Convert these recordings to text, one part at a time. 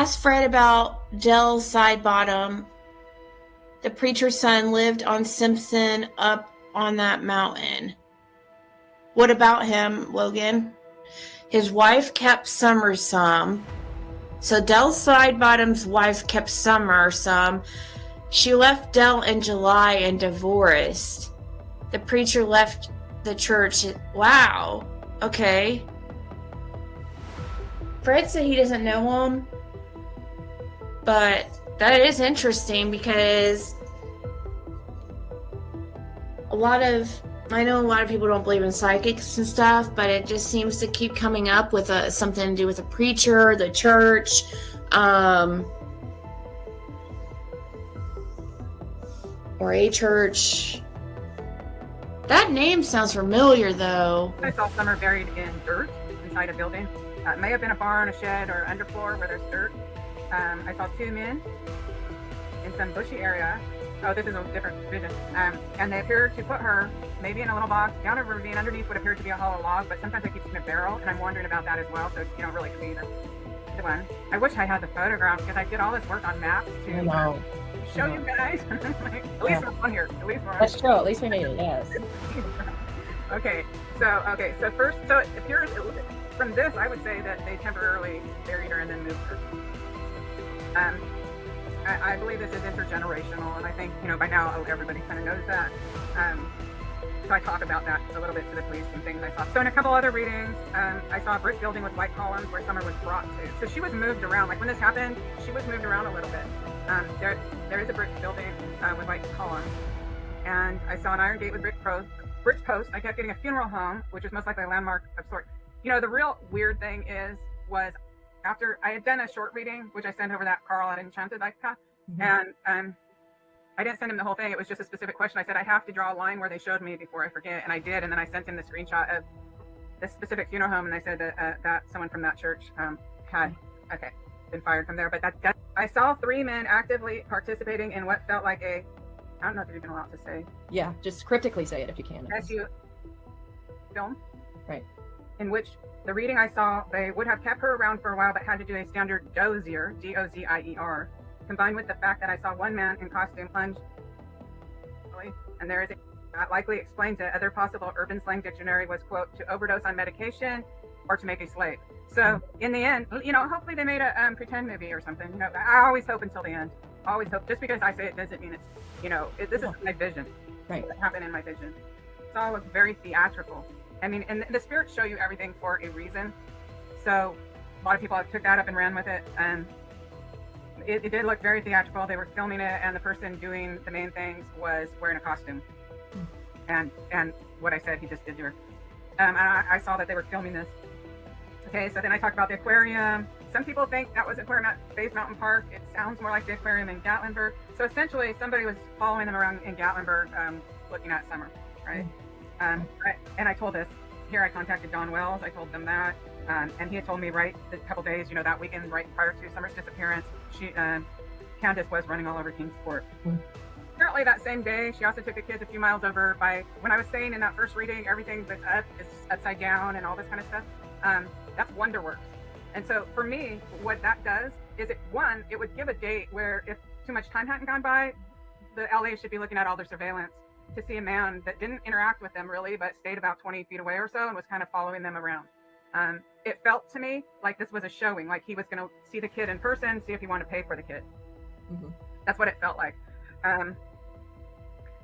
Ask Fred about Dell Sidebottom. The preacher's son lived on Simpson up on that mountain. What about him, Logan? His wife kept Summer some. So Dell Sidebottom's wife kept Summer some. She left Dell in July and divorced. The preacher left the church. Wow. Okay. Fred said he doesn't know him. But that is interesting because I know a lot of people don't believe in psychics and stuff, but it just seems to keep coming up with something to do with a preacher, the church, or a church. That name sounds familiar, though. I saw Summer buried in dirt inside a building. It may have been a barn, a shed, or underfloor where there's dirt. I saw two men in some bushy area. Oh, this is a different vision. And they appeared to put her maybe in a little box down a ravine underneath what appeared to be a hollow log, but sometimes they keep in a barrel, and I'm wondering about that as well. So, really could be either one. I wish I had the photographs because I did all this work on maps to show you guys. At least we're on here. At least we're on. That's true. At least we made it. Yes. Okay. So first, so it appears from this, I would say that they temporarily buried her and then moved her. I believe this is intergenerational, and I think, by now everybody kind of knows that. So I talk about that a little bit to the police and things I saw. So in a couple other readings, I saw a brick building with white columns where Summer was brought to. So she was moved around. Like when this happened, she was moved around a little bit. There is a brick building with white columns, and I saw an iron gate with brick posts. I kept getting a funeral home, which is most likely a landmark of sorts. The real weird thing was after I had done a short reading, which I sent over that Carl at Enchanted Life Path, and I didn't send him the whole thing. It was just a specific question. I said, I have to draw a line where they showed me before I forget, and I did. And then I sent him the screenshot of this specific funeral home, and I said that someone from that church had been fired from there. But that I saw 3 men actively participating in what felt like I don't know if you're even allowed to say. Yeah, just cryptically say it if you can. SU film. Right. In which the reading I saw, they would have kept her around for a while, but had to do a standard dozier, D-O-Z-I-E-R, combined with the fact that I saw one man in costume plunge, and there is that likely explains it. Other possible urban slang dictionary was, quote, to overdose on medication or to make a slave. So in the end, hopefully they made a pretend movie or something. I always hope until the end. Always hope. Just because I say it doesn't mean it's, this is my vision. Right. What happened in my vision. It's all very theatrical. I mean, and the spirits show you everything for a reason. So a lot of people have took that up and ran with it, and it did look very theatrical. They were filming it, and the person doing the main things was wearing a costume. And what I said, he just did to her. And I saw that they were filming this. Okay, so then I talked about the aquarium. Some people think that was Aquarium at Bays Mountain Park. It sounds more like the aquarium in Gatlinburg. So essentially, somebody was following them around in Gatlinburg, looking at Summer, right? And I told this. Here I contacted Don Wells. I told them that. And he had told me right a couple days, that weekend right prior to Summer's disappearance, Candace was running all over Kingsport. Apparently that same day, she also took the kids a few miles over by, when I was saying in that first reading, everything that's up is upside down and all this kind of stuff. That's Wonderworks. And so for me, what that does is it would give a date where if too much time hadn't gone by, the LA should be looking at all their surveillance to see a man that didn't interact with them really, but stayed about 20 feet away or so and was kind of following them around. It felt to me like this was a showing, like he was going to see the kid in person, see if he wanted to pay for the kid. That's what it felt like.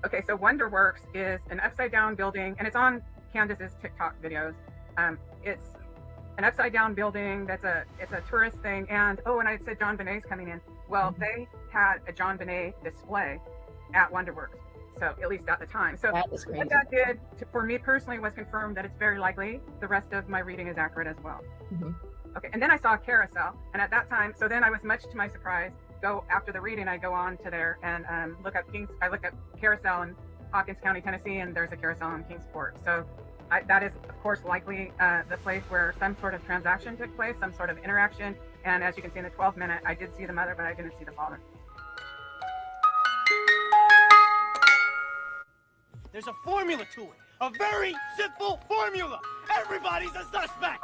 Okay, so Wonderworks is an upside down building, and it's on Candace's TikTok videos. It's an upside down building it's a tourist thing. And and I said John Bonet's coming in. Well, they had a John Bonet display at Wonderworks. So at least at the time. So what that did for me personally was confirm that it's very likely the rest of my reading is accurate as well. Okay, and then I saw a carousel, and at that time, so then I was much to my surprise, after the reading, I go on to there and look up carousel in Hawkins County, Tennessee, and there's a carousel in Kingsport. So that is of course likely the place where some sort of transaction took place, some sort of interaction. And as you can see in the 12th minute, I did see the mother, but I didn't see the father. There's a formula to it. A very simple formula. Everybody's a suspect.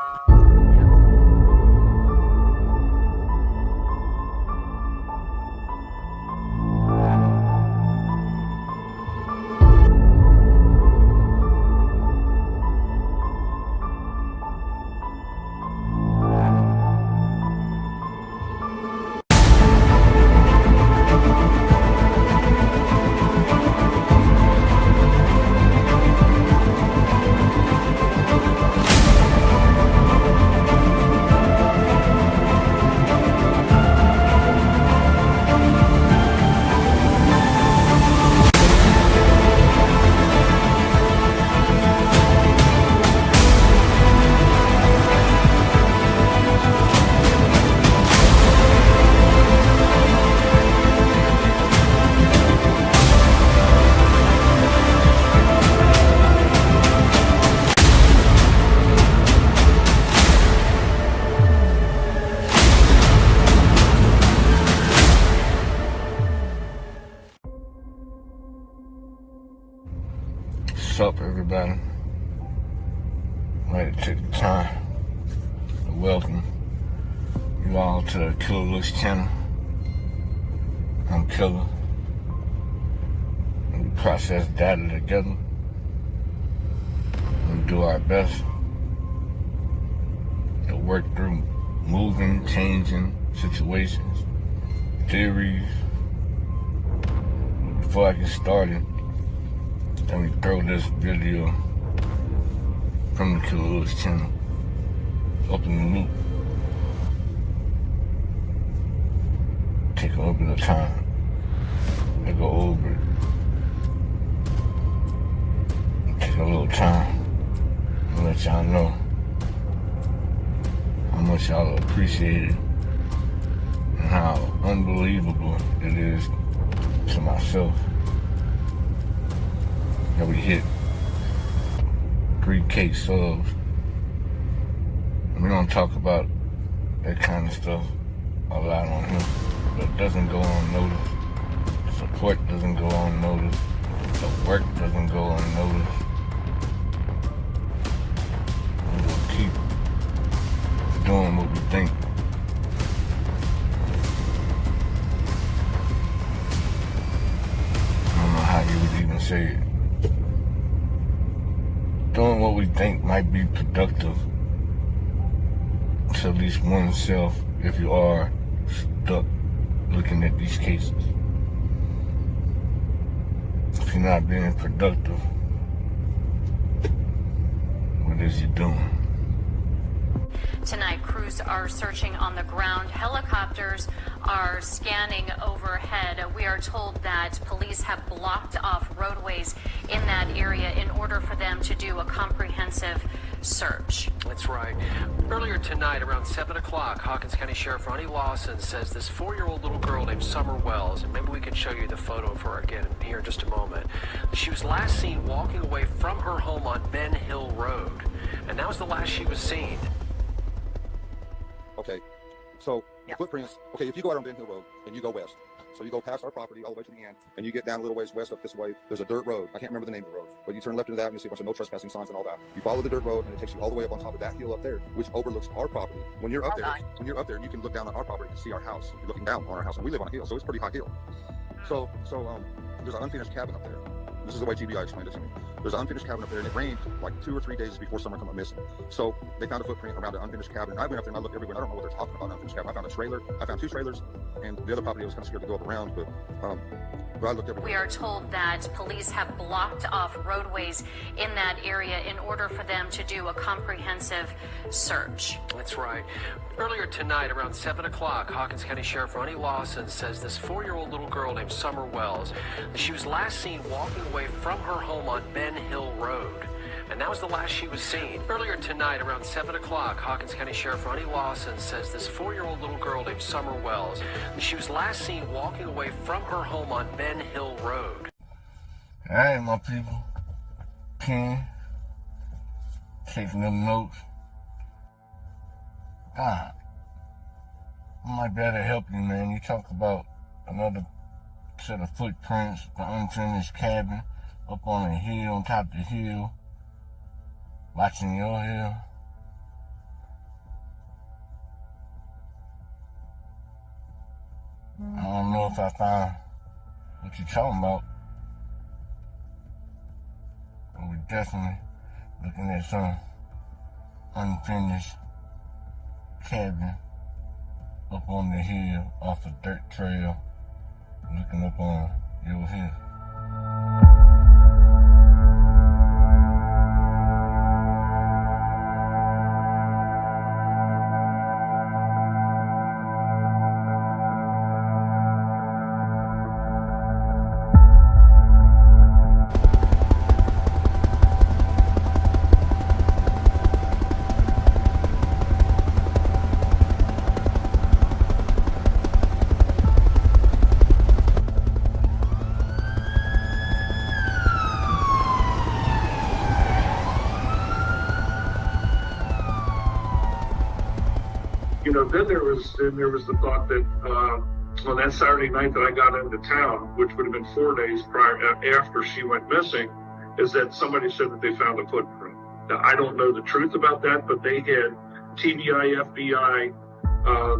What's up, everybody? I'd like to take the time to welcome you all to the Killer Looks channel. I'm Killer. We process data together. We do our best to work through moving, changing situations, theories. Before I get started, let me throw this video from the Killer Looks channel up in the loop. Take a little bit of time to go over it. Take a little time to let y'all know how much y'all appreciate it and how unbelievable it is to myself that we hit 3K subs. We don't talk about that kind of stuff a lot on here, but it doesn't go unnoticed. The support doesn't go unnoticed. The work doesn't go unnoticed. And we'll keep doing what we think. I don't know how you would even say it. Doing what we think might be productive to at least oneself if you are stuck looking at these cases. If you're not being productive, what is you doing? Tonight, crews are searching on the ground. Helicopters are scanning overhead. We are told that police have blocked off roadways in that area in order for them to do a comprehensive search. That's right. Earlier tonight, around 7 o'clock, Hawkins County Sheriff Ronnie Lawson says this 4-year-old little girl named Summer Wells, and maybe we can show you the photo of her again here in just a moment. She was last seen walking away from her home on Ben Hill Road, and that was the last she was seen. Okay, so the footprints, okay, if you go out on Ben Hill Road and you go west, so you go past our property all the way to the end, and you get down a little ways west up this way, there's a dirt road. I can't remember the name of the road, but you turn left into that and you see a bunch of no trespassing signs and all that. You follow the dirt road and it takes you all the way up on top of that hill up there, which overlooks our property. When you're up there, you can look down on our property and see our house. You're looking down on our house, and we live on a hill, so it's a pretty high hill. So there's an unfinished cabin up there. This is the way TBI explained it to me. There's an unfinished cabin up there, and it rained like 2 or 3 days before Summer come up missing. So they found a footprint around an unfinished cabin. And I went up there and I looked everywhere. I don't know what they're talking about, unfinished cabin. I found a trailer. I found 2 trailers, and the other property I was kind of scared to go up around, but I looked everywhere. We are told that police have blocked off roadways in that area in order for them to do a comprehensive search. That's right. Earlier tonight, around 7 o'clock, Hawkins County Sheriff Ronnie Lawson says this 4-year-old little girl named Summer Wells, she was last seen walking away from her home on Ben Hill Road, and that was the last she was seen. Earlier tonight, around 7 o'clock, Hawkins County Sheriff Ronnie Lawson says this 4-year-old little girl named Summer Wells, she was last seen walking away from her home on Ben Hill Road. All right, my people. Ken, taking them notes. God, I might be able to help you, man. You talk about another set of footprints, the unfinished cabin up on a hill, on top of the hill, watching your hill. I don't know if I found what you're talking about, but we're definitely looking at some unfinished cabin up on the hill off a dirt trail, looking up on your hill. Then there was the thought that on that Saturday night that I got into town, which would have been 4 days prior after she went missing, is that somebody said that they found a footprint. Now, I don't know the truth about that, but they had TBI, FBI,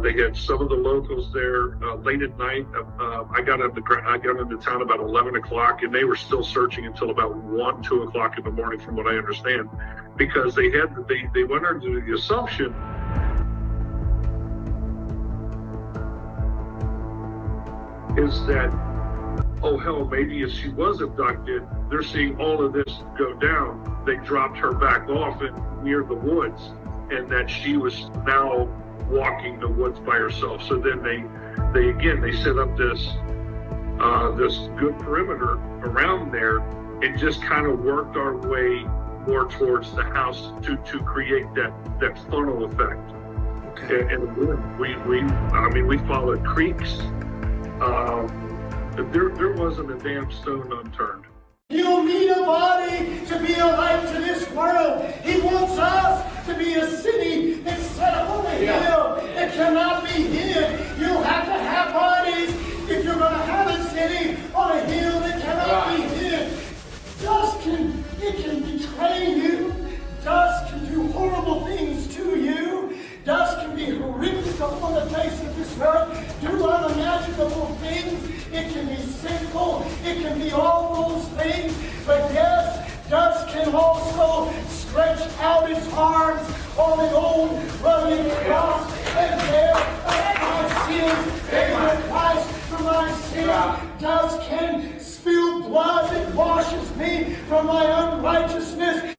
they had some of the locals there late at night. I got into town about 11 o'clock, and they were still searching until about 1, 2 o'clock in the morning, from what I understand, because they went under the assumption is that, oh hell, maybe if she was abducted, they're seeing all of this go down. They dropped her back off near the woods, and that she was now walking the woods by herself. So then they set up this good perimeter around there, and just kind of worked our way more towards the house to create that funnel effect. Okay. And we followed creeks. There wasn't a damn stone unturned. You need a body to be a light to this world. He wants us to be a city that's set up on a hill that cannot be hid. You have to have bodies if you're going to have a city on a hill that cannot be hid. Dust can betray you. Dust can do horrible things to you. Dust can be horrific upon the face of this earth, do unimaginable things. It can be sinful. It can be all those things. But yes, dust can also stretch out its arms on the old rugged cross and bear my sins, pay the price for my sin. Dust can spill blood that washes me from my unrighteousness.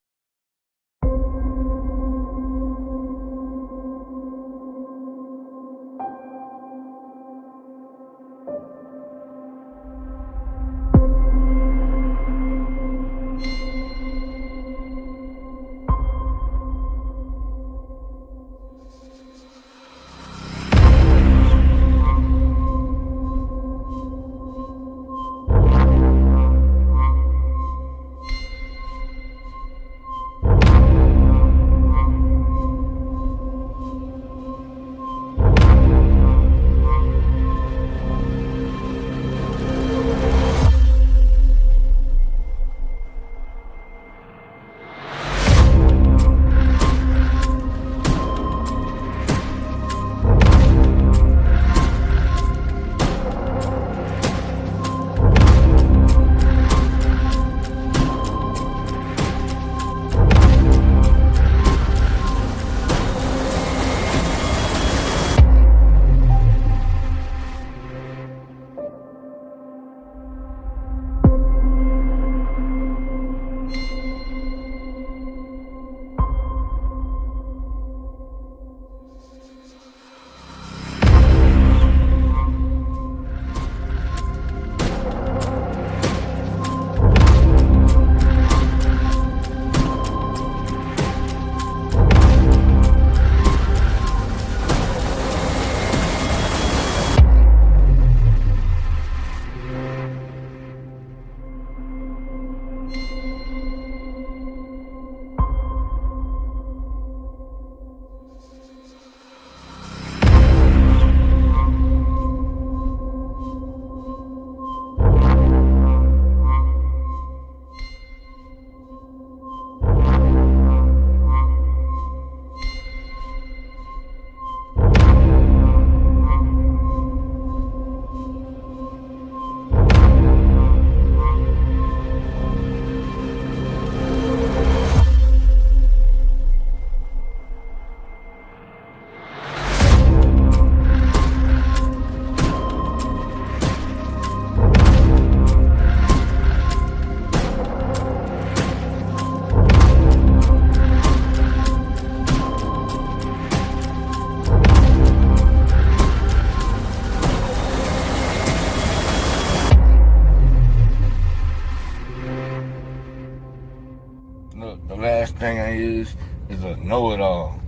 The last thing I use is a know-it-all.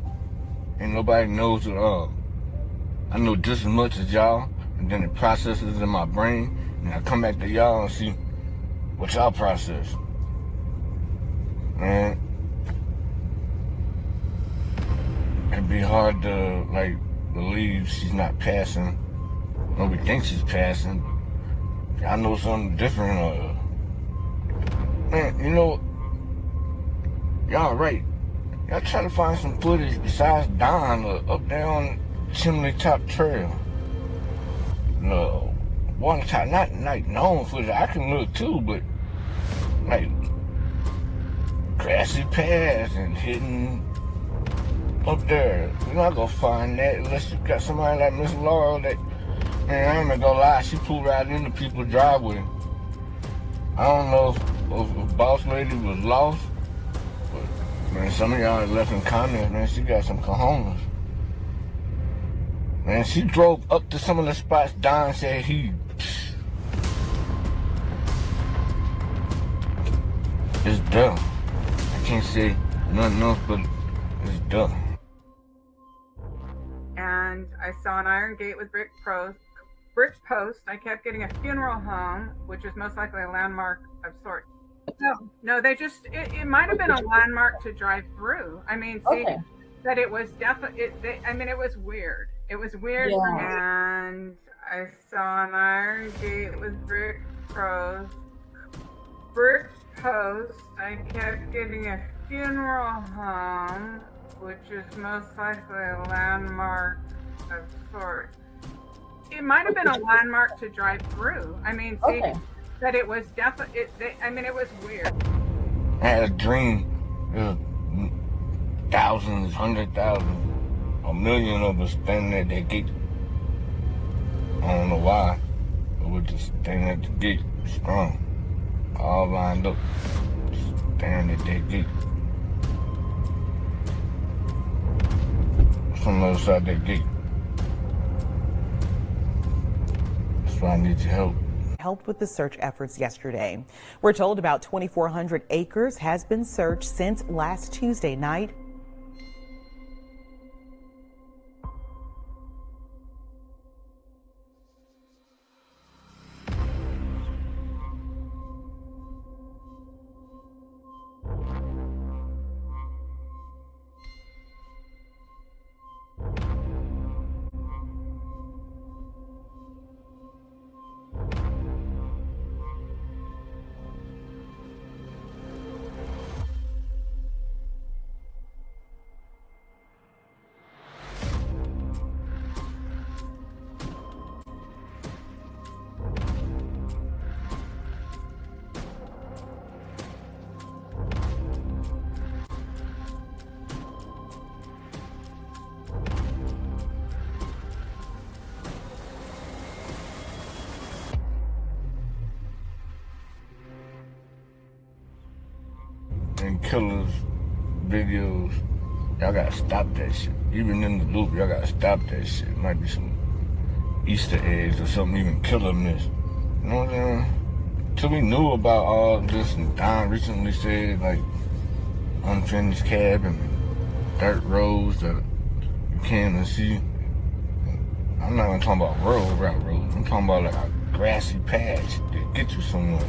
Ain't nobody knows it all. I know just as much as y'all, and then it processes in my brain, and I come back to y'all and see what y'all process. Man, it'd be hard to, believe she's not passing. Nobody thinks she's passing. I know something different, Man, you know, y'all right. Y'all try to find some footage besides Don up there on Chimney Top Trail. No, one top, not like known footage. I can look too, but like grassy paths and hidden up there. You're not gonna find that unless you got somebody like Miss Laurel that, man, I ain't gonna lie, she pulled right into people's driveway. I don't know if Boss Lady was lost, but man, some of y'all left in comments, man, she got some cojones. Man, she drove up to some of the spots Don said he... It's done. I can't say nothing else, but it's done. And I saw an iron gate with brick post. I kept getting a funeral home, which is most likely a landmark of sorts. No, they just, it might have been a landmark to drive through. I mean, see, Okay. that it was definitely, I mean, it was weird. It was weird for me. And I saw an iron gate with brick post. I kept getting a funeral home, which is most likely a landmark of sorts. It might have been a landmark to drive through. I mean, see, that it was definitely, I mean, it was weird. I had a dream. There was thousands, 100,000, a million of us standing at that gate. I don't know why, but we're just standing at the gate, strong, all lined up, staring at that gate. From the other side of that gate. That's why I need your help. Helped with the search efforts yesterday. We're told about 2,400 acres has been searched since last Tuesday night. And killers, videos, y'all gotta stop that shit. Even in the loop, y'all gotta stop that shit. Might be some Easter eggs or something, even killer miss. You know what I'm saying? Till we knew about all this, and Don recently said, like, unfinished cabin, dirt roads that you can't even see. I'm not even talking about road. I'm talking about like a grassy patch that get you somewhere.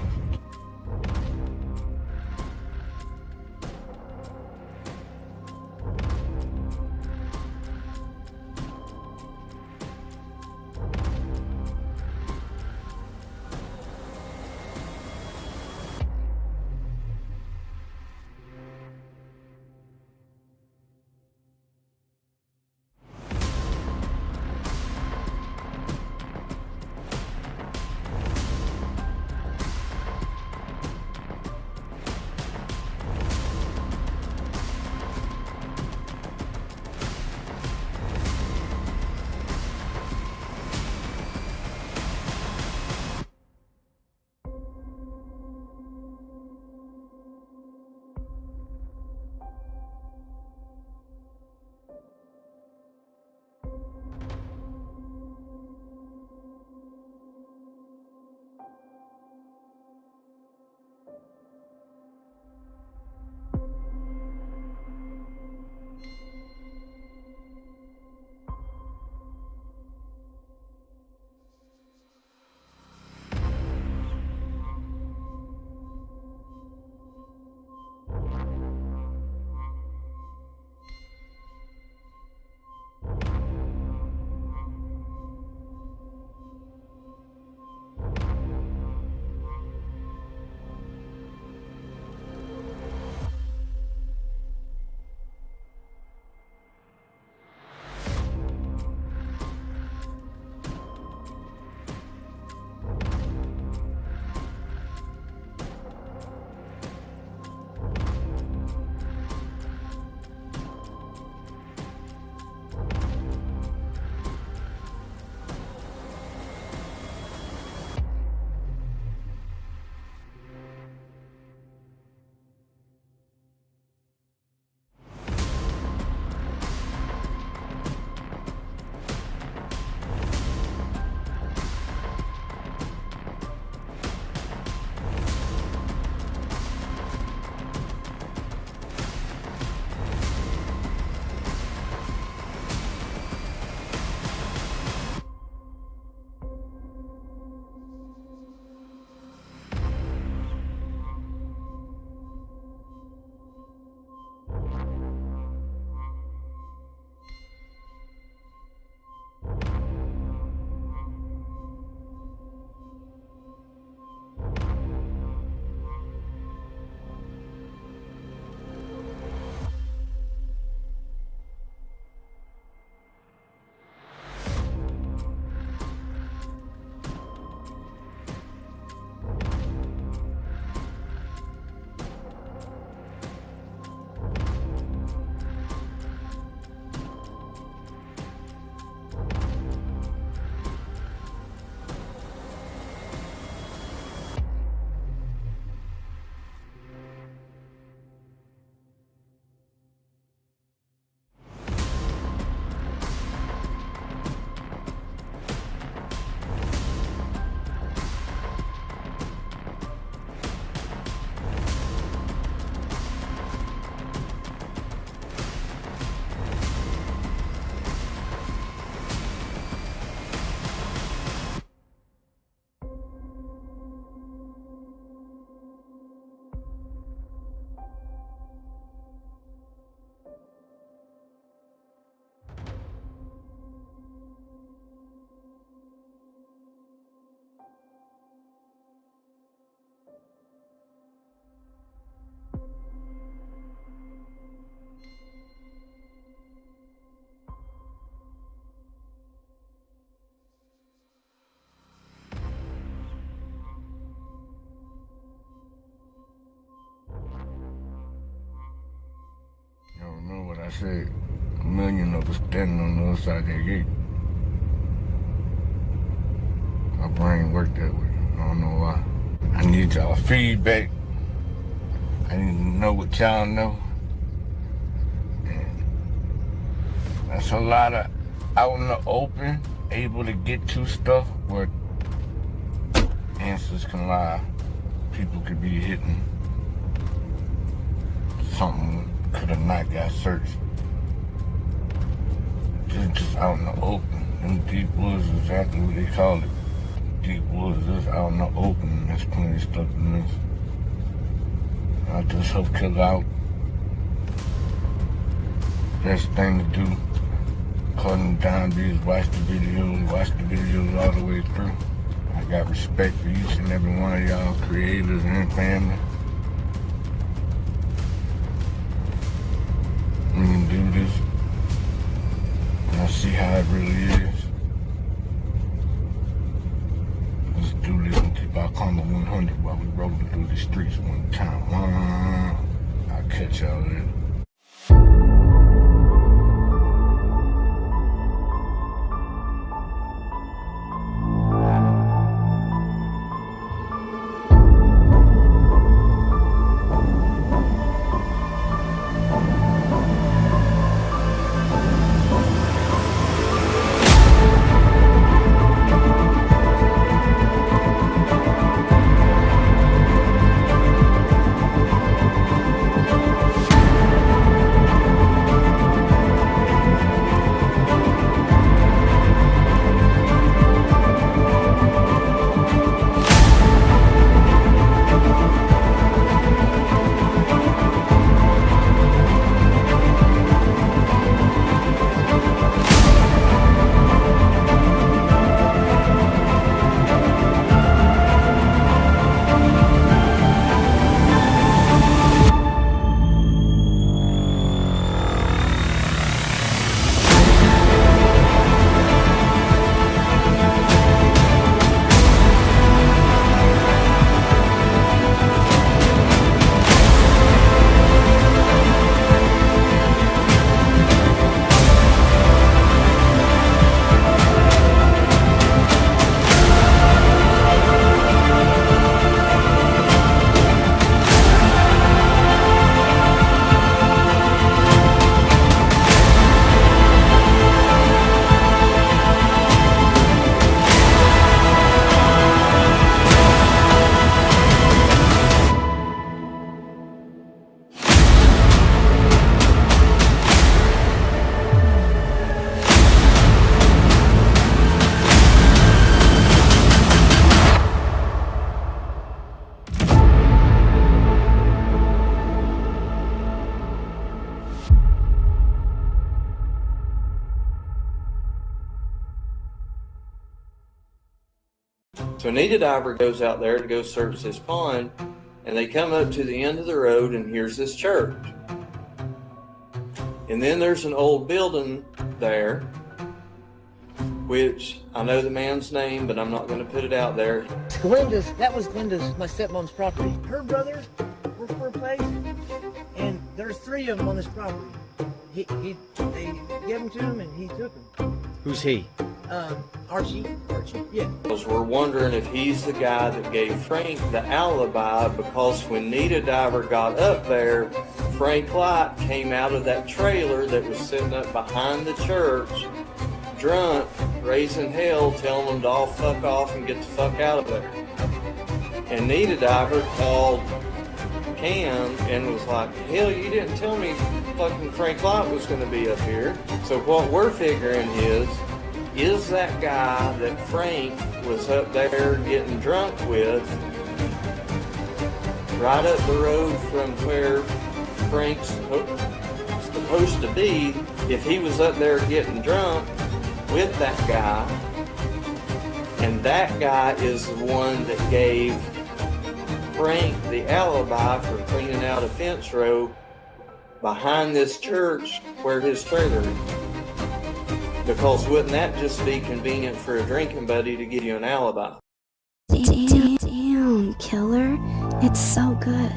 I said, a million of us standing on the other side of that gate. My brain worked that way. I don't know why. I need y'all feedback. I need to know what y'all know. And that's a lot of out in the open, able to get to stuff where answers can lie. People could be hitting. Something could have not got searched. Just out in the open. Them deep woods is exactly what they call it. Deep woods is out in the open. There's plenty of stuff in this. I just hope kill out. Best thing to do. Cutting down these, watch the videos all the way through. I got respect for each and every one of y'all creators and family. We can do this. And I see how it really is. Let's do this and keep our karma 100 while we rolling through the streets one time. I'll catch y'all later. So Anita Diver goes out there to go search this pond, and they come up to the end of the road, and here's this church. And then there's an old building there, which I know the man's name, but I'm not going to put it out there. That was Glenda's, my stepmom's property. Her brothers work for a place, and there's 3 of them on this property. They gave them to him, and he took them. Who's he? Archie, yeah. Because we're wondering if he's the guy that gave Frank the alibi, because when Nita Diver got up there, Frank Light came out of that trailer that was sitting up behind the church, drunk, raising hell, telling them to all fuck off and get the fuck out of there. And Nita Diver called Cam and was like, hell, you didn't tell me fucking Frank Light was going to be up here. So what we're figuring is that guy that Frank was up there getting drunk with, right up the road from where Frank's supposed to be, if he was up there getting drunk with that guy, and that guy is the one that gave Frank the alibi for cleaning out a fence row behind this church where his trailer is. Because wouldn't that just be convenient for a drinking buddy to give you an alibi? Damn, killer. It's so good.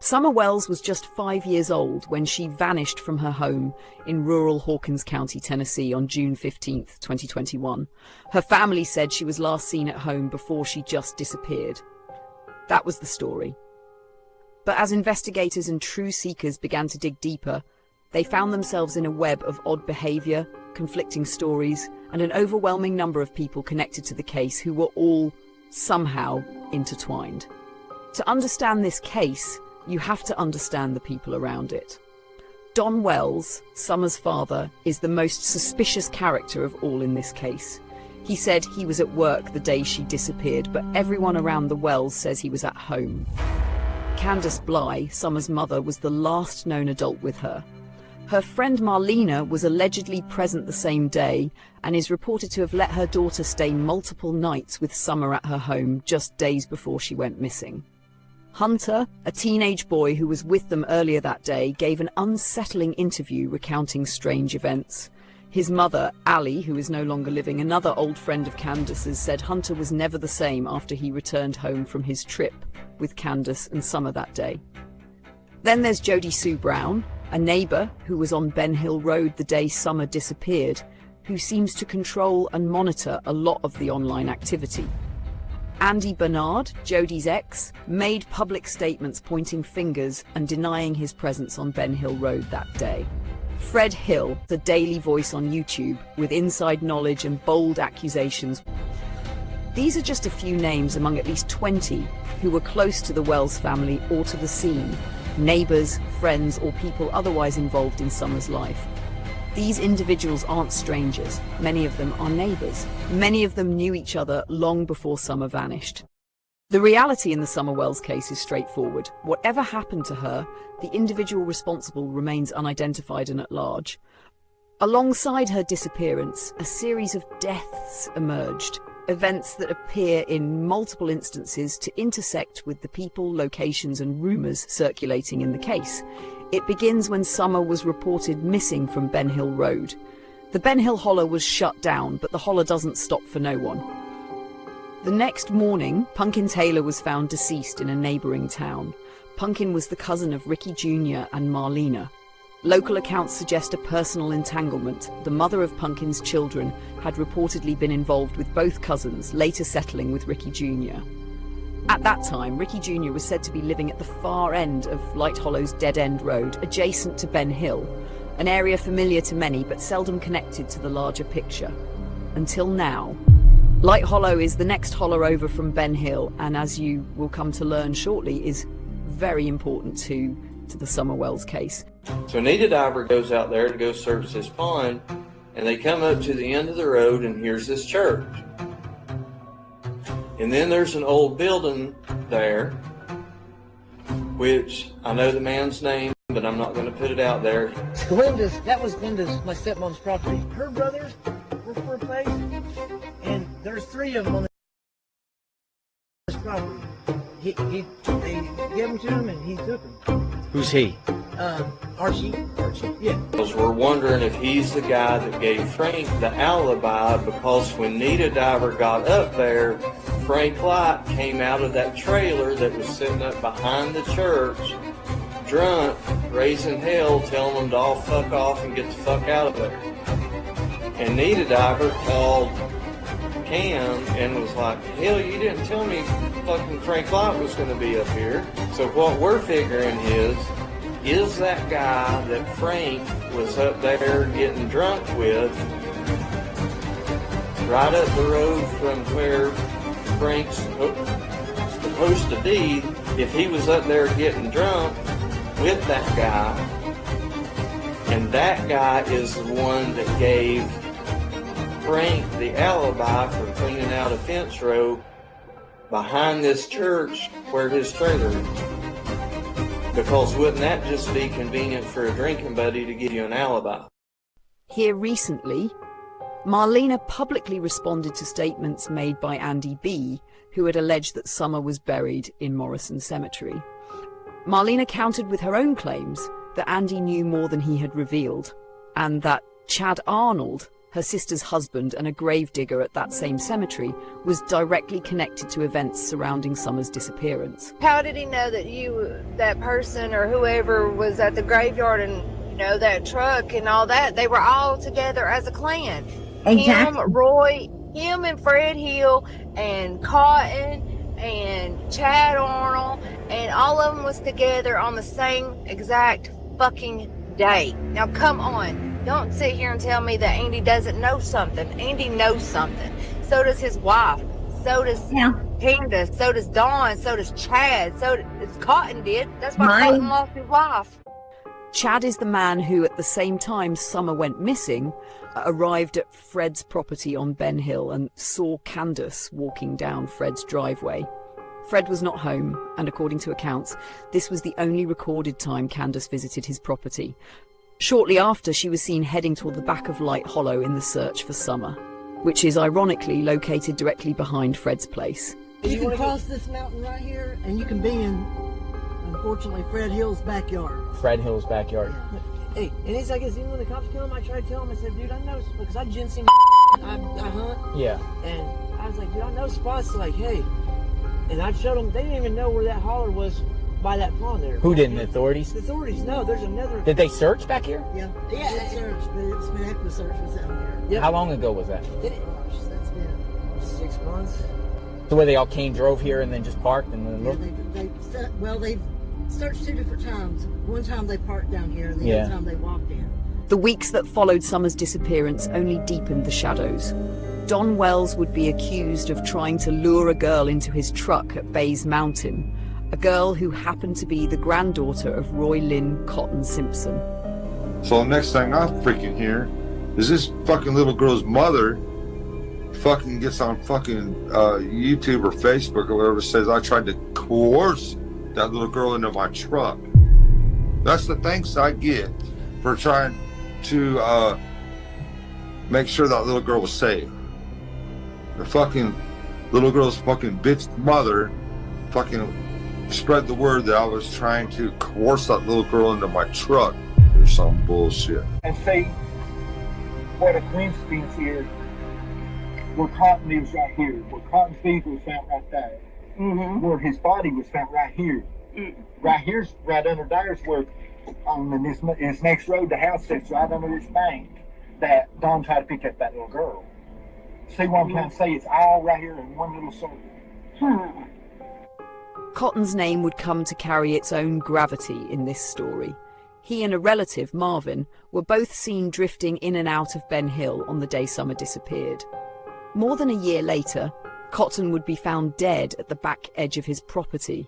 Summer Wells was just 5 years old when she vanished from her home in rural Hawkins County, Tennessee on June 15, 2021. Her family said she was last seen at home before she just disappeared. That was the story. But as investigators and true seekers began to dig deeper, they found themselves in a web of odd behavior, conflicting stories, and an overwhelming number of people connected to the case who were all somehow intertwined. To understand this case, you have to understand the people around it. Don Wells, Summer's father, is the most suspicious character of all in this case. He said he was at work the day she disappeared, but everyone around the Wells says he was at home. Candace Bly, Summer's mother, was the last known adult with her. Her friend Marlena was allegedly present the same day and is reported to have let her daughter stay multiple nights with Summer at her home just days before she went missing. Hunter, a teenage boy who was with them earlier that day, gave an unsettling interview recounting strange events. His mother, Allie, who is no longer living, another old friend of Candace's, said Hunter was never the same after he returned home from his trip with Candace and Summer that day. Then there's Jody Sue Brown, a neighbour who was on Ben Hill Road the day Summer disappeared, who seems to control and monitor a lot of the online activity. Andy Bernard, Jody's ex, made public statements pointing fingers and denying his presence on Ben Hill Road that day. Fred Hill, the Daily Voice on YouTube, with inside knowledge and bold accusations. These are just a few names among at least 20 who were close to the Wells family or to the scene, neighbours, friends, or people otherwise involved in Summer's life. These individuals aren't strangers. Many of them are neighbours. Many of them knew each other long before Summer vanished. The reality in the Summer Wells case is straightforward. Whatever happened to her, the individual responsible remains unidentified and at large. Alongside her disappearance, a series of deaths emerged, events that appear in multiple instances to intersect with the people, locations, and rumours circulating in the case. It begins when Summer was reported missing from Ben Hill Road. The Ben Hill Holler was shut down, but the holler doesn't stop for no one. The next morning, Punkin Taylor was found deceased in a neighbouring town. Punkin was the cousin of Ricky Jr. and Marlena. Local accounts suggest a personal entanglement. The mother of Punkin's children had reportedly been involved with both cousins, later settling with Ricky Jr. At that time, Ricky Jr. was said to be living at the far end of Light Hollow's Dead End Road, adjacent to Ben Hill, an area familiar to many but seldom connected to the larger picture. Until now. Light Hollow is the next holler over from Ben Hill, and as you will come to learn shortly, is very important to the Summer Wells case. So Anita Diver goes out there to go search this pond, and they come up to the end of the road, and here's this church. And then there's an old building there, which I know the man's name, but I'm not going to put it out there. That was Glenda's, my stepmom's property. Her brothers were for a place, and there's three of them on this property. They gave them to him, and he took them. Who's he? Archie. Yeah. Because we're wondering if he's the guy that gave Frank the alibi, because when Nita Diver got up there, Frank Light came out of that trailer that was sitting up behind the church, drunk, raising hell, telling them to all fuck off and get the fuck out of there. And Nita Diver called Cam and was like, hell, you didn't tell me fucking Frank Light was going to be up here. So what we're figuring is that guy that Frank was up there getting drunk with, right up the road from where Frank's supposed to be, if he was up there getting drunk with that guy, and that guy is the one that gave Frank the alibi for cleaning out a fence row behind this church where his trailer is. Because wouldn't that just be convenient for a drinking buddy to give you an alibi? Here recently, Marlena publicly responded to statements made by Andy B., who had alleged that Summer was buried in Morrison Cemetery. Marlena countered with her own claims that Andy knew more than he had revealed, and that Chad Arnold her sister's husband and a gravedigger at that same cemetery, was directly connected to events surrounding Summer's disappearance. How did he know that that person or whoever was at the graveyard and, that truck and all that? They were all together as a clan. Exactly. Him and Fred Hill and Cotton and Chad Arnold, and all of them was together on the same exact fucking day. Now come on, don't sit here and tell me that Andy doesn't know something. Andy knows something. So does his wife. So does Candace. So does Dawn. So does Chad. So does Cotton did. That's why Cotton lost his wife. Chad is the man who, at the same time Summer went missing, arrived at Fred's property on Ben Hill and saw Candace walking down Fred's driveway. Fred was not home, and according to accounts, this was the only recorded time Candace visited his property. Shortly after, she was seen heading toward the back of Light Hollow in the search for Summer, which is ironically located directly behind Fred's place. You can cross this mountain right here, and you can be in, unfortunately, Fred Hill's backyard. Fred Hill's backyard. Yeah. Hey, and he's like, even when the cops kill him, I tried to tell him, I said, dude, I know, because I ginseng, I hunt. Yeah. And I was like, dude, I know spots, like, hey. And I showed them, they didn't even know where that holler was by that pond there. Who didn't? The authorities? The authorities, no, there's another. Did they search back here? Yeah. Yeah, they searched, but it's been active search was down there. Yep. How long ago was that? That's been 6 months. So where they all drove here and then just parked and then looked? They searched 2 different times. One time they parked down here, and the other time they walked in. The weeks that followed Summer's disappearance only deepened the shadows. Don Wells would be accused of trying to lure a girl into his truck at Bays Mountain, a girl who happened to be the granddaughter of Roy Lynn Cotton Simpson. So the next thing I freaking hear is this fucking little girl's mother fucking gets on fucking YouTube or Facebook or whatever, says I tried to coerce that little girl into my truck. That's the thanks I get for trying to make sure that little girl was safe. The fucking little girl's fucking bitch mother fucking spread the word that I was trying to coerce that little girl into my truck or some bullshit. And say what a coincidence is where Cotton is right here, where Cotton's vehicle was found right there, where his body was found right here. Right here's right under there's where on this next road the house sits right under this bank that Don tried to pick up that little girl. See what I'm trying to say? It's all right here in one little circle. Cotton's name would come to carry its own gravity in this story. He and a relative, Marvin, were both seen drifting in and out of Ben Hill on the day Summer disappeared. More than a year later, Cotton would be found dead at the back edge of his property.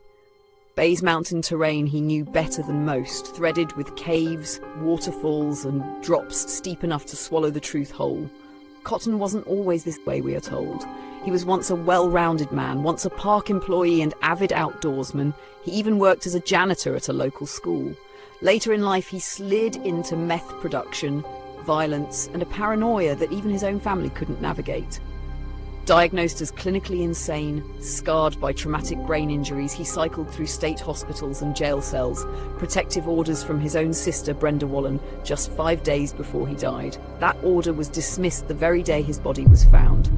Bays Mountain terrain he knew better than most, threaded with caves, waterfalls, and drops steep enough to swallow the truth whole. Cotton wasn't always this way, we are told. He was once a well-rounded man, once a park employee and avid outdoorsman. He even worked as a janitor at a local school. Later in life, he slid into meth production, violence, and a paranoia that even his own family couldn't navigate. Diagnosed as clinically insane, scarred by traumatic brain injuries, he cycled through state hospitals and jail cells, protective orders from his own sister, Brenda Wallen, just 5 days before he died. That order was dismissed the very day his body was found.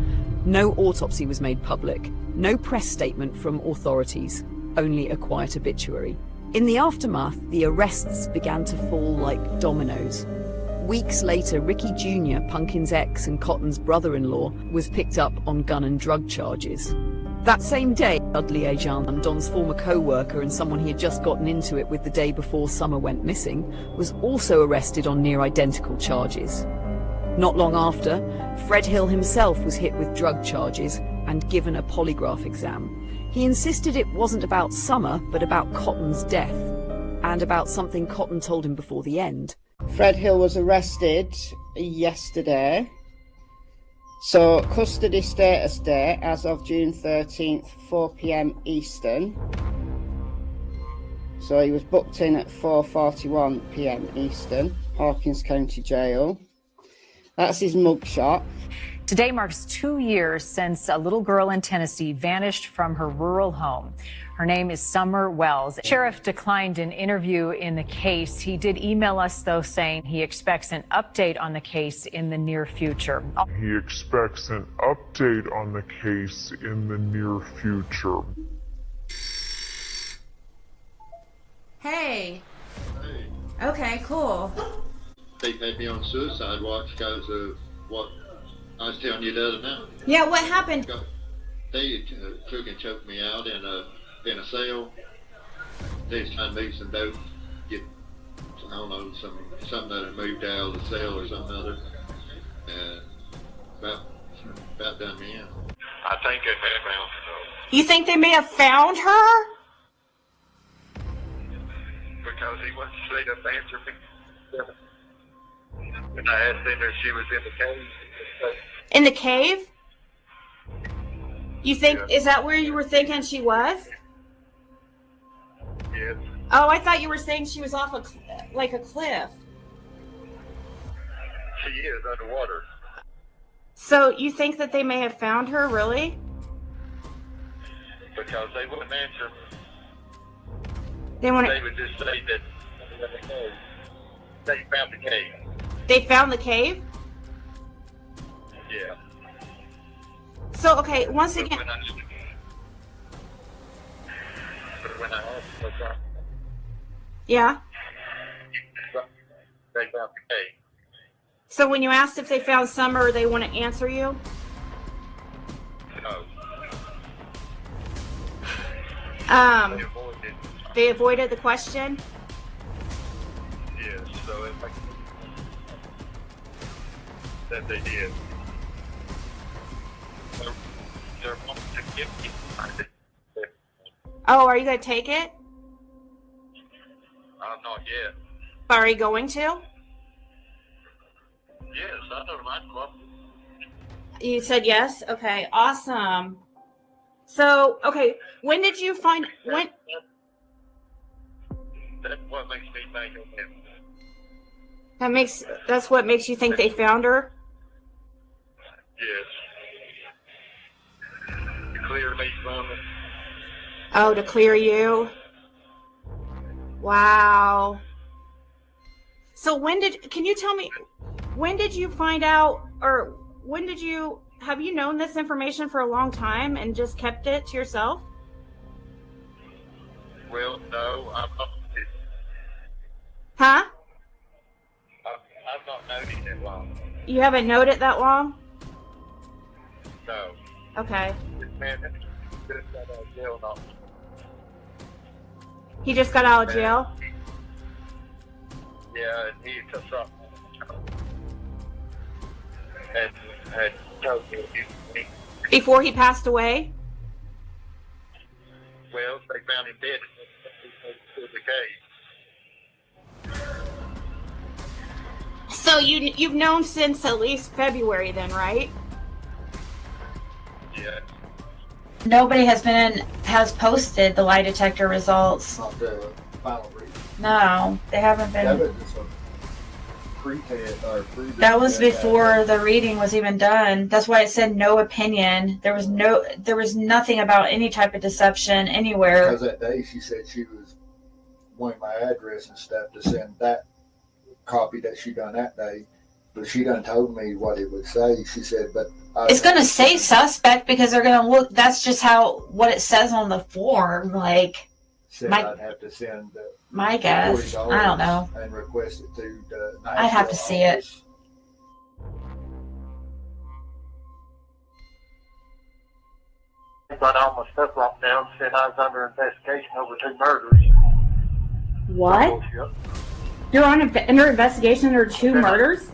No autopsy was made public, no press statement from authorities, only a quiet obituary. In the aftermath, the arrests began to fall like dominoes. Weeks later, Ricky Jr., Punkin's ex and Cotton's brother-in-law, was picked up on gun and drug charges. That same day, Dudley Ajan, Don's former co-worker and someone he had just gotten into it with the day before Summer went missing, was also arrested on near-identical charges. Not long after, Fred Hill himself was hit with drug charges and given a polygraph exam. He insisted it wasn't about Summer, but about Cotton's death, and about something Cotton told him before the end. Fred Hill was arrested yesterday. So custody status date as of June 13th, 4 p.m. Eastern. So he was booked in at 4:41 p.m. Eastern, Hawkins County Jail. That's his mugshot. Today marks 2 years since a little girl in Tennessee vanished from her rural home. Her name is Summer Wells. Sheriff declined an interview in the case. He did email us, though, saying he expects an update on the case in the near future. He expects an update on the case in the near future. Hey. Okay, cool. They had me on suicide watch because of what I was telling you the other night. Yeah, what happened? They took and choked me out in a cell. They was trying to move some dope, get, I don't know, something that had moved out of the cell or something other, and about done me in. I think they may have found her. You think they may have found her? Because he wouldn't straight up answer me. And I asked him if she was in the cave. In the cave? You think, is that where you were thinking she was? Yes. Oh, I thought you were saying she was off a cliff. She is underwater. So you think that they may have found her, really? Because they wouldn't answer. They would just say that they found the cave. They found the cave? Yeah. So, okay, once again... When I asked them, yeah? they found the cave. So when you asked if they found Summer, they want to answer you? No. They avoided the question? Yes, so if I that they did. They're wanting to give me. Oh, are you going to take it? Not yet. Are you going to? Yes, I know my club. You said yes? Okay, awesome. So, okay, when did you find... when? That's what makes me think of him. That's what makes you think they found her? Yes. To clear me from it. Oh, to clear you? Wow. So can you tell me, when did you find out, or have you known this information for a long time and just kept it to yourself? Well, no, I'm not. Huh? I've not known it that long. You haven't known it that long? No. Okay. This man just got out of jail not. He just got out of jail? Yeah, and he took something. And told me Before he passed away? Well, they found him dead in the cave. So you've known since at least February then, right? Yeah. Nobody has posted the lie detector results. Not the final reading. No, they haven't been. That was just a pre-test or pre. That was before the reading was even done. That's why it said no opinion. There was nothing about any type of deception anywhere. Because that day she said she was wanting my address and stuff to send that copy that she done that day, but she done told me what it would say. She said, but it's going to say suspect because they're going to look. That's just what it says on the form. Like, said I'd have to send my guess. I don't know. And request it to the I'd have to see it. Got all my stuff locked down, said I was under investigation over 2 murders. What? You're under investigation over 2 murders?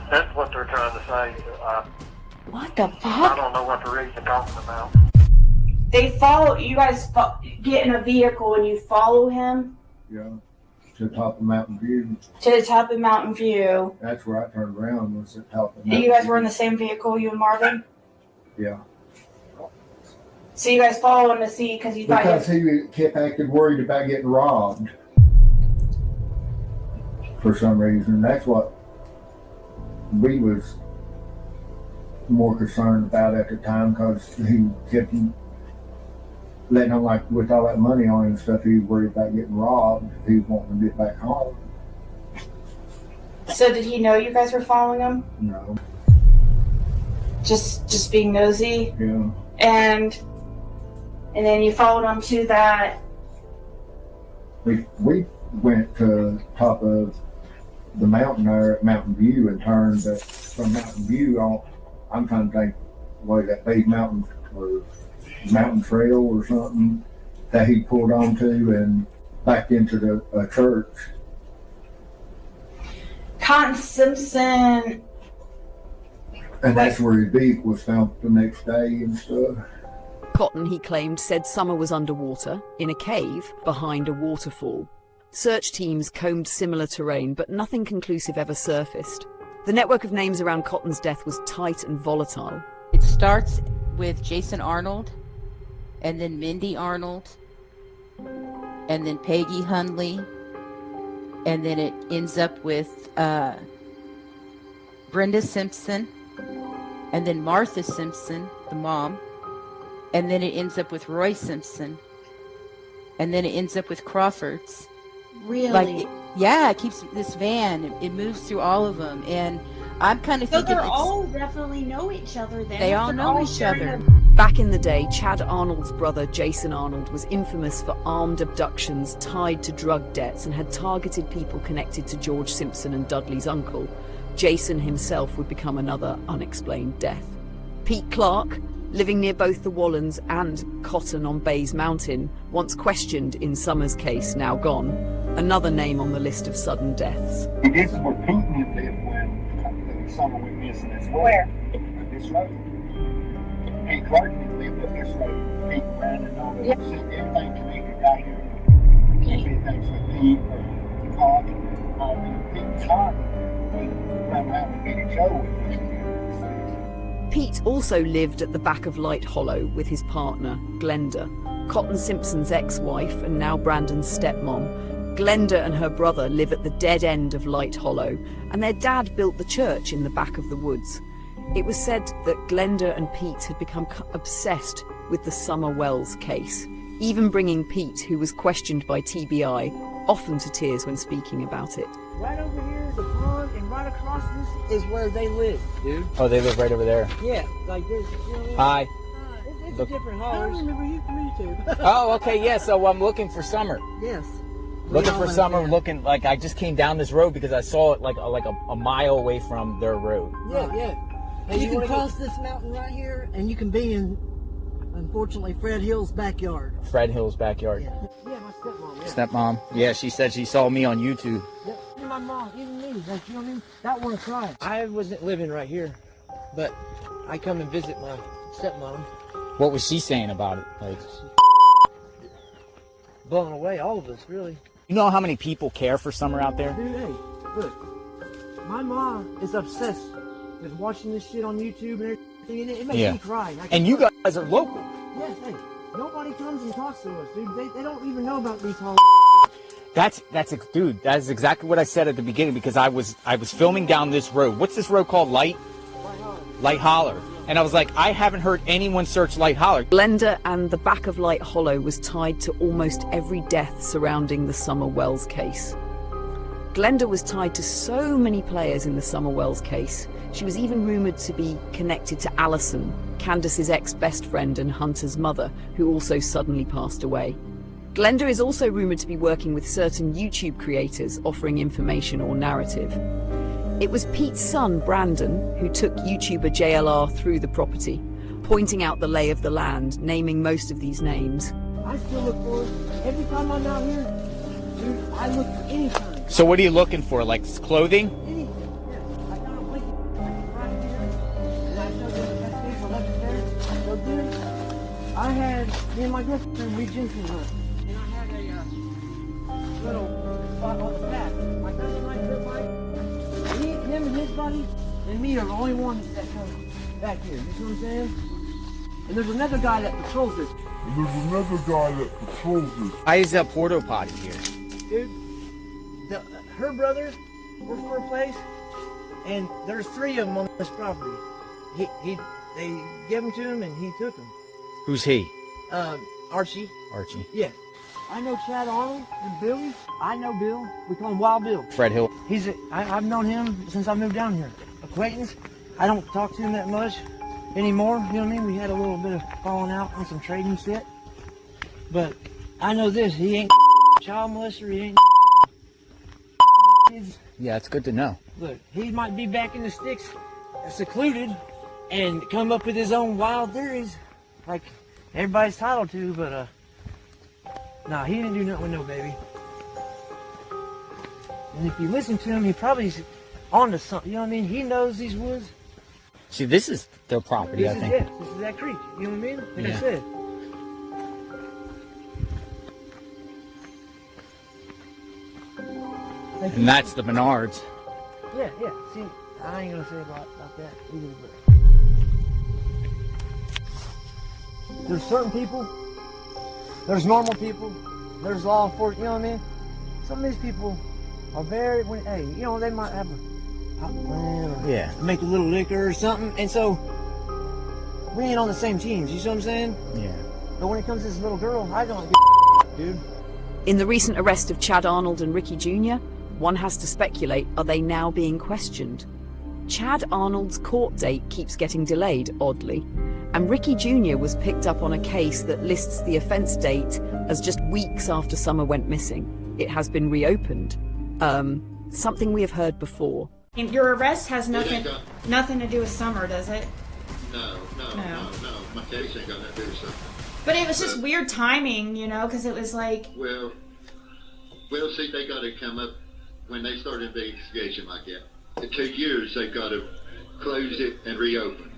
That's what they're trying to say. What the fuck? I don't know what they're even talking about. They follow you guys. Get in a vehicle and you follow him. Yeah, to the top of Mountain View. To the top of Mountain View. That's where I turned around. Was at the top of Mountain You guys View. were in the same vehicle, you and Marvin. Yeah. So you guys follow him to see because you thought Because he kept acting worried about getting robbed for some reason. That's what we was more concerned about at the time because he kept letting on like with all that money on him and stuff, he was worried about getting robbed. He was wanting to get back home. So did he know you guys were following him? No. Just being nosy? Yeah. And then you followed him to that. We went to the top of the mountain there at Mountain View and turned from Mountain View on. I'm trying to think, what is that big mountain or mountain trail or something that he pulled onto and back into the church. Cotton Simpson. And that's where his beak was found the next day and stuff. Cotton, he claimed, said Summer was underwater, in a cave, behind a waterfall. Search teams combed similar terrain, but nothing conclusive ever surfaced. The network of names around Cotton's death was tight and volatile. It starts with Jason Arnold, and then Mindy Arnold, and then Peggy Hundley, and then it ends up with Brenda Simpson, and then Martha Simpson, the mom, and then it ends up with Roy Simpson, and then it ends up with Crawford's. Really? It keeps this van. It moves through all of them, and I'm kind of So thinking they all definitely know each other then. they all know each other. Back in the day, Chad Arnold's brother, Jason Arnold, was infamous for armed abductions tied to drug debts and had targeted people connected to George Simpson and Dudley's uncle. Jason himself would become another unexplained death. Pete Clark, living near both the Wallens and Cotton on Bays Mountain, once questioned in Summer's case, now gone, another name on the list of sudden deaths. This is where Putin lived when Summer went missing as well. Where? At this road. Pete Clark lived up this road. Pete and Brandon, all that. Everything connected out here. Everything's with Pete or Clark. Pete and Clark would run around and get each other with this. Pete also lived at the back of Light Hollow with his partner, Glenda, Cotton Simpson's ex-wife and now Brandon's stepmom. Glenda and her brother live at the dead end of Light Hollow, and their dad built the church in the back of the woods. It was said that Glenda and Pete had become obsessed with the Summer Wells case, even bringing Pete, who was questioned by TBI, often to tears when speaking about it. Right over here is the pond, and right across this is where they live, dude. Oh, they live right over there. Yeah, like this. You know, Hi. It's Look. a different house. I don't remember you from YouTube. Oh, okay, yeah, so I'm looking for Summer. Yes. Looking for Summer, looking like I just came down this road because I saw it like a mile away from their road. Yeah, yeah. Hey, you can cross this mountain right here, and you can be in, unfortunately, Fred Hill's backyard. Fred Hill's backyard. Yeah, my stepmom. Yeah. Stepmom. Yeah, she said she saw me on YouTube. Yep. My mom, even me, like, you know what I mean? That one cried. I wasn't living right here, but I come and visit my stepmom. What was she saying about it? Like, blowing away all of us, really. you know how many people care for Summer out there? Dude, hey, look, my mom is obsessed with watching this shit on YouTube and everything, and it makes me cry. And you guys are local. Yes, hey, nobody comes and talks to us, dude. They don't even know about these whole. Dude, that is exactly what I said at the beginning because I was filming down this road. What's this road called? Light Holler. And I was like, I haven't heard anyone search Light Holler. Glenda and the back of Light Hollow was tied to almost every death surrounding the Summer Wells case. Glenda was tied to so many players in the Summer Wells case. She was even rumoured to be connected to Allison, Candace's ex-best friend and Hunter's mother, who also suddenly passed away. Glenda is also rumoured to be working with certain YouTube creators offering information or narrative. It was Pete's son, Brandon, who took YouTuber JLR through the property, pointing out the lay of the land, naming most of these names. I still look for it. Every time I'm out here, dude, I look for anything. So what are you looking for, like clothing? Anything, yeah. I got a blanket right here, and I showed you the best things I left it there. So, dude, I had, me and my girlfriend, we ginseng hunt, and I had a little spot on the path. My cousin and I dirt bike. Him and his buddy and me are the only ones that come back here. You see what I'm saying? And there's another guy that patrols it. Why is that porta potty here? Dude, her brother works for a place, And there's 3 of them on this property. They gave them to him and he took them. Who's he? Archie. Archie. Yeah. I know Chad Arnold and Billy. I know Bill. We call him Wild Bill. Fred Hill. I've known him since I moved down here. Acquaintance. I don't talk to him that much anymore. You know what I mean? We had a little bit of falling out on some trading shit. But I know this. He ain't child molester. He ain't kids. Yeah, it's good to know. Look, he might be back in the sticks, secluded, and come up with his own wild theories, like everybody's entitled to, but, nah, he didn't do nothing with no baby. And if you listen to him, he probably's onto something, you know what I mean? He knows these woods. See, this is their property, I think. This is that creek, you know what I mean? Like Yeah. I said. And that's the Menards. Yeah. See, I ain't gonna say about that either, but there's certain people, there's normal people, there's law enforcement, you know what I mean? Some of these people are very, hey, you know, they might have a hot plan or make a little liquor or something, and so we ain't on the same teams, you see what I'm saying? Yeah. But when it comes to this little girl, I don't give a dude. In the recent arrest of Chad Arnold and Ricky Jr., one has to speculate, are they now being questioned? Chad Arnold's court date keeps getting delayed, oddly, and Ricky Jr. was picked up on a case that lists the offence date as just weeks after Summer went missing. It has been reopened. Something we have heard before. And your arrest has nothing to do with Summer, does it? No. My case ain't got nothing to do with something. But it was just weird timing, you know, because it was like... Well, see, they got to come up, when they start an investigation like that, in 2 years, they've got to close it and reopen.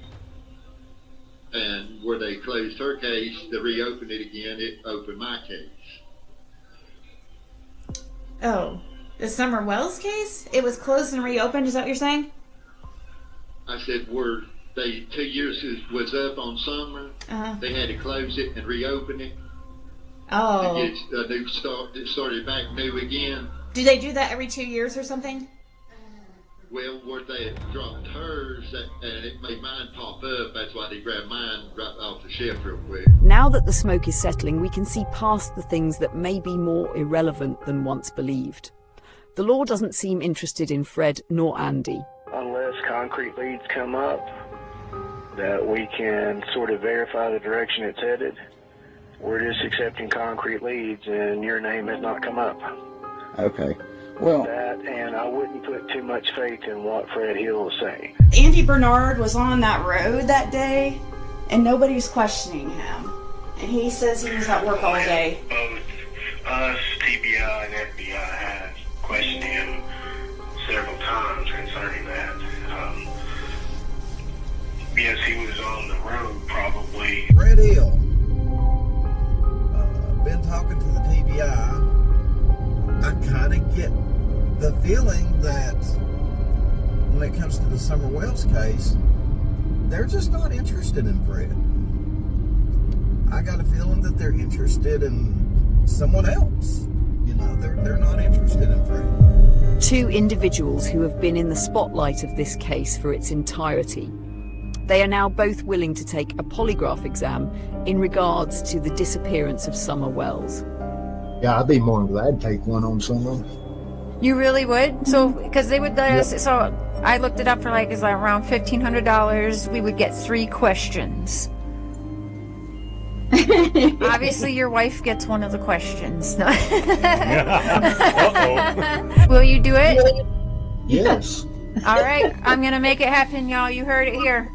And where they closed her case, they reopened it again, it opened my case. Oh, the Summer Wells case? It was closed and reopened, is that what you're saying? I said, where they 2 years was up on Summer, they had to close it and reopen it. Oh. To get a new start, it started back new again. Do they do that every 2 years or something? Well, where they had dropped hers, and it made mine pop up, that's why they grabbed mine right off the shelf real quick. Now that the smoke is settling, we can see past the things that may be more irrelevant than once believed. The law doesn't seem interested in Fred nor Andy. Unless concrete leads come up that we can sort of verify the direction it's headed, we're just accepting concrete leads, and your name has not come up. Okay. Well, That, and I wouldn't put too much faith in what Fred Hill is saying. Andy Bernard was on that road that day, and nobody was questioning him. And he says he was at work all day. Both us, TBI, and FBI have questioned him several times concerning that. Yes, he was on the road probably. Fred Hill. Been talking to the TBI. I kind of get the feeling that when it comes to the Summer Wells case, they're just not interested in Fred. I got a feeling that they're interested in someone else. You know, they're not interested in Fred. Two individuals who have been in the spotlight of this case for its entirety. They are now both willing to take a polygraph exam in regards to the disappearance of Summer Wells. Yeah, I'd be more than glad to take one on someone. You really would? So, because they would, so I looked it up for like, it's like around $1,500. We would get 3 questions. Obviously, your wife gets one of the questions. Uh-oh. Will you do it? Yes. All right, I'm going to make it happen, y'all. You heard it here.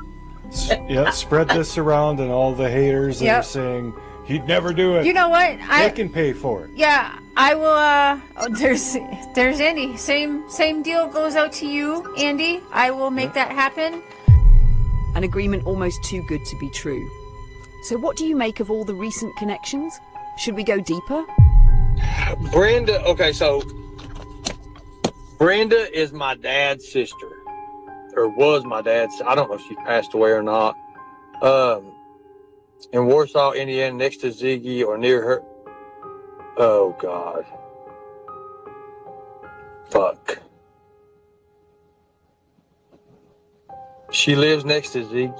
Yeah, spread this around, and all the haters that are saying he'd never do it. You know what? I can pay for it. Yeah, I will, there's Andy. Same deal goes out to you, Andy. I will make that happen. An agreement almost too good to be true. So what do you make of all the recent connections? Should we go deeper? Brenda, okay, so Brenda is my dad's sister, or was my dad's. I don't know if she passed away or not. In Warsaw, Indiana, next to Ziggy or near her. Oh, God. Fuck. She lives next to Ziggy.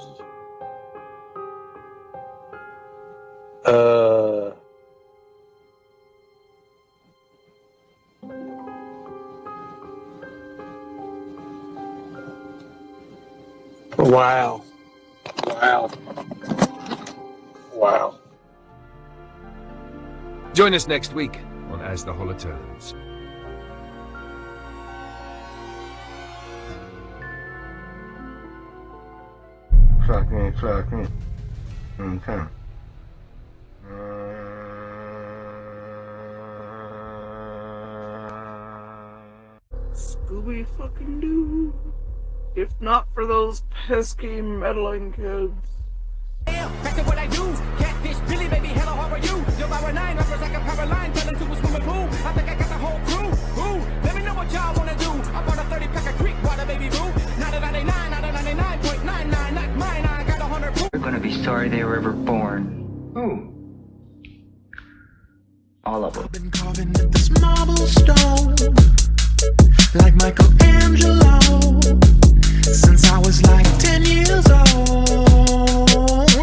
Wow. Wow. Wow. Join us next week on As the Holler Turns. Clock in. Okay. Scooby fucking Doo. If not for those pesky meddling kids. Back to what I do. Catfish, Billy, baby, hello, how are you? You're about 9 rappers like a power line, fell into a swimming pool. I think I got the whole crew. Ooh, let me know what y'all wanna do. I bought a 30 pack of Creek water, baby boo. Not a 99, not a 99.99, not mine. I got 100 proof. They're gonna be sorry they were ever born. Who? All of them. Been carving at this marble stone like Michelangelo since I was like 10 years old,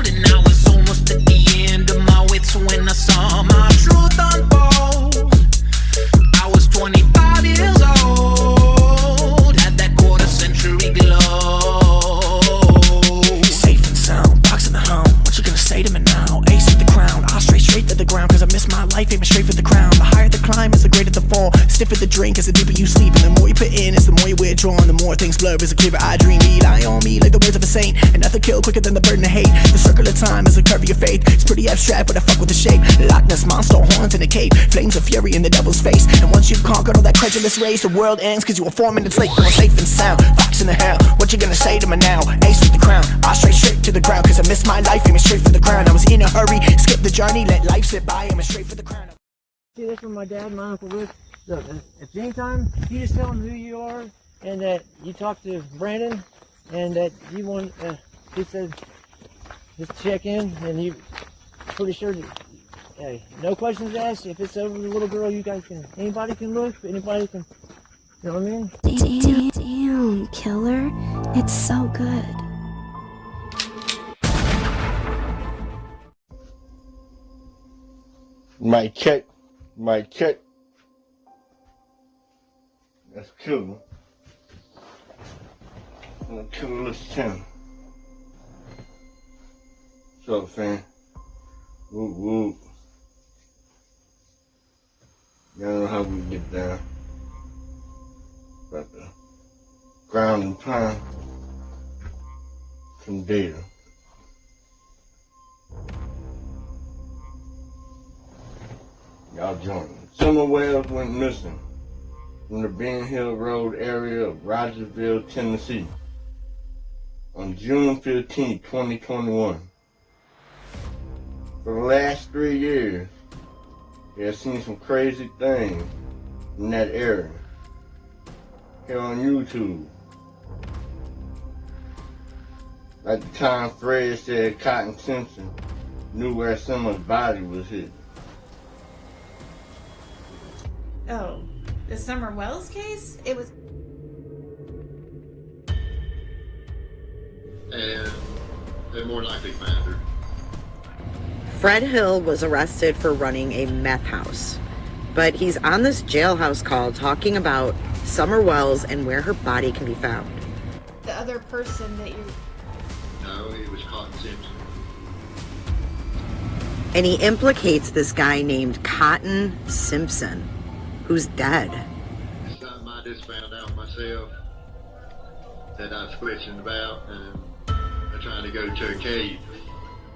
and I was almost at the end of my wits when I saw my truth unfold. I was 25 years old, had that quarter century glow. Safe and sound, box in the home. What you gonna say to me now? Ace with the crown, I'll straight to the ground, cause I miss my life aiming straight for the crown. The higher the climb is the greater the fall. Stiffer the drink is the deeper you sleep, and the more you put in is the more you withdraw, and the more things blur is the clearer I dream. Rely on me like the words of a saint, and nothing kill quicker than the burden of hate. The circle of time is the curve of your faith. It's pretty abstract, but I fuck with the shape. Loch Ness monster horns in a cave, flames of fury in the devil's face. And once you've conquered all that credulous race, the world ends cause you were forming its late. You're safe and sound, fox in the hell. What you gonna say to me now? Ace with the crown, I straight to the ground, cause I missed my life aiming straight for the crown. I was in a hurry, skip the journey, let life slip by, aiming straight for the crown. See this from my dad and my Uncle Rick. Look, at any time, you just tell him who you are and that you talked to Brandon and that you want, he said, just check in, and you pretty sure that, hey, no questions asked. If it's over the little girl, you guys can, anybody can look, anybody can, you know what I mean? Damn, killer. It's so good. Mic check. That's cool. Coolest town. What's up, fam? Whoop whoop. Y'all know how we get down. About the ground and pound. Some data. Y'all join me. Summer Wells went missing from the Ben Hill Road area of Rogersville, Tennessee on June 15, 2021. For the last 3 years, they have seen some crazy things in that area. Here on YouTube. Like the time Fred said Cotton Simpson knew where someone's body was hidden. Oh, the Summer Wells case? It was... And they more likely found her. Fred Hill was arrested for running a meth house, but he's on this jailhouse call talking about Summer Wells and where her body can be found. The other person that you... No, it was Cotton Simpson. And he implicates this guy named Cotton Simpson, who's dead. It's something I just found out myself that I was questioned about, and I'm trying to go to a cave.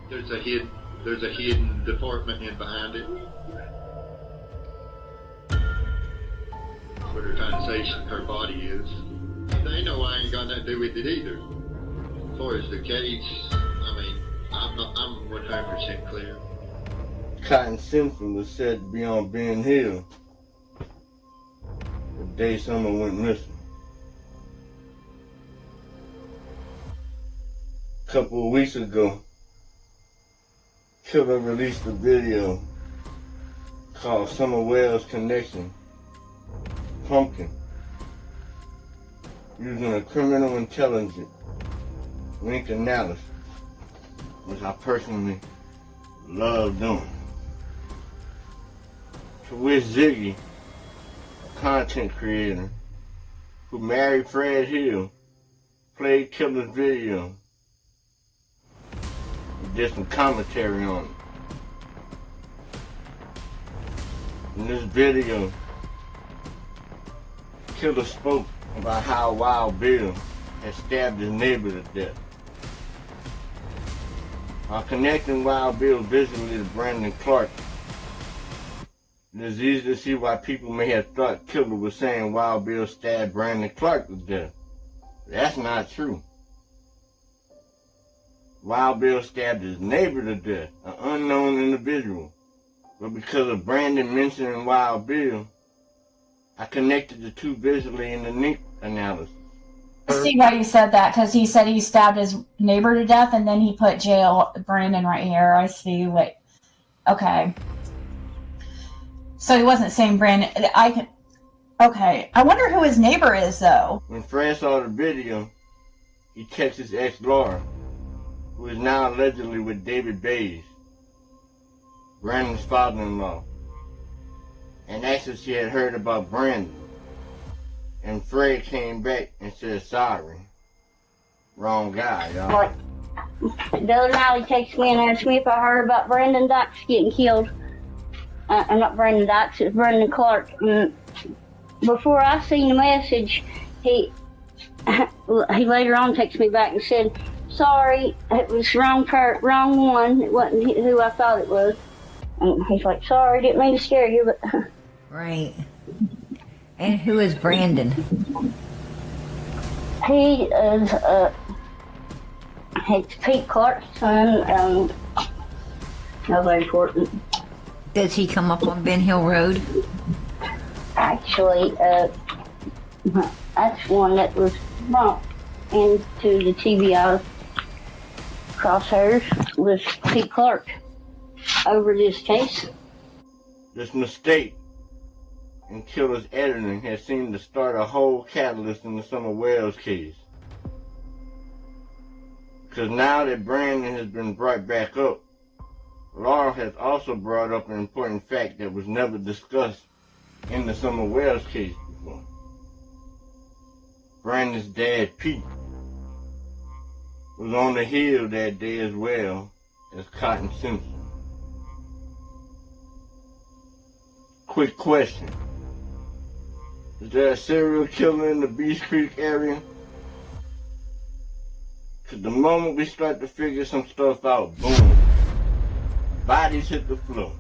There's a hidden department in behind it. Where they're trying to say her body is. But they know I ain't got nothing to do with it either. As far as the case, I mean, I'm 100% clear. Cotton Simpson was said to be on Ben Hill the day someone went missing. A couple of weeks ago, Killer released a video called Summer Wells Connection Pumpkin, using a criminal intelligence link analysis, which I personally love doing. To which Ziggy, a content creator who married Fred Hill, played Killer's video and did some commentary on it. In this video, Killer spoke about how Wild Bill had stabbed his neighbor to death. While connecting Wild Bill visually to Brandon Clark, it is easy to see why people may have thought Killer was saying Wild Bill stabbed Brandon Clark to death. That's not true. Wild Bill stabbed his neighbor to death, an unknown individual. But because of Brandon mentioning Wild Bill, I connected the two visually in the link analysis. I see why you said that, because he said he stabbed his neighbor to death, and then he put jail Brandon right here. I see what. Okay. So he wasn't saying Brandon. Okay. I wonder who his neighbor is, though. When Fred saw the video, he texted his ex Laura, who is now allegedly with David Bays, Brandon's father-in-law, and asked if she had heard about Brandon. And Fred came back and said, sorry. Wrong guy, y'all. Like, the other night he texted me and asked me if I heard about Brandon Dykes getting killed. Not Brandon Dykes, it's Brandon Clark. And before I seen the message, he later on texted me back and said, sorry, it was wrong one. It wasn't who I thought it was. And he's like, sorry, didn't mean to scare you, but... Right. And who is Brandon? He is, it's Pete Clark's son, not very important. Does he come up on Ben Hill Road? Actually, that's one that was bumped into the TBI crosshairs with Pete Clark over this case. This mistake in Killer's editing has seemed to start a whole catalyst in the Summer Wells case. Because now that Brandon has been brought back up, Laura has also brought up an important fact that was never discussed in the Summer Wells case before. Brandon's dad, Pete, was on the hill that day as well as Cotton Simpson. Quick question. Is there a serial killer in the Beach Creek area? Because the moment we start to figure some stuff out, boom, bodies hit the floor.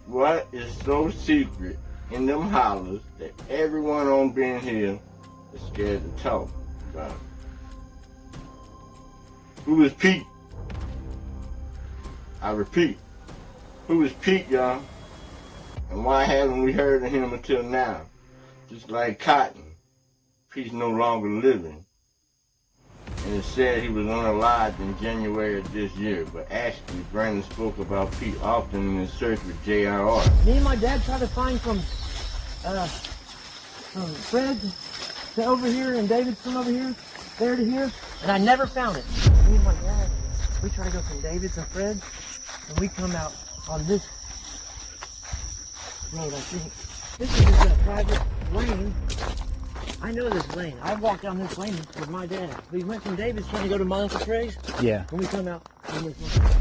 What is so secret in them hollers that everyone on Ben Hill is scared to talk about? Who is Pete? I repeat, who is Pete, y'all? And why haven't we heard of him until now? Just like Cotton, Pete's no longer living. And it said he was unalived in January of this year, but actually Brandon spoke about Pete often in his search with J.R.R. Me and my dad tried to find from Fred to over here and David's from over here, there to here, and I never found it. Me and my dad, we try to go from David's and Fred, and we come out on this road, I think. This is just a private lane. I know this lane. I walked down this lane with my dad. We went from David's trying to go to my Uncle Trey's. Yeah. When we come out, see,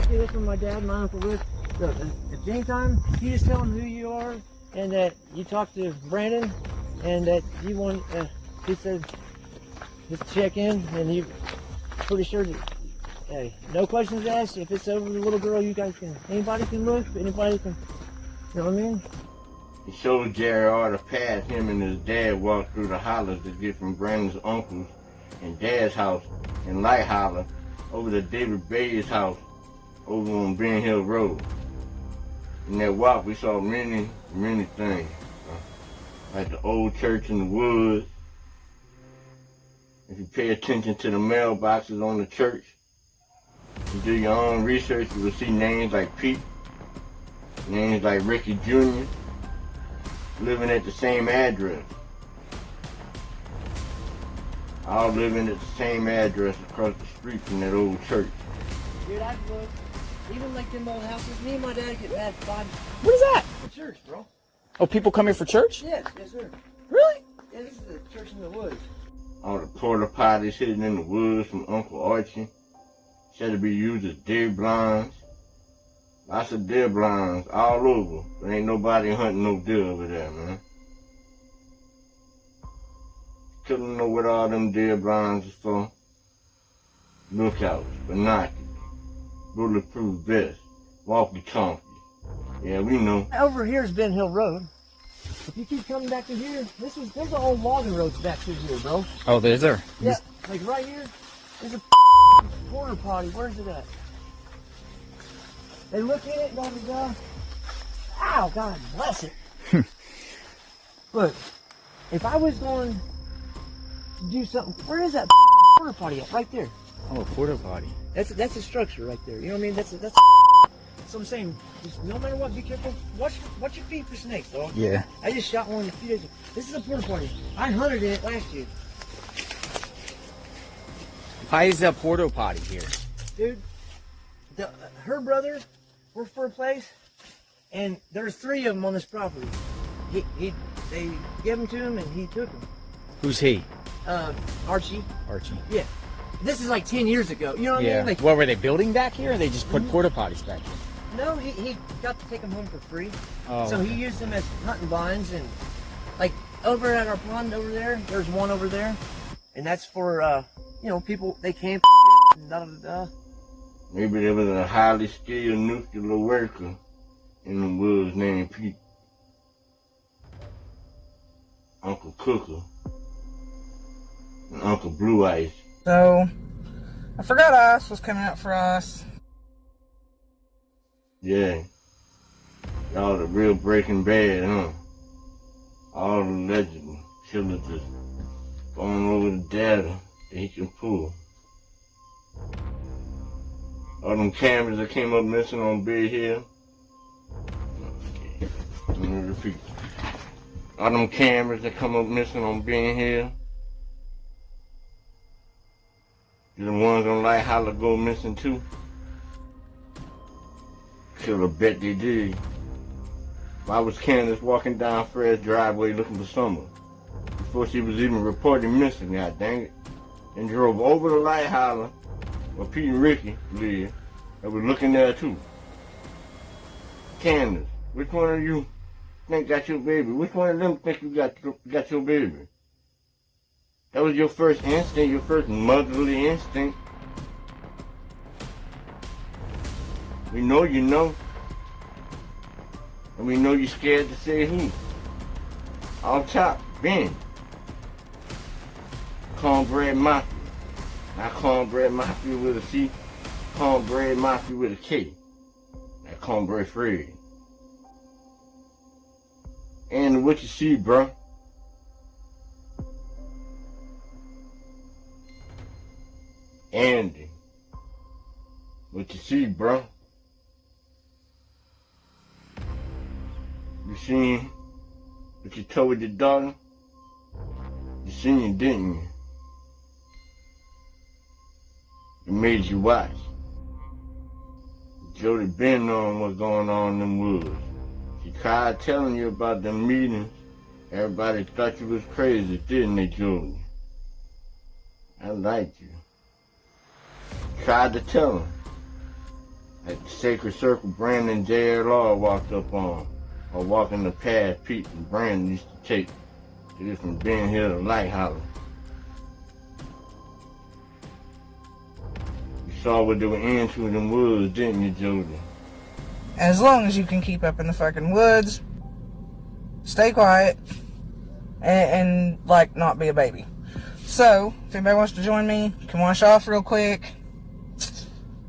this is my dad and my Uncle Rick. Look, at game time, you just tell him who you are and that you talked to Brandon and that you want, he said, just check in and you pretty sure that, hey, no questions asked. If it's over the little girl, you guys can, anybody can look, anybody can, you know what I mean? He showed J.R.R. the path him and his dad walked through the hollers to get from Brandon's uncle's and dad's house in Light Holler over to David Bay's house over on Ben Hill Road. In that walk, we saw many, many things. Like the old church in the woods. If you pay attention to the mailboxes on the church, and do your own research, you will see names like Pete, names like Ricky Jr., living at the same address. all living at the same address across the street from that old church. Dude, I've looked. Even like them old houses, me and my dad get mad at What is that? the church, bro. Oh, people come here for church? Yes, yes, sir. Really? Yeah, this is the church in the woods. All the porta potties hidden in the woods from Uncle Archie. Said to be used as deer blinds. Lots of deer blinds all over, but ain't nobody hunting no deer over there, man. Couldn't know what all them deer blinds is for. Lookouts, binoculars, bulletproof vests, walkie-talkie. Yeah, we know. Over here is Ben Hill Road. If you keep coming back to here, there's the old logging roads back through here, bro. Oh, there's there. Yeah, like right here, there's a porta potty. Where's it at? They look in it, blah, blah, blah. Ow, God bless it. Look, if I was going to do something, where is that porta potty at? Right there. Oh, a porta potty. That's a structure right there. You know what I mean? That's so I'm saying, just no matter what, be careful. Watch your feet for snakes, dog. Yeah. I just shot one a few days ago. This is a porta potty. I hunted in it last year. Why is a porta potty here? Dude, her brother worked for a place, and there's 3 of them on this property. They gave them to him, and he took them. Who's he? Archie. Archie. Yeah. This is like 10 years ago. You know what I mean? Like, what were they building back here, or they just put porta potties back here? no, he got to take them home for free. Oh, So okay. he used them as hunting blinds, and like over at our pond over there, there's one over there, and that's for people, they camp and da da da da. Maybe there was a highly skilled nuclear worker in the woods named Pete. Uncle Cooker and Uncle Blue Ice. So, I forgot Us was coming out for us. Yeah. Y'all the real Breaking Bad, huh? All the legend killers just going over the data that he can pull. All them cameras that came up missing on Big Hill. Let me repeat. All them cameras that come up missing on Big Hill. The ones on Light Holler go missing too. Killer bet they did. Why was Candace walking down Fred's driveway looking for Summer before she was even reported missing, god dang it, and drove over to Light Holler where Pete and Ricky lived and was looking there too. Candace, which one of you think got your baby? Which one of them think you got your baby? That was your first instinct, your first motherly instinct. We know you know. And we know you're scared to say who. Off top, Ben. Cornbread Mafia. Not Cornbread Mafia with a C. Cornbread Mafia with a K. That Cornbread Fred. And what you see, bruh? Andy. What you see, bruh? You seen what you told your daughter? You seen it, didn't you? It made you watch. Jody been knowing what's going on in them woods. She tried telling you about them meetings. Everybody thought you was crazy, didn't they, Jody? I liked you. Tried to tell him. At the Sacred Circle Brandon J.R. Law walked up on, or walking the path Pete and Brandon used to take to get from Ben Hill to Light Holler. You saw what they were into in them woods, didn't you, Jody? As long as you can keep up in the fucking woods, stay quiet, and like, not be a baby. So, if anybody wants to join me, can wash off real quick.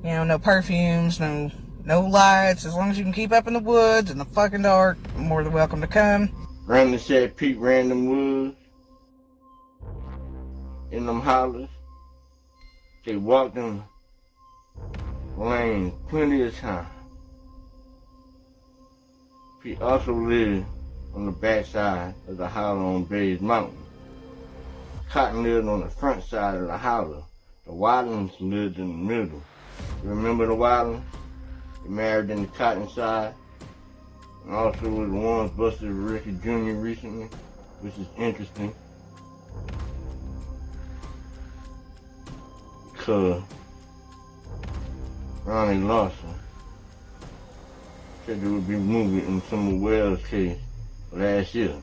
You know, no perfumes, no lights. As long as you can keep up in the woods in the fucking dark, you're more than welcome to come. Brandon said Pete ran them woods, in them hollers. They walked them lanes plenty of time. Pete also lived on the backside of the holler on Bays Mountain. Cotton lived on the front side of the house. The Wildens lived in the middle. You remember the Wildens? They married in the Cotton side. And also was the ones busted Ricky Jr. recently, which is interesting. Because Ronnie Lawson said there would be moving in some of Wells' case last year.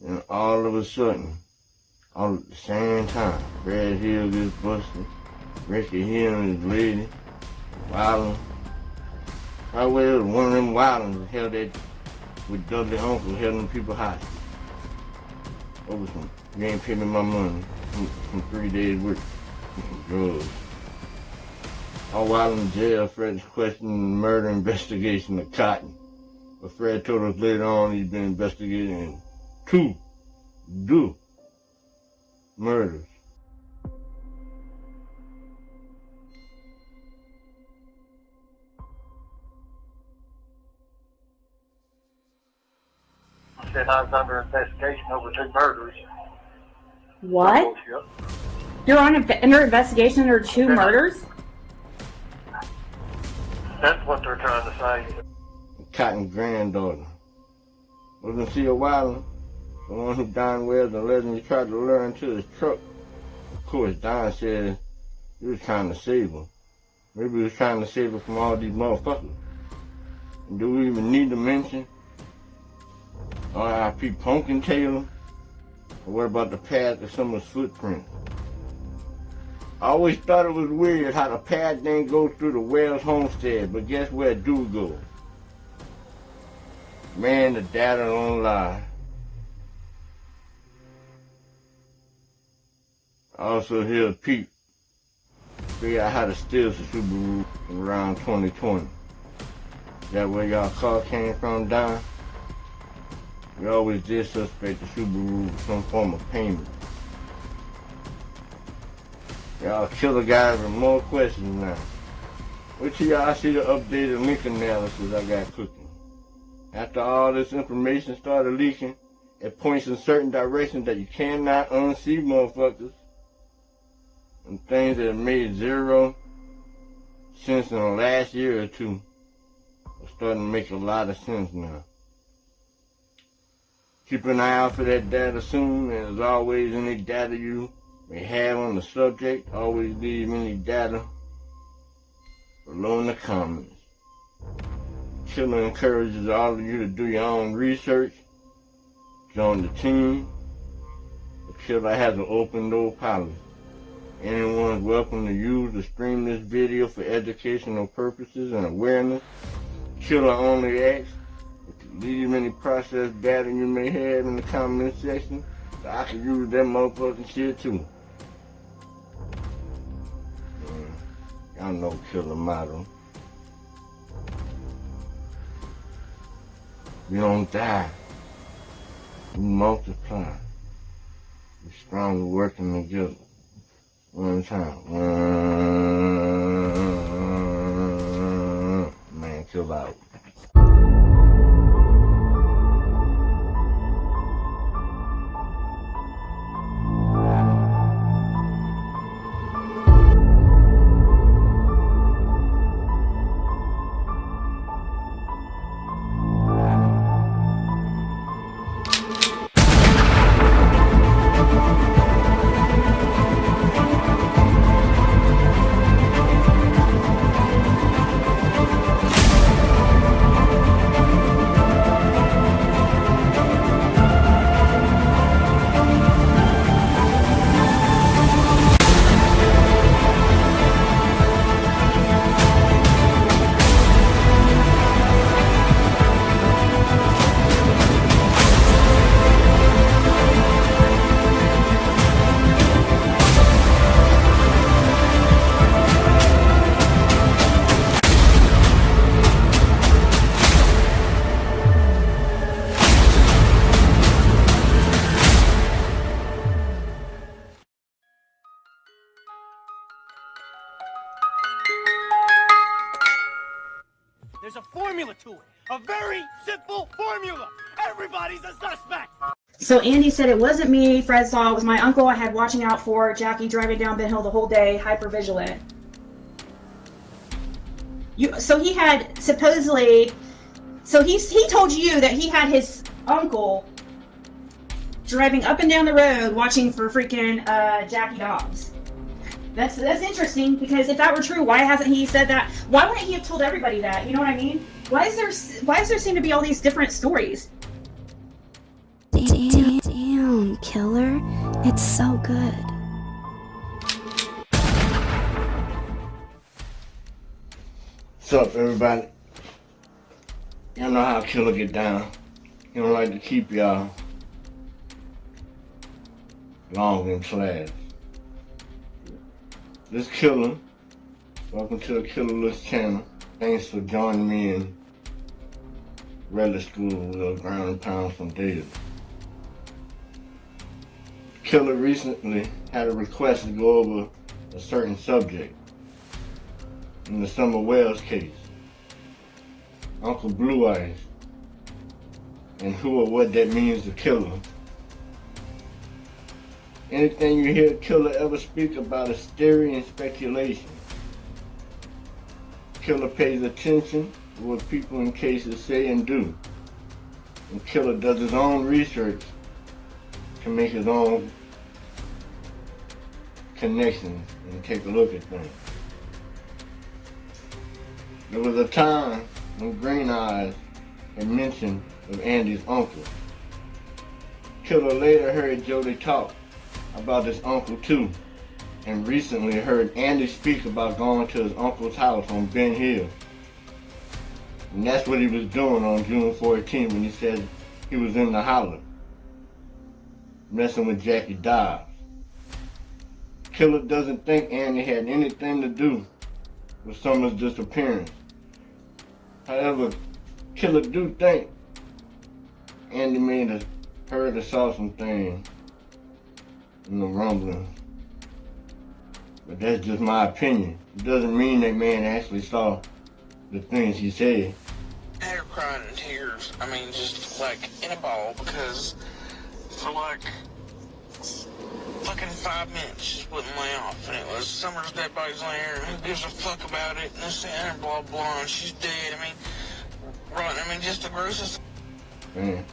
And all of a sudden, all at the same time, Brad Hill gets busted, Ricky Hill and his lady, Wildens. Right well, one of them Wildens held that with Dudley Uncle, held them people hostage. Over some, you ain't paying me my money, from 3 days work, some drugs. All while in jail, Fred's questioning the murder investigation of Cotton. But Fred told us later on he's been investigating 2 murders. Said I was under investigation over 2 murders. What? You're under investigation under 2 murders? That's what they're trying to say. Cotton's granddaughter. Wasn't she a Wildland? The one who Don Wells allegedly tried to lure into his truck. Of course, Don said he was trying to save her. Maybe he was trying to save her from all these motherfuckers. And do we even need to mention R.I.P. Pumpkin Taylor? Or what about the path of some of his footprints? I always thought it was weird how the path didn't go through the Wells homestead, but guess where it do go? Man, the data don't lie. I also hear Pete figure out how to steal the Subaru around 2020. Is that where y'all car came from, Don? We always did suspect the Subaru with some form of payment. Y'all killer guys with more questions now. Wait till y'all see the updated link analysis I got cooking. After all this information started leaking, it points in certain directions that you cannot unsee, motherfuckers. And things that have made 0 sense in the last year or 2 are starting to make a lot of sense now. Keep an eye out for that data soon, and as always, any data you may have on the subject, always leave any data below in the comments. Killer encourages all of you to do your own research, join the team. The Killer has an open door policy. Anyone is welcome to use or stream this video for educational purposes and awareness. Killer only asks leave any processed data you may have in the comment section so I can use that motherfucking shit too. Y'all know Killer motto. We don't die. We multiply. We're stronger working together. One time. Man, chill out. There's a formula to it. A very simple formula. Everybody's a suspect. So Andy said it wasn't me. Fred saw it was my uncle I had watching out for. Jackie driving down Ben Hill the whole day, hypervigilant. So he had supposedly. So he told you that he had his uncle driving up and down the road watching for freaking Jackie Dobbs. That's interesting, because if that were true, why hasn't he said that? Why wouldn't he have told everybody that? You know what I mean? Why does there seem to be all these different stories? Damn, killer. It's so good. What's up, everybody? Y'all know how Killer get down. He don't like to keep y'all long in class. This Killer, welcome to the Killer List channel. Thanks for joining me in regular school with ground and pound from David. Killer recently had a request to go over a certain subject in the Summer Wells case. Uncle Blue Eyes, and who or what that means to Killer. Anything you hear Killer ever speak about is theory and speculation. Killer pays attention to what people in cases say and do. And Killer does his own research to make his own connections and take a look at things. There was a time when Green Eyes had mentioned of Andy's uncle. Killer later heard Jody talk about his uncle too, and recently heard Andy speak about going to his uncle's house on Ben Hill. And that's what he was doing on June 14 when he said he was in the holler, messing with Jackie Dobbs. Killer doesn't think Andy had anything to do with Summer's disappearance. However, Killer do think Andy may have heard or saw some things in the rumbling. But that's just my opinion. It doesn't mean that man actually saw the things he said. I had her crying in tears. I mean, just like in a ball, because for like fucking 5 minutes just wouldn't lay off. And it was Summer's dead body's laying there, and who gives a fuck about it, and this and blah blah, and she's dead. I mean, right, I mean, just the grossest. Man,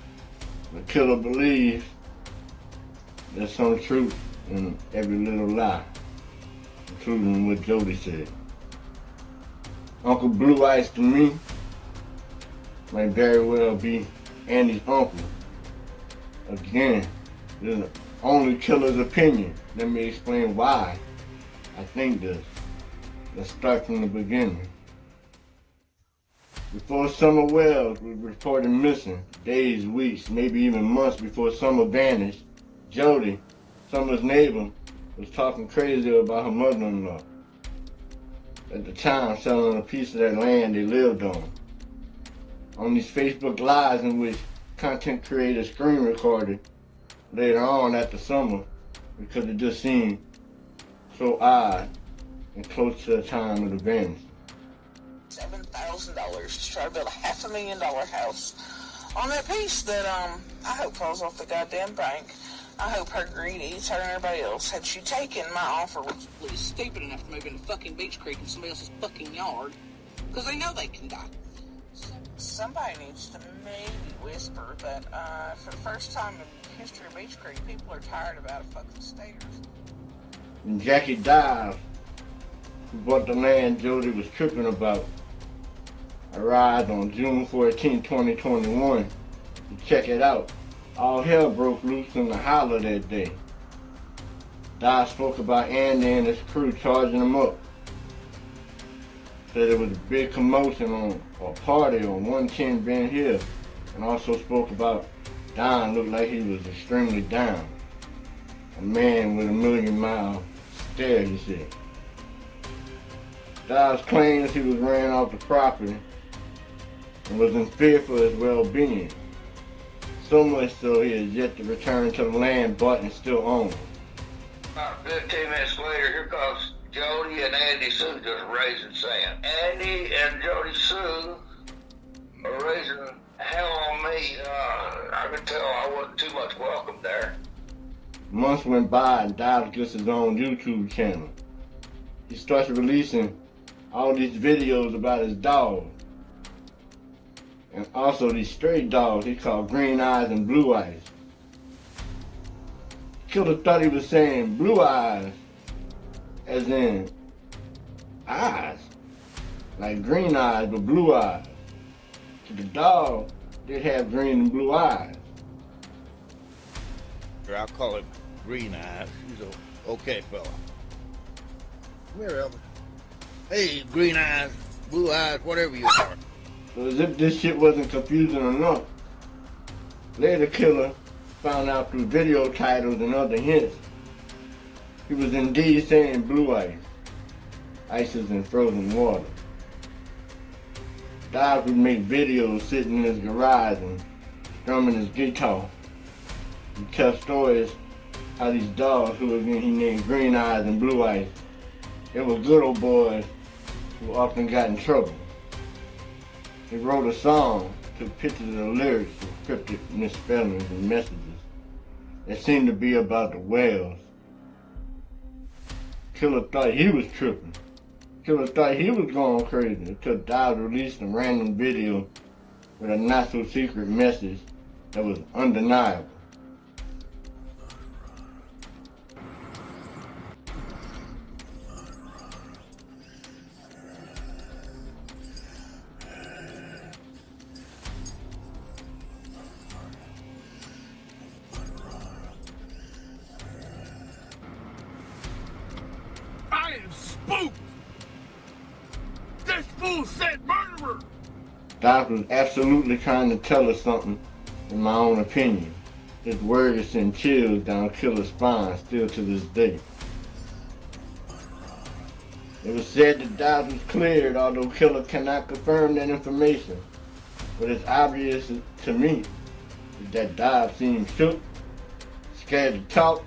the Killer believes there's some truth in every little lie, including what Jody said. Uncle Blue Eyes to me might very well be Andy's uncle. Again, this is only Killer's opinion. Let me explain why I think this. Let's start from the beginning. Before Summer Wells was reported missing, days, weeks, maybe even months before Summer vanished, Jody, Summer's neighbor, was talking crazy about her mother-in-law. At the time, selling a piece of that land they lived on. On these Facebook Lives in which content creators screen recorded later on after Summer, because it just seemed so odd and close to the time of the vanished. $7,000 to try to build a $500,000 house on that piece that I hope falls off the goddamn bank. I hope her greed eats her and everybody else. Had she taken my offer, which was stupid enough to move into fucking Beach Creek in somebody else's fucking yard, because they know they can die. Somebody needs to maybe whisper that for the first time in history of Beach Creek, people are tired of out-of-fucking staters. When Jackie Dobbs, who bought the land Jody was tripping about, arrived on June 14, 2021 to check it out, all hell broke loose in the holler that day. Dobbs spoke about Andy and his crew charging him up. Said there was a big commotion on a party on 110 Ben Hill, and also spoke about Don looked like he was extremely down. A man with a million-mile stare, he said. Dobbs claims he was ran off the property and was in fear for his well-being. So much so he has yet to return to the land bought and still owned. About 15 minutes later, here comes Jody and Andy Sue just raising sand. Andy and Jody Sue are raising hell on me. I could tell I wasn't too much welcome there. Months went by and Dobbs gets his own YouTube channel. He starts releasing all these videos about his dogs. And also these stray dogs he called Green Eyes and Blue Eyes. Killer thought he was saying blue eyes, as in eyes, like green eyes but blue eyes. So the dog did have green and blue eyes. I'll call him Green Eyes. He's a okay fella. Come here, Elvis. Hey, Green Eyes, Blue Eyes, whatever you are. So as if this shit wasn't confusing enough, later Killer found out through video titles and other hints, he was indeed saying blue ice. Ices in frozen water. Dobbs would make videos sitting in his garage and strumming his guitar. He'd tell stories how these dogs, who again he named Green Eyes and Blue Eyes, they were good old boys who often got in trouble. He wrote a song, took pictures of the lyrics with cryptic misspellings and messages that seemed to be about the whales. Killer thought he was tripping. Killer thought he was going crazy until Dobbs released a random video with a not-so-secret message that was undeniable. I am spooked! This fool said murderer! Dobbs was absolutely trying to tell us something, in my own opinion. His words send chills down Killer's spine still to this day. It was said that Dobbs was cleared, although Killer cannot confirm that information. What is obvious to me is that Dobbs seemed shook, scared to talk.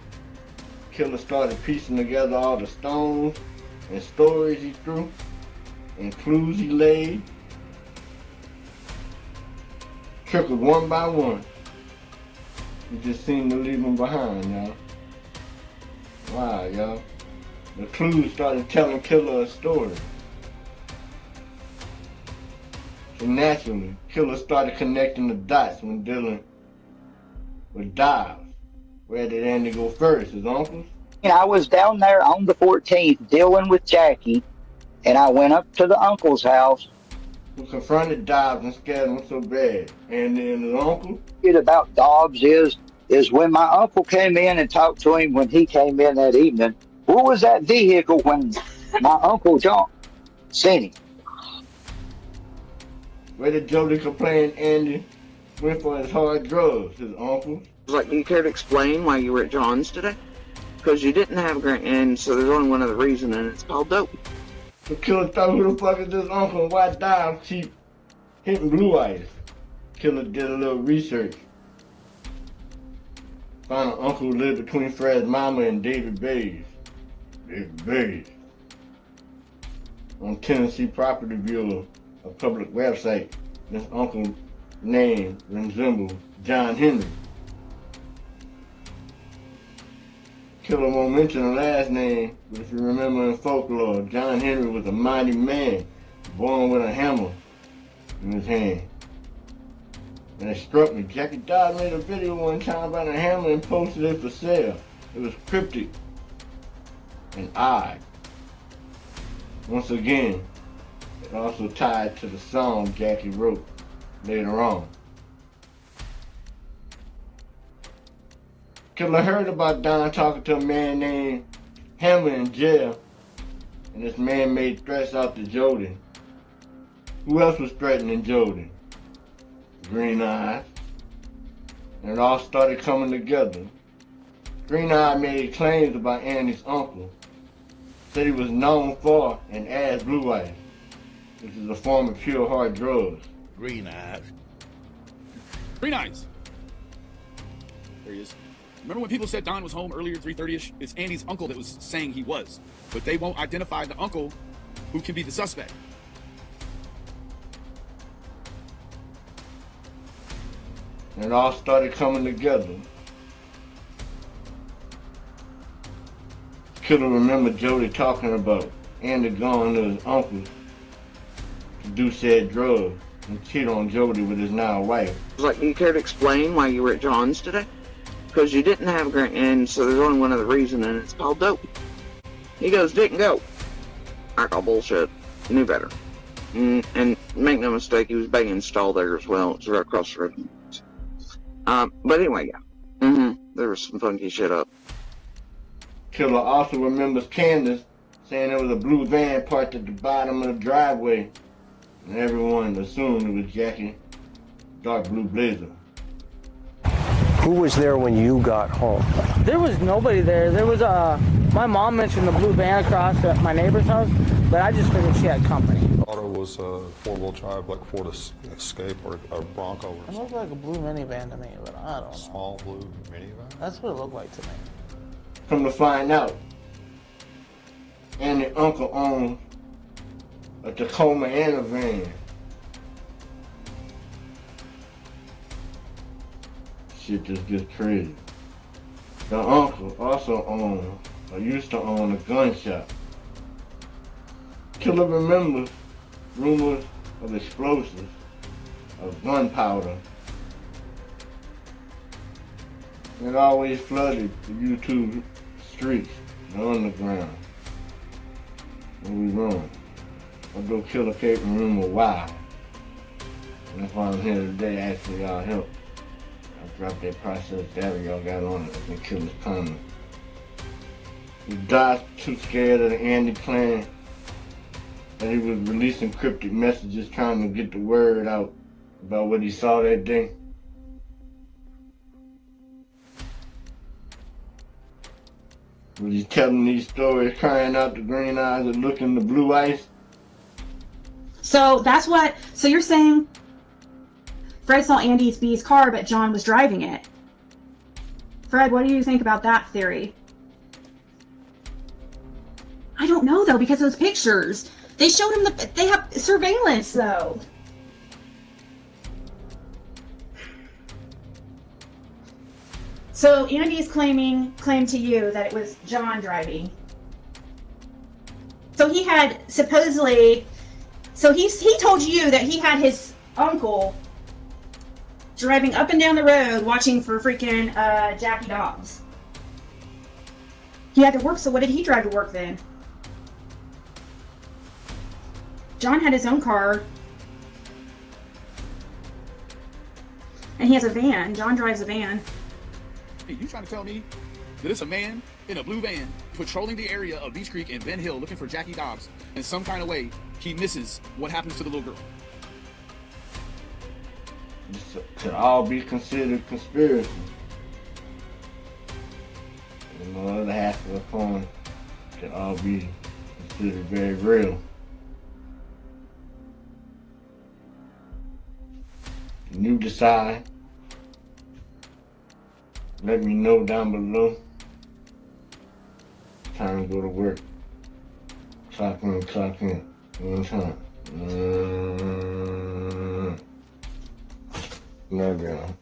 Killer started piecing together all the stones and stories he threw and clues he laid. Trickled one by one. He just seemed to leave them behind, y'all. Wow, y'all. The clues started telling Killer a story. So naturally, Killer started connecting the dots when dealing with Dobbs. Where did Andy go first? His uncles? I was down there on the 14th dealing with Jackie, and I went up to the uncle's house. Who confronted Dobbs and scared him so bad? Andy and his uncle? It about Dobbs is when my uncle came in and talked to him when he came in that evening. Where was that vehicle when my Uncle John seen him? Where did Jody complain Andy went for his hard drugs? His uncle? Like, do you care to explain why you were at John's today? Because you didn't have Grant, and so there's only one other reason, and it's called dope. The Killer thought, who the fuck is this uncle and why Dobbs keep hitting Blue Eyes? Killer did a little research. Found an uncle who lived between Fred's mama and David Bays. David Bays. On Tennessee Property Bureau, a public website, this uncle's name resembled John Henry. Killer won't mention the last name, but if you remember in folklore, John Henry was a mighty man, born with a hammer in his hand. And it struck me, Jackie Dodd made a video one time about a hammer and posted it for sale. It was cryptic and odd. Once again, it also tied to the song Jackie wrote later on. Killer heard about Don talking to a man named Hammer in jail, and this man made threats out to Jody. Who else was threatening Jody? Green Eyes. And it all started coming together. Green Eye made claims about Andy's uncle. Said he was known for and as Blue Eyes, which is a form of pure hard drugs. Green Eyes. Green Eyes! There he is. Remember when people said Don was home earlier, 3:30ish? It's Andy's uncle that was saying he was. But they won't identify the uncle who can be the suspect. And it all started coming together. Killer remembered Jody talking about Andy going to his uncle to do said drug and cheat on Jody with his now wife. I was like, do you care to explain why you were at John's today? Because you didn't have a grant, and so there's only one other reason, and it's called dope. He goes, didn't go. I call bullshit. Knew better. And make no mistake, he was begging stall there as well. It's right across the road. But anyway, yeah. There was some funky shit up. Killer also remembers Candace saying there was a blue van parked at the bottom of the driveway, and everyone assumed it was Jackie, dark blue blazer. Who was there when you got home? There was nobody there. There was my mom mentioned the blue van across at my neighbor's house, but I just figured she had company. Auto was a four-wheel drive, like Ford Escape or a Bronco. It looked like a blue minivan to me, but I don't know. Small blue minivan? That's what it looked like to me. Come to find out, Andy's uncle owned a Tacoma and a van. Shit just gets crazy. The uncle also owned, or used to own, a gun shop. Killer remembers rumors of explosives, of gunpowder. It always flooded the YouTube streets, the underground. And we run. Although Killer can't remember why. And that's why I'm here today asking y'all help. I dropped that process data y'all got on it and Killer's comment. He died too scared of the Andy plan that he was releasing cryptic messages trying to get the word out about what he saw that day. Was he telling these stories, crying out the green eyes and looking the blue ice? So that's what. So you're saying Fred saw Andy's B's car, but John was driving it. Fred, what do you think about that theory? I don't know though, because those pictures, they showed him they have surveillance though. So Andy's claim to you that it was John driving. So he had supposedly, so he told you that he had his uncle driving up and down the road watching for freaking Jackie Dobbs. He had to work, so what did he drive to work then? John had his own car. And he has a van. John drives a van. Hey, you trying to tell me that it's a man in a blue van patrolling the area of Beach Creek and Ben Hill looking for Jackie Dobbs, and some kind of way he misses what happens to the little girl? This could all be considered conspiracy. And the other half of the coin could all be considered very real. And you decide. Let me know down below. Time to go to work. Clock in, clock in. One time. Love y'all.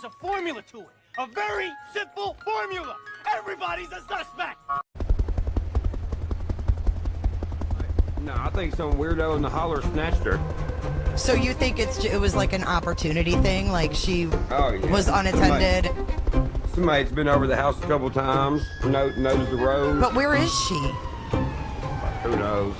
There's a formula to it. A very simple formula. Everybody's a suspect. No, I think some weirdo in the holler snatched her. So you think it was like an opportunity thing? Like she Oh, yeah. was unattended? Somebody's been over the house a couple times, knows the road. But where is she? Who knows?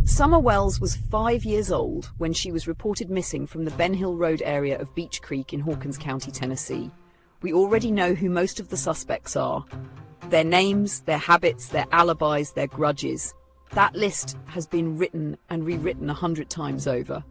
Summer Wells was 5 years old when she was reported missing from the Ben Hill Road area of Beech Creek in Hawkins County, Tennessee. We already know who most of the suspects are. Their names, their habits, their alibis, their grudges. That list has been written and rewritten 100 times over.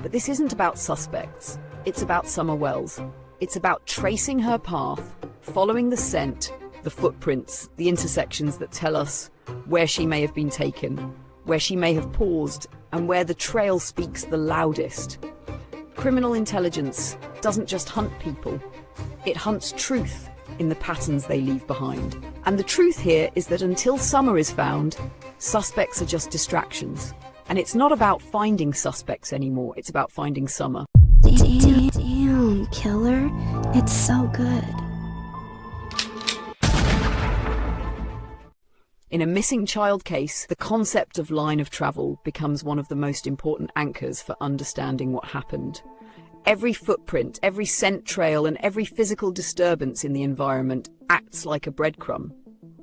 But this isn't about suspects. It's about Summer Wells. It's about tracing her path, following the scent, the footprints, the intersections that tell us where she may have been taken, where she may have paused, and where the trail speaks the loudest. Criminal intelligence doesn't just hunt people, it hunts truth in the patterns they leave behind. And the truth here is that until Summer is found, suspects are just distractions. And it's not about finding suspects anymore, it's about finding Summer. Damn, killer. It's so good. In a missing child case, the concept of line of travel becomes one of the most important anchors for understanding what happened. Every footprint, every scent trail, and every physical disturbance in the environment acts like a breadcrumb.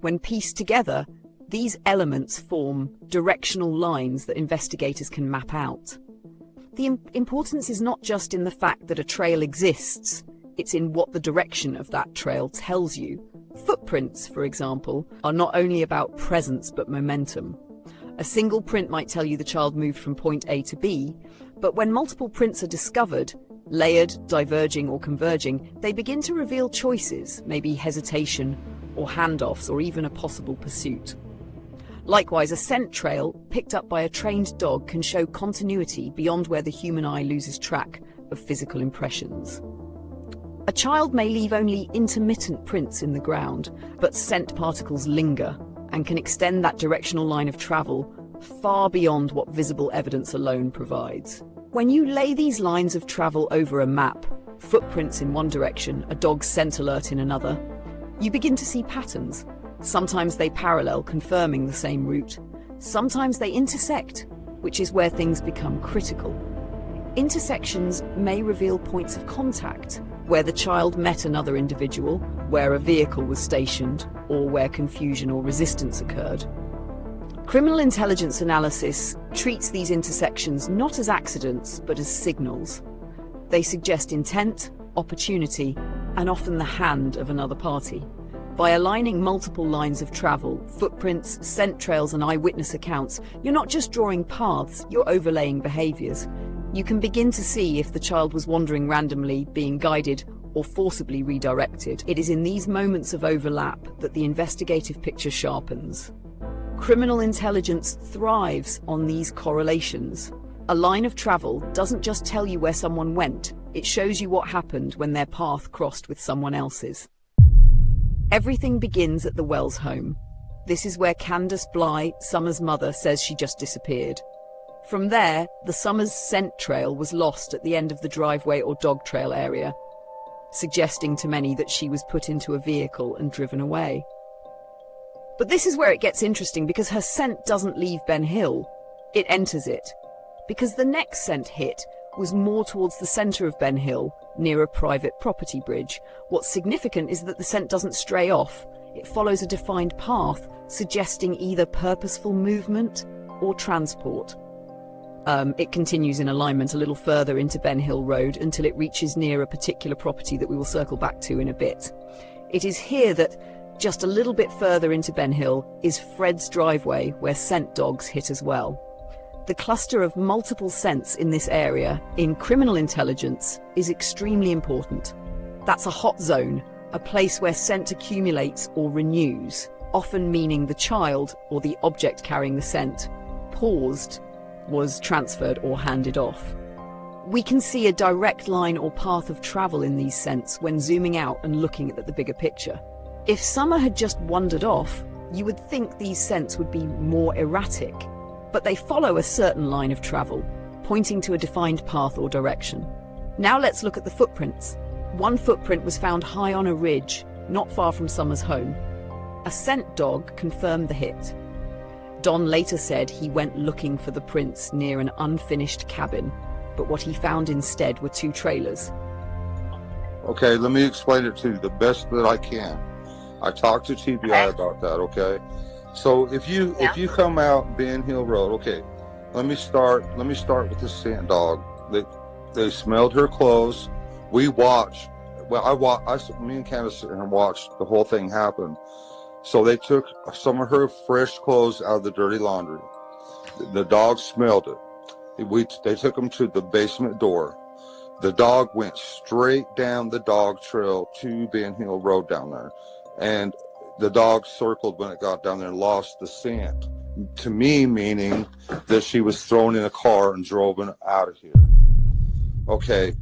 When pieced together, these elements form directional lines that investigators can map out. The importance is not just in the fact that a trail exists, it's in what the direction of that trail tells you. Footprints, for example, are not only about presence but momentum. A single print might tell you the child moved from point A to B, but when multiple prints are discovered, layered, diverging or converging, they begin to reveal choices, maybe hesitation or handoffs or even a possible pursuit. Likewise, a scent trail picked up by a trained dog can show continuity beyond where the human eye loses track of physical impressions. A child may leave only intermittent prints in the ground, but scent particles linger and can extend that directional line of travel far beyond what visible evidence alone provides. When you lay these lines of travel over a map, footprints in one direction, a dog's scent alert in another, you begin to see patterns. Sometimes they parallel, confirming the same route. Sometimes they intersect, which is where things become critical. Intersections may reveal points of contact, where the child met another individual, where a vehicle was stationed, or where confusion or resistance occurred. Criminal intelligence analysis treats these intersections not as accidents, but as signals. They suggest intent, opportunity, and often the hand of another party. By aligning multiple lines of travel, footprints, scent trails, and eyewitness accounts, you're not just drawing paths, you're overlaying behaviors. You can begin to see if the child was wandering randomly, being guided, or forcibly redirected. It is in these moments of overlap that the investigative picture sharpens. Criminal intelligence thrives on these correlations. A line of travel doesn't just tell you where someone went, it shows you what happened when their path crossed with someone else's. Everything begins at the Wells home. This is where Candace Bly, Summer's mother, says she just disappeared. From there, the Summers scent trail was lost at the end of the driveway or dog trail area, suggesting to many that she was put into a vehicle and driven away. But this is where it gets interesting, because her scent doesn't leave Ben Hill, it enters it. Because the next scent hit was more towards the centre of Ben Hill, near a private property bridge. What's significant is that the scent doesn't stray off, it follows a defined path, suggesting either purposeful movement or transport. It continues in alignment a little further into Ben Hill Road until it reaches near a particular property that we will circle back to in a bit. It is here that, just a little bit further into Ben Hill, is Fred's driveway, where scent dogs hit as well. The cluster of multiple scents in this area, in criminal intelligence, is extremely important. That's a hot zone, a place where scent accumulates or renews, often meaning the child, or the object carrying the scent, paused, was transferred or handed off. We can see a direct line or path of travel in these scents when zooming out and looking at the bigger picture. If Summer had just wandered off, you would think these scents would be more erratic, but they follow a certain line of travel, pointing to a defined path or direction. Now let's look at the footprints. One footprint was found high on a ridge, not far from Summer's home. A scent dog confirmed the hit. Don later said he went looking for the prints near an unfinished cabin, but what he found instead were 2 trailers. Okay, let me explain it to you the best that I can. I talked to TBI about that, okay? So if you come out Ben Hill Road, okay, let me start with the scent dog. They smelled her clothes. We watched. Well, me and Candace sit here and watched the whole thing happen. So they took some of her fresh clothes out of the dirty laundry. The dog smelled it. They took them to the basement door. The dog went straight down the dog trail to Ben Hill Road down there. And the dog circled when it got down there and lost the scent. To me, meaning that she was thrown in a car and drove out of here. Okay.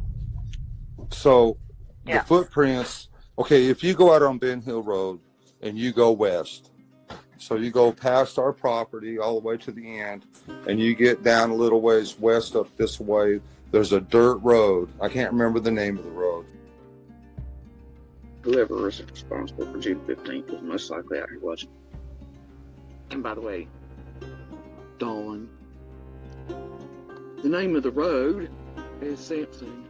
So the footprints, okay, if you go out on Ben Hill Road and you go west, so you go past our property all the way to the end, and you get down a little ways west up this way, there's a dirt road. I can't remember the name of the road. Whoever is responsible for June 15th was most likely out here watching. And by the way, Dawn, the name of the road is Sampson.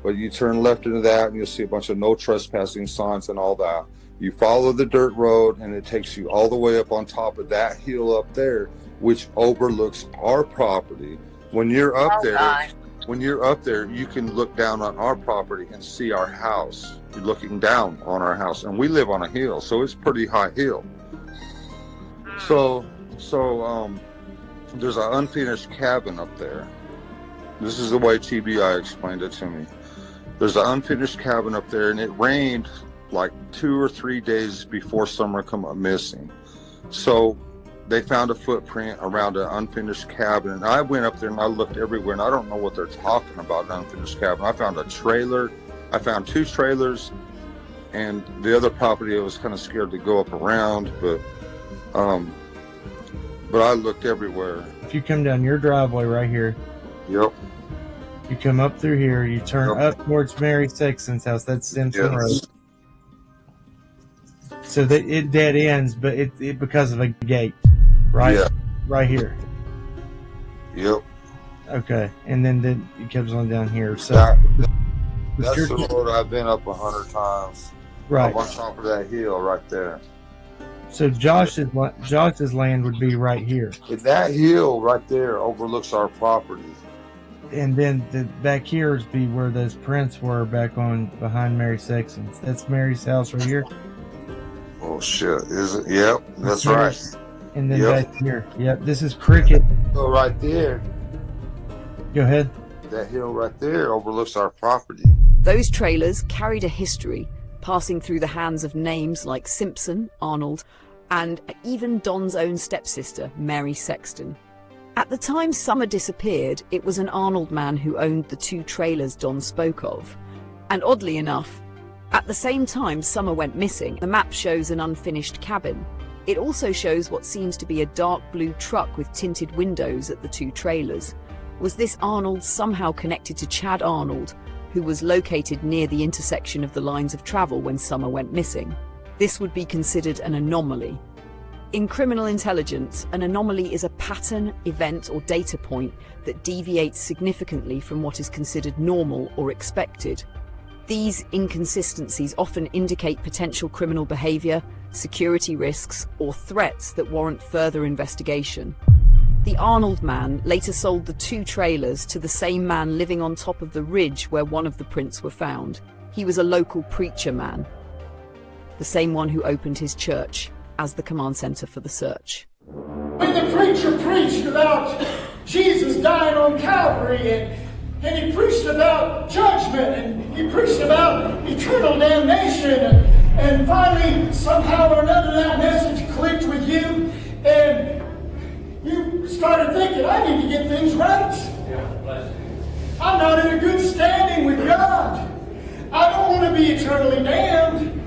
But you turn left into that and you'll see a bunch of no trespassing signs and all that. You follow the dirt road and it takes you all the way up on top of that hill up there, which overlooks our property. When you're up there, you can look down on our property and see our house. You're looking down on our house, and we live on a hill, so it's pretty high hill. So there's an unfinished cabin up there. This is the way TBI explained it to me. There's an unfinished cabin up there, and it rained like 2 or 3 days before Summer come up missing. So they found a footprint around an unfinished cabin, and I went up there and I looked everywhere, and I don't know what they're talking about, an unfinished cabin. I found a trailer. I found 2 trailers, and the other property I was kind of scared to go up around, but I looked everywhere. If you come down your driveway right here, yep. You come up through here, you turn up towards Mary Sexton's house, that's Simpson Road. So it dead ends, but it because of a gate, right? Yeah. Right here. Yep. Okay, and then it comes on down here. So that's the road I've been up 100 times. Right. Up on top of that hill right there. So Josh's land would be right here. That hill right there overlooks our property. And then the back here would be where those prints were back on behind Mary Sexton's. That's Mary's house right here. Oh shit! Is it? Yep, that's right. And then back here, yep. This is Cricket. Oh, right there. Go ahead. That hill right there overlooks our property. Those trailers carried a history, passing through the hands of names like Simpson, Arnold, and even Don's own stepsister, Mary Sexton. At the time Summer disappeared, it was an Arnold man who owned the 2 trailers Don spoke of. And oddly enough, at the same time Summer went missing, the map shows an unfinished cabin. It also shows what seems to be a dark blue truck with tinted windows at the 2 trailers. Was this Arnold somehow connected to Chad Arnold, who was located near the intersection of the lines of travel when Summer went missing? This would be considered an anomaly. In criminal intelligence, an anomaly is a pattern, event, or data point that deviates significantly from what is considered normal or expected. These inconsistencies often indicate potential criminal behavior, security risks, or threats that warrant further investigation. The Arnold man later sold the 2 trailers to the same man living on top of the ridge where one of the prints were found. He was a local preacher man, the same one who opened his church as the command center for the search. When the preacher preached about Jesus dying on Calvary, and he preached about judgment, and he preached about eternal damnation, and finally, somehow or another, that message clicked with you, and you started thinking, I need to get things right. I'm not in a good standing with God. I don't want to be eternally damned.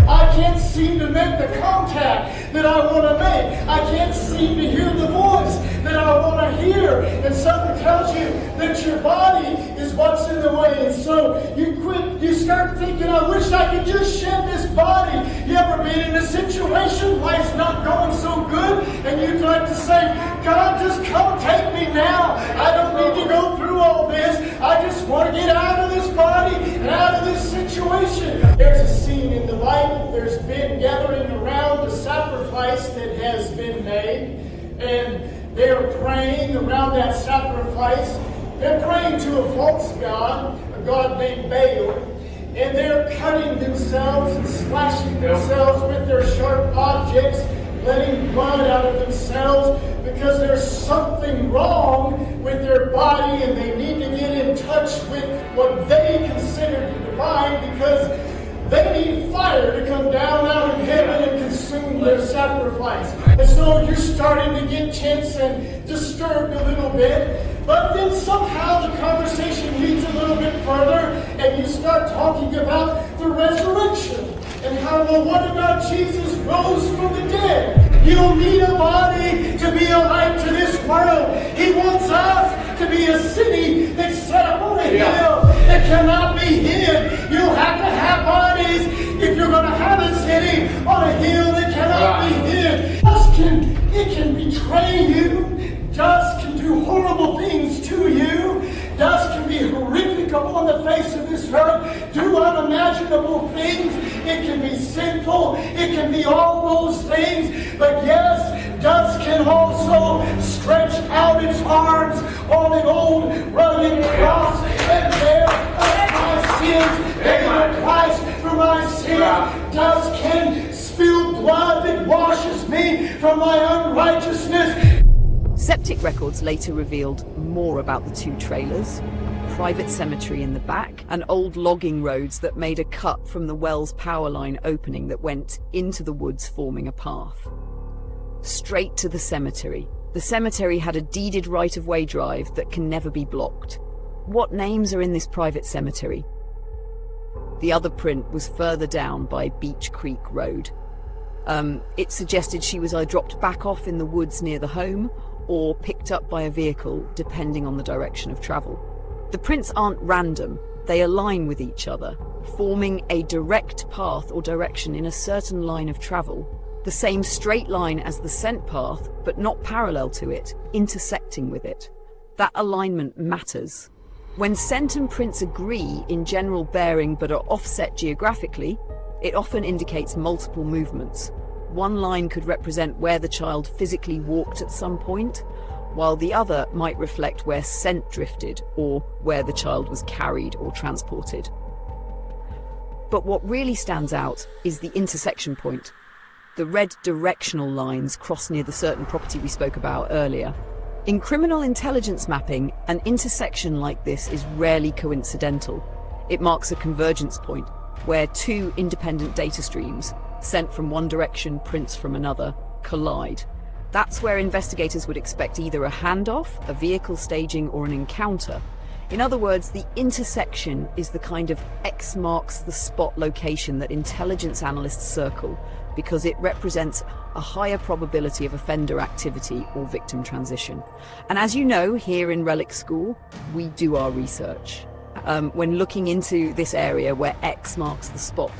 I can't seem to make the contact that I want to make. I can't seem to hear the voice that I want to hear. And something tells you that your body is what's in the way. And so you start thinking, I wish I could just shed this body. You ever been in a situation, life's not going so good, and you'd like to say, God, just come take me now. I don't need to go through all this. I just want to get out of this body and out of this situation. There's a scene in the Bible. There's been gathering around a sacrifice that has been made, and they're praying around that sacrifice. They're praying to a false god, a god named Baal, and they're cutting themselves and slashing themselves with their sharp objects, letting blood out of themselves because there's something wrong with their body and they need to get in touch with what they consider the divine because they need fire to come down out of heaven and consume their sacrifice. And so you're starting to get tense and disturbed a little bit. But then somehow the conversation leads a little bit further and you start talking about the resurrection and how, well, what about Jesus rose from the dead? You don't need a body to be a light to this world. He wants us to be a city that's set up on a hill that cannot be hid. You'll have to have bodies if you're going to have a city on a hill that cannot be hid. Dust can betray you. Dust can do horrible things to you. Dust can be horrific upon the face of this earth, do unimaginable things. It can be sinful. It can be all those things. But yes, dust can also stretch out its arms on an old rugged cross and bear my sins, pay the price for my sin. Dust can spill blood that washes me from my unrighteousness. Septic records later revealed more about the two trailers, a private cemetery in the back, and old logging roads that made a cut from the well's power line opening that went into the woods, forming a path. Straight to the cemetery. The cemetery had a deeded right-of-way drive that can never be blocked. What names are in this private cemetery? The other print was further down by Beach Creek Road. It suggested she was either dropped back off in the woods near the home or picked up by a vehicle, depending on the direction of travel. The prints aren't random, they align with each other, forming a direct path or direction in a certain line of travel, the same straight line as the scent path, but not parallel to it, intersecting with it. That alignment matters. When scent and prints agree in general bearing but are offset geographically, it often indicates multiple movements. One line could represent where the child physically walked at some point, while the other might reflect where scent drifted or where the child was carried or transported. But what really stands out is the intersection point. The red directional lines cross near the certain property we spoke about earlier. In criminal intelligence mapping, an intersection like this is rarely coincidental. It marks a convergence point, where two independent data streams, sent from one direction, prints from another, collide. That's where investigators would expect either a handoff, a vehicle staging, or an encounter. In other words, the intersection is the kind of X marks the spot location that intelligence analysts circle because it represents a higher probability of offender activity or victim transition. And as you know, here in Relic School, we do our research. When looking into this area where X marks the spot,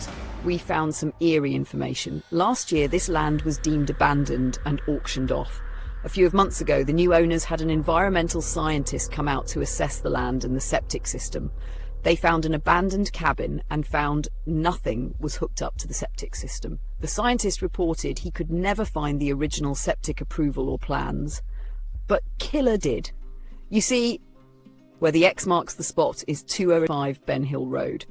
we found some eerie information. Last year, this land was deemed abandoned and auctioned off. A few months ago, the new owners had an environmental scientist come out to assess the land and the septic system. They found an abandoned cabin and found nothing was hooked up to the septic system. The scientist reported he could never find the original septic approval or plans, but Killer did. You see, where the X marks the spot is 205 Ben Hill Road.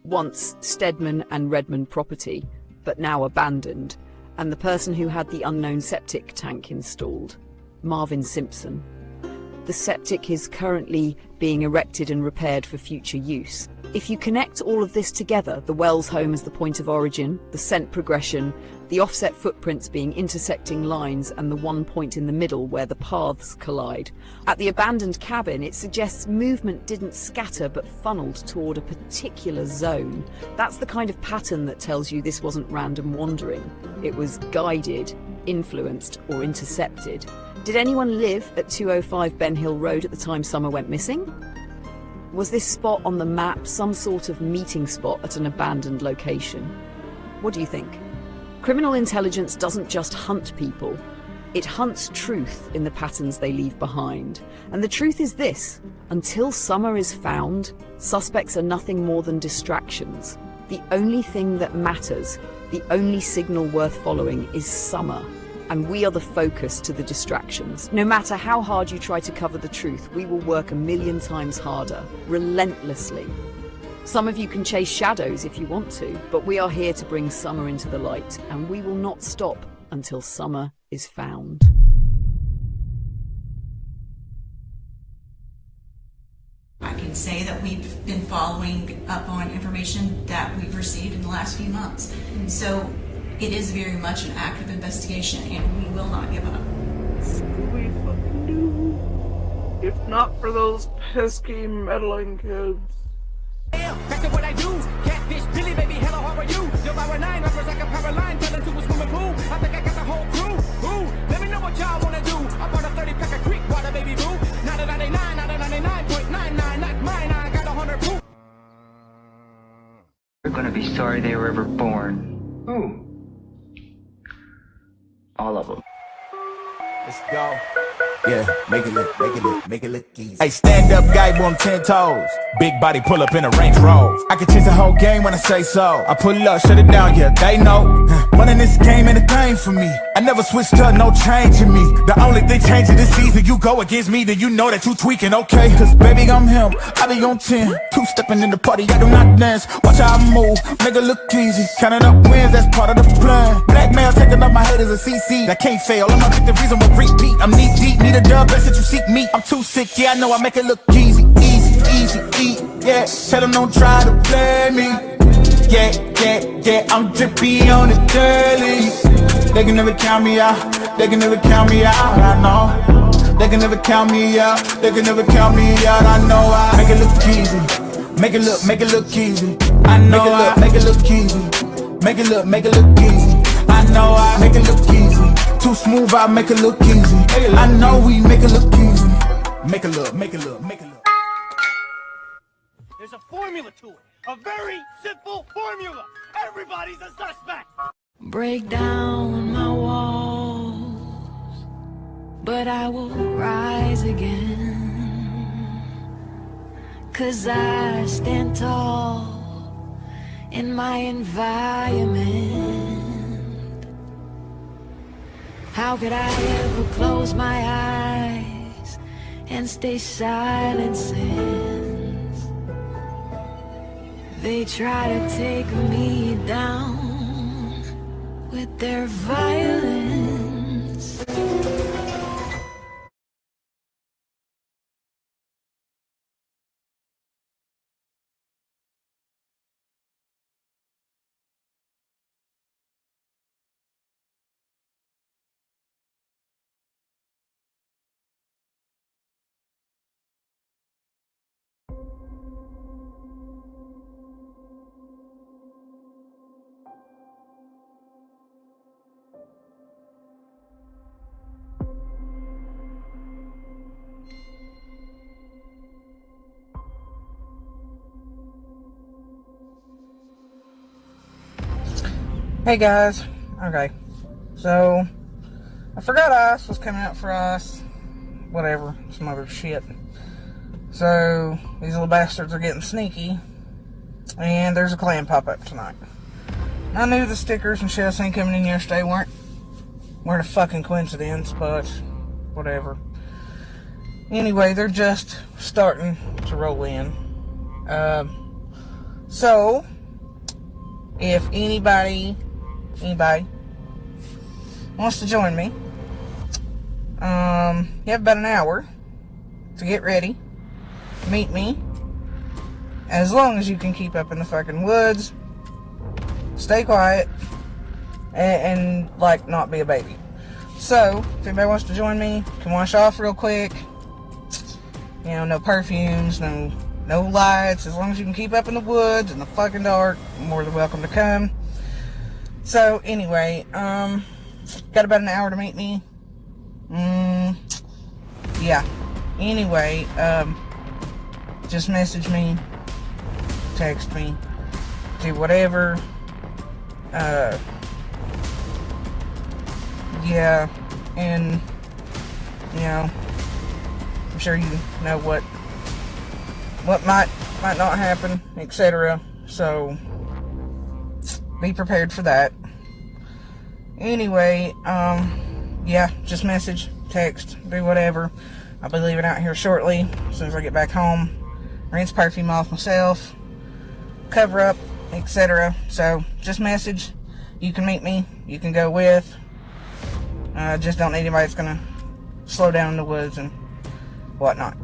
Once Stedman and Redmond property, but now abandoned, and the person who had the unknown septic tank installed, Marvin Simpson. The septic is currently being erected and repaired for future use. If you connect all of this together, the Wells home as the point of origin, the scent progression, the offset footprints being intersecting lines, and the one point in the middle where the paths collide. At the abandoned cabin, it suggests movement didn't scatter but funneled toward a particular zone. That's the kind of pattern that tells you this wasn't random wandering. It was guided, influenced, or intercepted. Did anyone live at 205 Ben Hill Road at the time Summer went missing? Was this spot on the map some sort of meeting spot at an abandoned location? What do you think? Criminal intelligence doesn't just hunt people, it hunts truth in the patterns they leave behind. And the truth is this: until Summer is found, suspects are nothing more than distractions. The only thing that matters, the only signal worth following, is Summer. And we are the focus to the distractions. No matter how hard you try to cover the truth, we will work 1,000,000 times harder, relentlessly. Some of you can chase shadows if you want to, but we are here to bring Summer into the light, and we will not stop until Summer is found. I can say that we've been following up on information that we've received in the last few months. So it is very much an active investigation, and we will not give up. We fucking do. If not for those pesky meddling kids. Back to what I do. Catfish, Billy, baby, hello, how are you? Yo, Power 9, rappers like a power line, fell into a swimming pool. I think I got the whole crew. Ooh, let me know what y'all wanna do. I bought a 30-pack of Creek water, baby boo. Not a 99, not a 99.99, not mine, I got 100 proof. They're gonna be sorry they were ever born. Who? All of them. Let's go. Yeah, make it look easy. Hey, stand up guy, boom, 10 toes. Big body pull up in a Range Rover. I can change the whole game when I say so. I pull up, shut it down, yeah, they know. Running this game ain't a thing for me. I never switched up, no change in me. The only thing changing this season, you go against me, then you know that you tweaking, okay? Cause baby, I'm him, I be on 10. Two-stepping in the party, I do not dance. Watch how I move, make it look easy. Counting up wins, that's part of the plan. Blackmail, taking up my head as a CC. That can't fail, I'm not the reason with repeat. I'm knee deep, need a dub, best that you seek me. I'm too sick, yeah, I know I make it look easy. Easy, yeah. Tell them don't try to play me. Yeah, I'm drippy on the daily. They can never count me out, they can never count me out, I know. They can never count me out, they can never count me out, I know. I make it look easy, make it look easy. I know I make it look easy, make it look easy. I know I make it look easy, too smooth, I make it look easy. I know we make it look easy, make it look. There's a formula to it. A very simple formula. Everybody's a suspect. Break down my walls, but I will rise again. 'Cause I stand tall in my environment. How could I ever close my eyes and stay silent since they try to take me down with their violence? Hey guys, okay, so I forgot ice was coming out for us, whatever, some other shit. So these little bastards are getting sneaky, and there's a clan pop-up tonight. I knew the stickers and shit saying coming in yesterday weren't a fucking coincidence, but whatever. Anyway, they're just starting to roll in. So if anybody wants to join me, you have about an hour to get ready, meet me, as long as you can keep up in the fucking woods, stay quiet, and like, not be a baby. So, if anybody wants to join me, can wash off real quick. You know, no perfumes, no lights. As long as you can keep up in the woods in the fucking dark, you're more than welcome to come. So, anyway, got about an hour to meet me. Yeah. Anyway, just message me, text me, do whatever. Yeah, and, you know, I'm sure you know what might not happen, etc. So, be prepared for that. Anyway, yeah, just message, text, do whatever. I'll be leaving out here shortly, as soon as I get back home. Rinse perfume off myself, cover up, etc. So, just message. You can meet me, you can go with. Just don't need anybody that's gonna slow down in the woods and whatnot.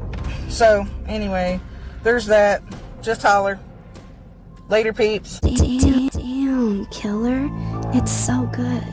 So, anyway, there's that. Just holler. Later, peeps. Damn, killer. It's so good.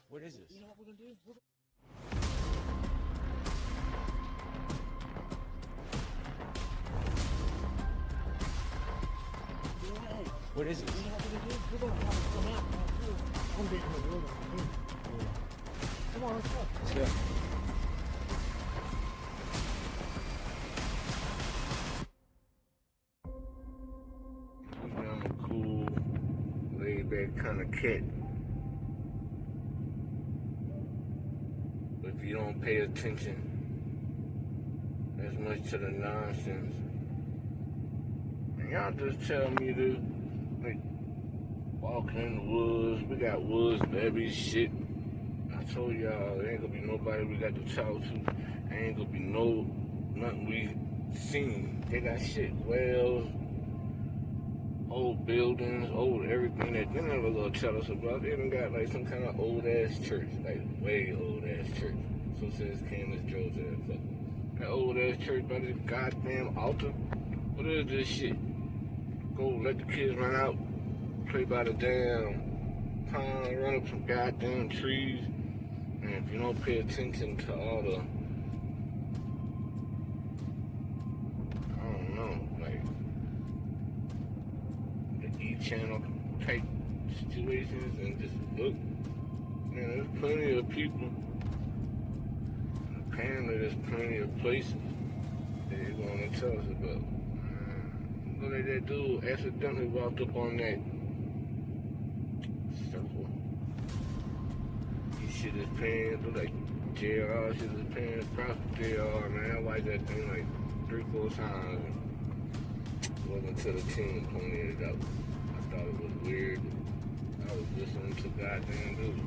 What is this? You know what we're gonna do? What is this? You know what we're gonna do? We're gonna have to come out right here. I'm getting in the room right here. Come on, let's go. Let's go. I'm a cool, laid-back kind of cat. But if you don't pay attention as much to the nonsense, and y'all just tell me to like walking in the woods. We got woods and every shit. I told y'all there ain't gonna be nobody we got to talk to. There ain't gonna be nothing we seen. They got shit, wells, old buildings, old everything that they never gonna tell us about. They even got like some kind of old ass church, like way old ass church. So since Candace drove to that fucking that old ass church by this goddamn altar. What is this shit? Go let the kids run out, play by the damn pond, run up some goddamn trees. And if you don't pay attention to all the, I don't know, like the E-channel type situations, and just look, man, there's plenty of people. Apparently there's plenty of places that they're gonna tell us about. Look at that dude accidentally walked up on that circle. He shit his pants, look like JR shit his pants, props to JR, man. I watched that thing like 3-4 times. It wasn't until the team pointed it out. I thought it was weird. I was listening to goddamn dude.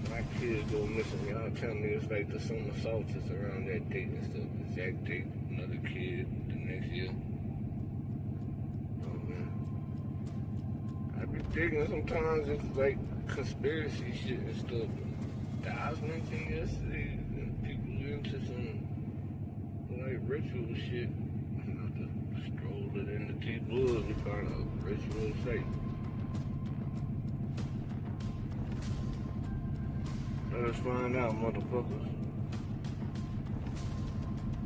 My kids go missing. Y'all tell me it's like the summer solstice around that date and stuff. Exact date, another kid the next year. Oh man. I be thinking sometimes it's like conspiracy shit and stuff. I was mentioning yesterday, people into some like ritual shit. Just stroll it into T-Bulls and find out ritual site. Let us find out, motherfuckers.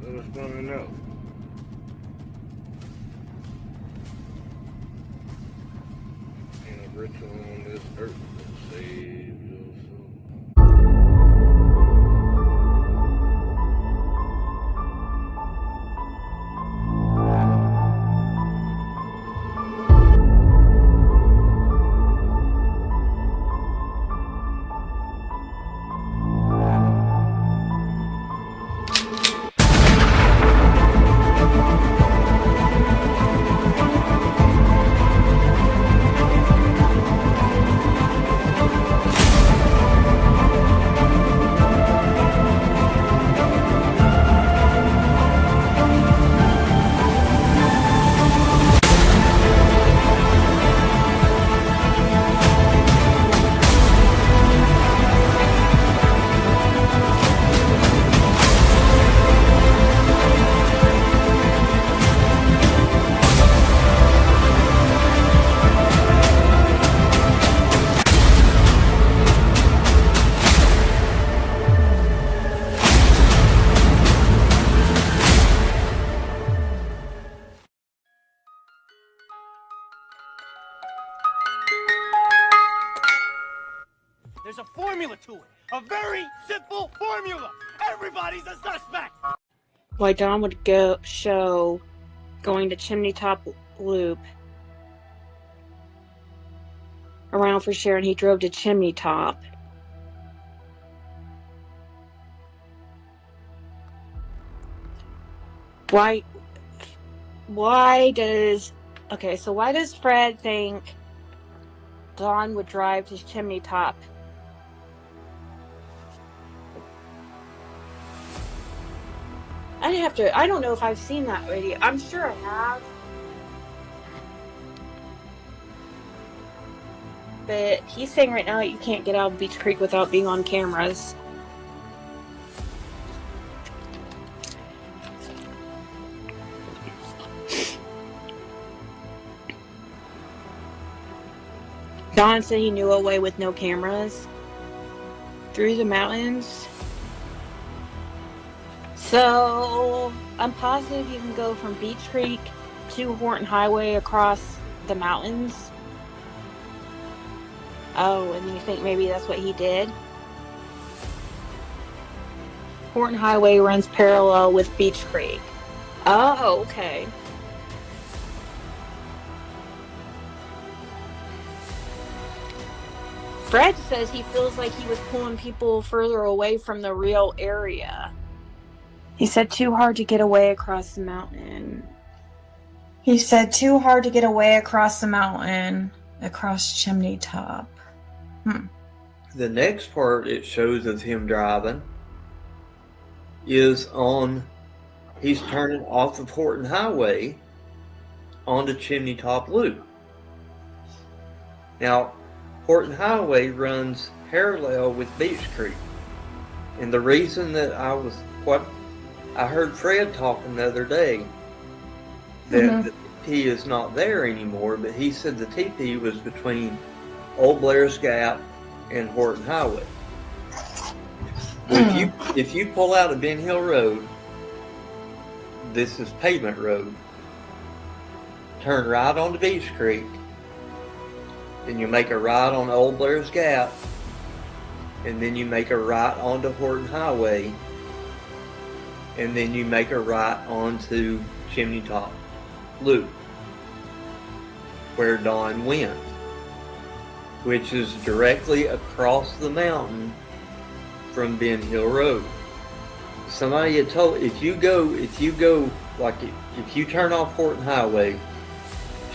Let us find out. Ain't a ritual on this earth that save your soul. There's a formula to it. A very simple formula. Everybody's a suspect. Why Don would show going to Chimney Top Loop around for Sharon. He drove to Chimney Top. Why does Fred think Don would drive to Chimney Top? I don't know if I've seen that video. I'm sure I have. But he's saying right now that you can't get out of Beach Creek without being on cameras. Don said he knew a way with no cameras through the mountains. So, I'm positive you can go from Beach Creek to Horton Highway across the mountains. Oh, and you think maybe that's what he did? Horton Highway runs parallel with Beach Creek. Oh, okay. Fred says he feels like he was pulling people further away from the real area. He said too hard to get away across the mountain. Across Chimney Top. The next part it shows of him driving is he's turning off of Horton Highway onto Chimney Top Loop. Now, Horton Highway runs parallel with Beach Creek. And the reason that I heard Fred talking the other day that the TP is not there anymore, but he said the TP was between Old Blair's Gap and Horton Highway. If you pull out of Ben Hill Road, this is pavement road, turn right onto Beach Creek, then you make a right on Old Blair's Gap, and then you make a right onto Horton Highway, and then you make a right onto Chimney Top Loop, where Don went, which is directly across the mountain from Ben Hill Road. Somebody had told, if you turn off Horton Highway,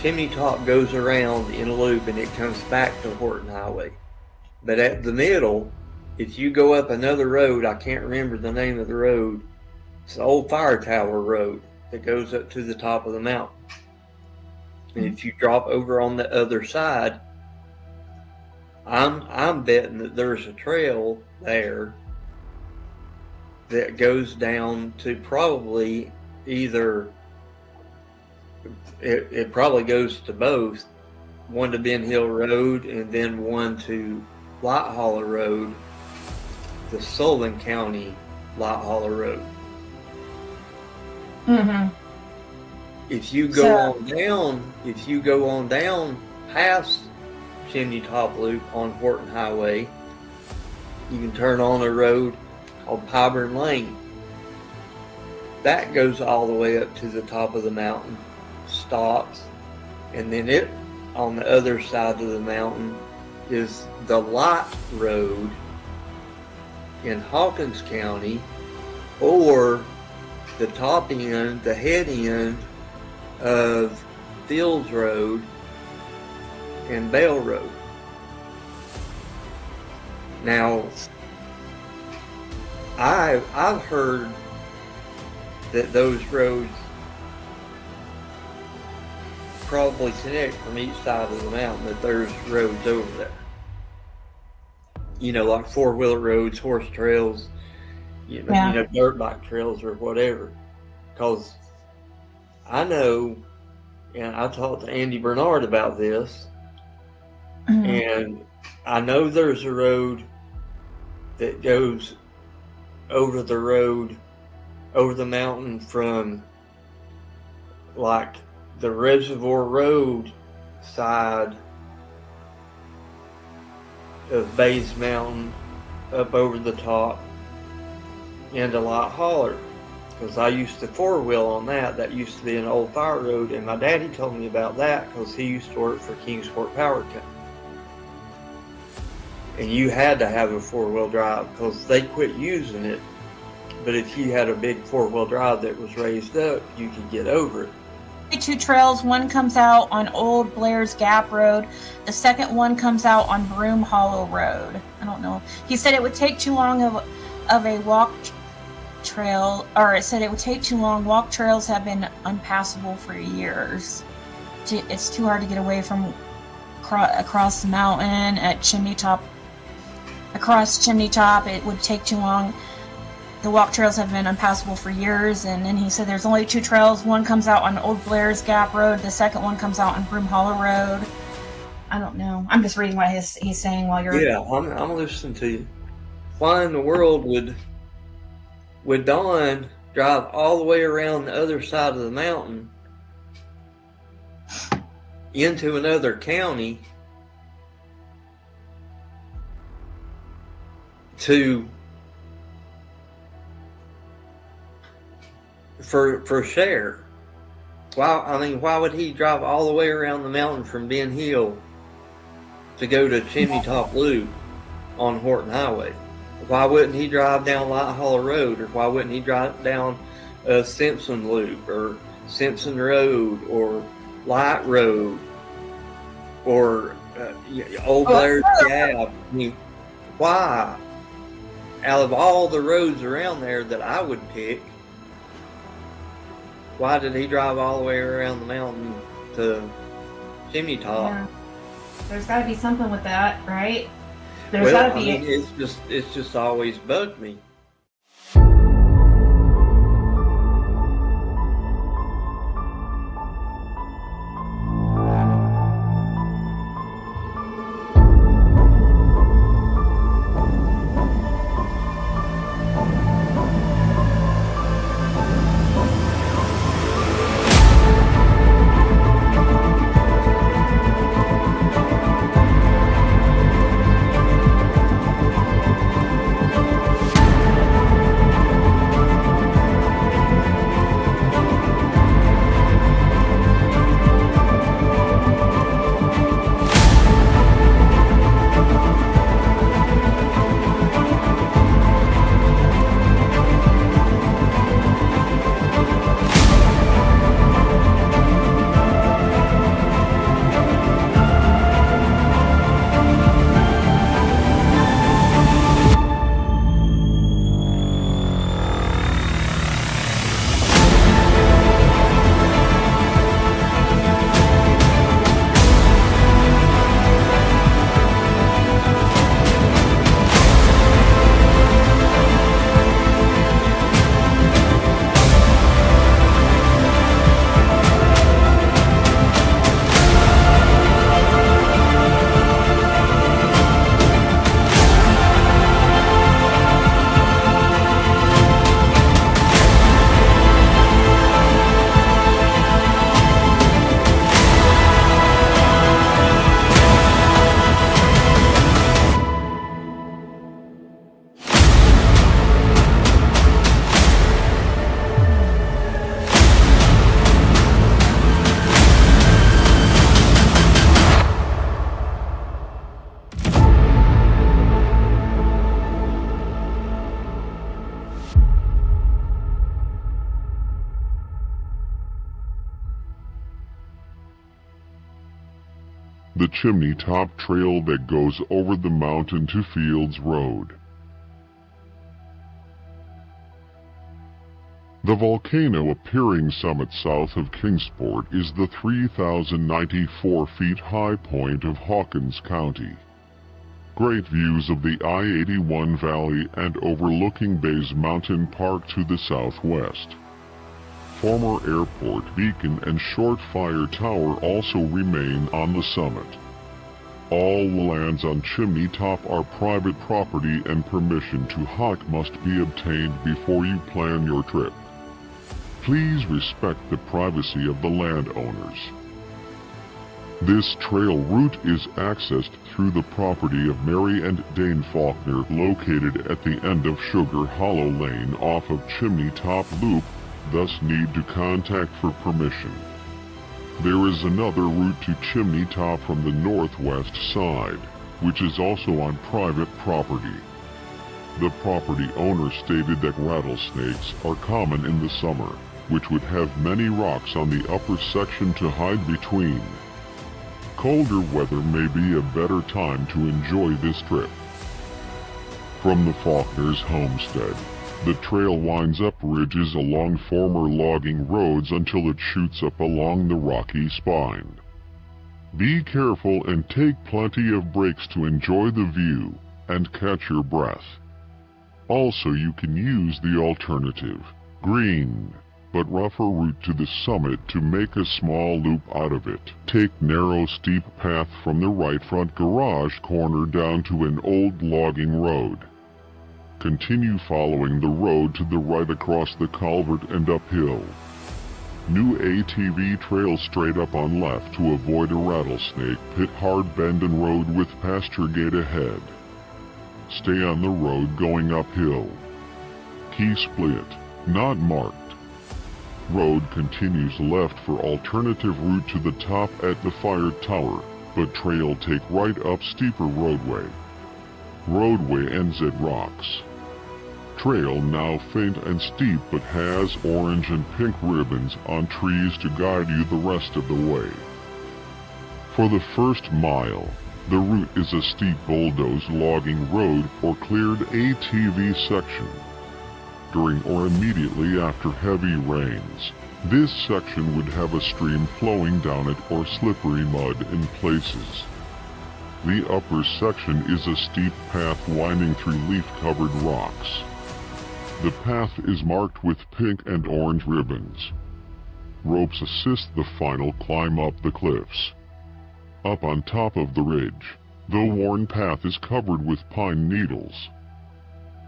Chimney Top goes around in a loop and it comes back to Horton Highway. But at the middle, if you go up another road, I can't remember the name of the road, it's the old fire tower road that goes up to the top of the mountain. And if you drop over on the other side, I'm betting that there's a trail there that goes down to probably either it probably goes to both, one to Ben Hill Road and then one to Light Hollow Road, the Sullivan County Light Hollow Road. Mm-hmm. If you go on down past Chimney Top Loop on Horton Highway, you can turn on a road called Pyburn Lane. That goes all the way up to the top of the mountain, stops, and then it on the other side of the mountain is the Light Road in Hawkins County, or the top end, the head end of Fields Road and Bell Road. Now, I've heard that those roads probably connect from each side of the mountain, that there's roads over there. You know, like four-wheeler roads, horse trails, you know, dirt bike trails or whatever. Because I know, and I talked to Andy Bernard about this, and I know there's a road that goes over the mountain from like the Reservoir Road side of Bays Mountain up over the top into Light Holler, because I used to four-wheel on that. That used to be an old fire road, and my daddy told me about that because he used to work for Kingsport Power Company. And you had to have a four-wheel drive because they quit using it. But if you had a big four-wheel drive that was raised up, you could get over it. Two trails. One comes out on Old Blair's Gap Road. The second one comes out on Broom Hollow Road. I don't know. He said it would take too long of a walk trail, or it said it would take too long. Walk trails have been unpassable for years. It's too hard to get away from across the mountain at Chimney Top. Across Chimney Top, it would take too long. The walk trails have been unpassable for years, and then he said there's only two trails. One comes out on Old Blair's Gap Road. The second one comes out on Broom Hollow Road. I don't know. I'm just reading what he's saying while you're... Yeah, I'm listening to you. Why in the world would Don drive all the way around the other side of the mountain into another county for share? Why would he drive all the way around the mountain from Ben Hill to go to Chimney Top Loop on Horton Highway? Why wouldn't he drive down Light Hollow Road, or why wouldn't he drive down Simpson Loop or Simpson Road or Light Road or Old Blair's Gap? I mean, why? Out of all the roads around there that I would pick, why did he drive all the way around the mountain to Chimney Top? Yeah. There's got to be something with that, right? There's got to be. It's just always bugged me. the Chimney Top Trail that goes over the mountain to Fields Road. The volcano appearing summit south of Kingsport is the 3,094 feet high point of Hawkins County. Great views of the I-81 Valley and overlooking Bays Mountain Park to the southwest. Former airport, beacon, and short fire tower also remain on the summit. All the lands on Chimney Top are private property and permission to hike must be obtained before you plan your trip. Please respect the privacy of the landowners. This trail route is accessed through the property of Mary and Dane Faulkner located at the end of Sugar Hollow Lane off of Chimney Top Loop, thus need to contact for permission. There is another route to Chimney Top from the northwest side, which is also on private property. The property owner stated that rattlesnakes are common in the summer, which would have many rocks on the upper section to hide between. Colder weather may be a better time to enjoy this trip. From the Faulkner's homestead, the trail winds up ridges along former logging roads until it shoots up along the rocky spine. Be careful and take plenty of breaks to enjoy the view and catch your breath. Also, you can use the alternative, green, but rougher route to the summit to make a small loop out of it. Take narrow steep path from the right front garage corner down to an old logging road. Continue following the road to the right across the culvert and uphill. New ATV trail straight up on left to avoid a rattlesnake pit hard bend and road with pasture gate ahead. Stay on the road going uphill. Key split, not marked. Road continues left for alternative route to the top at the fire tower, but trail take right up steeper roadway. Roadway ends at rocks. Trail now faint and steep but has orange and pink ribbons on trees to guide you the rest of the way. For the first mile, the route is a steep bulldozed logging road or cleared ATV section. During or immediately after heavy rains, this section would have a stream flowing down it or slippery mud in places. The upper section is a steep path winding through leaf-covered rocks. The path is marked with pink and orange ribbons. Ropes assist the final climb up the cliffs. Up on top of the ridge, the worn path is covered with pine needles.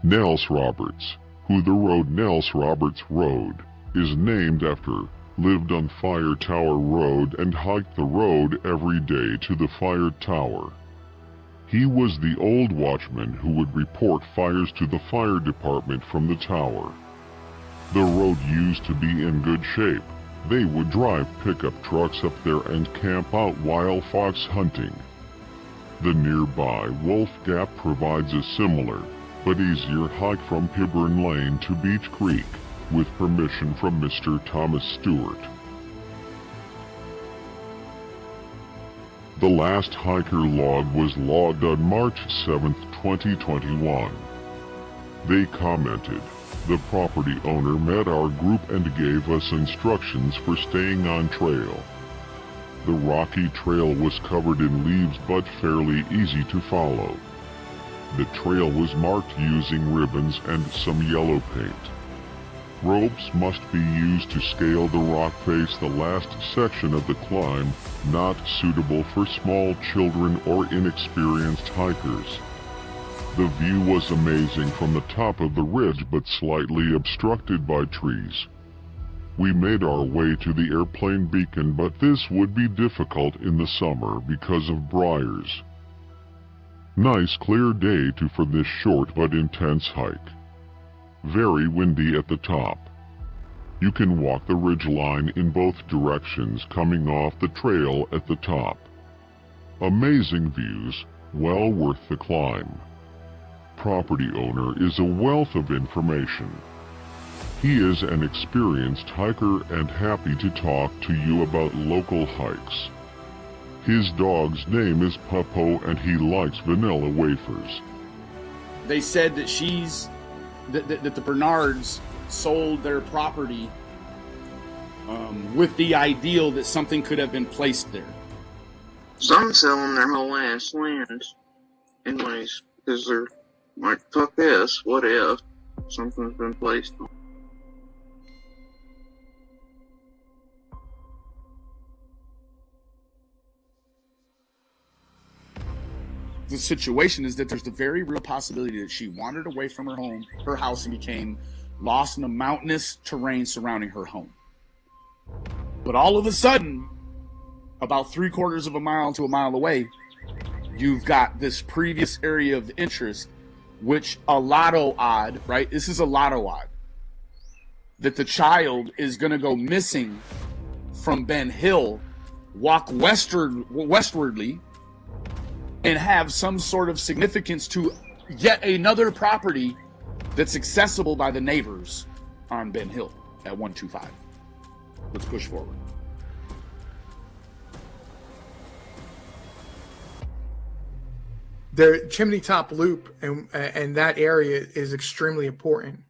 Nels Roberts, who the road Nels Roberts Road is named after, lived on Fire Tower Road and hiked the road every day to the fire tower. He was the old watchman who would report fires to the fire department from the tower. The road used to be in good shape. They would drive pickup trucks up there and camp out while fox hunting. The nearby Wolf Gap provides a similar, but easier hike from Hibburn Lane to Beach Creek, with permission from Mr. Thomas Stewart. The last hiker log was logged on March 7, 2021. They commented, "The property owner met our group and gave us instructions for staying on trail. The rocky trail was covered in leaves but fairly easy to follow. The trail was marked using ribbons and some yellow paint. Ropes must be used to scale the rock face the last section of the climb, not suitable for small children or inexperienced hikers. The view was amazing from the top of the ridge but slightly obstructed by trees. We made our way to the airplane beacon, but this would be difficult in the summer because of briars. Nice clear day for this short but intense hike. Very windy at the top. You can walk the ridge line in both directions coming off the trail at the top. Amazing views, well worth the climb. Property owner is a wealth of information. He is an experienced hiker and happy to talk to you about local hikes. His dog's name is Puppo and he likes vanilla wafers. They said that that the Bernards sold their property with the ideal that something could have been placed there. Some selling their whole ass land anyways, because they're like, fuck this, what if something's been placed on? The situation is that there's the very real possibility that she wandered away from her home, her house, and became lost in the mountainous terrain surrounding her home. But all of a sudden, about 3/4 of a mile to a mile away, you've got this previous area of interest, which a lotto odd, right? This is a lotto odd, that the child is going to go missing from Ben Hill, walk westwardly, and have some sort of significance to yet another property that's accessible by the neighbors on Ben Hill at 125. Let's push forward. The Chimney Top Loop and that area is extremely important.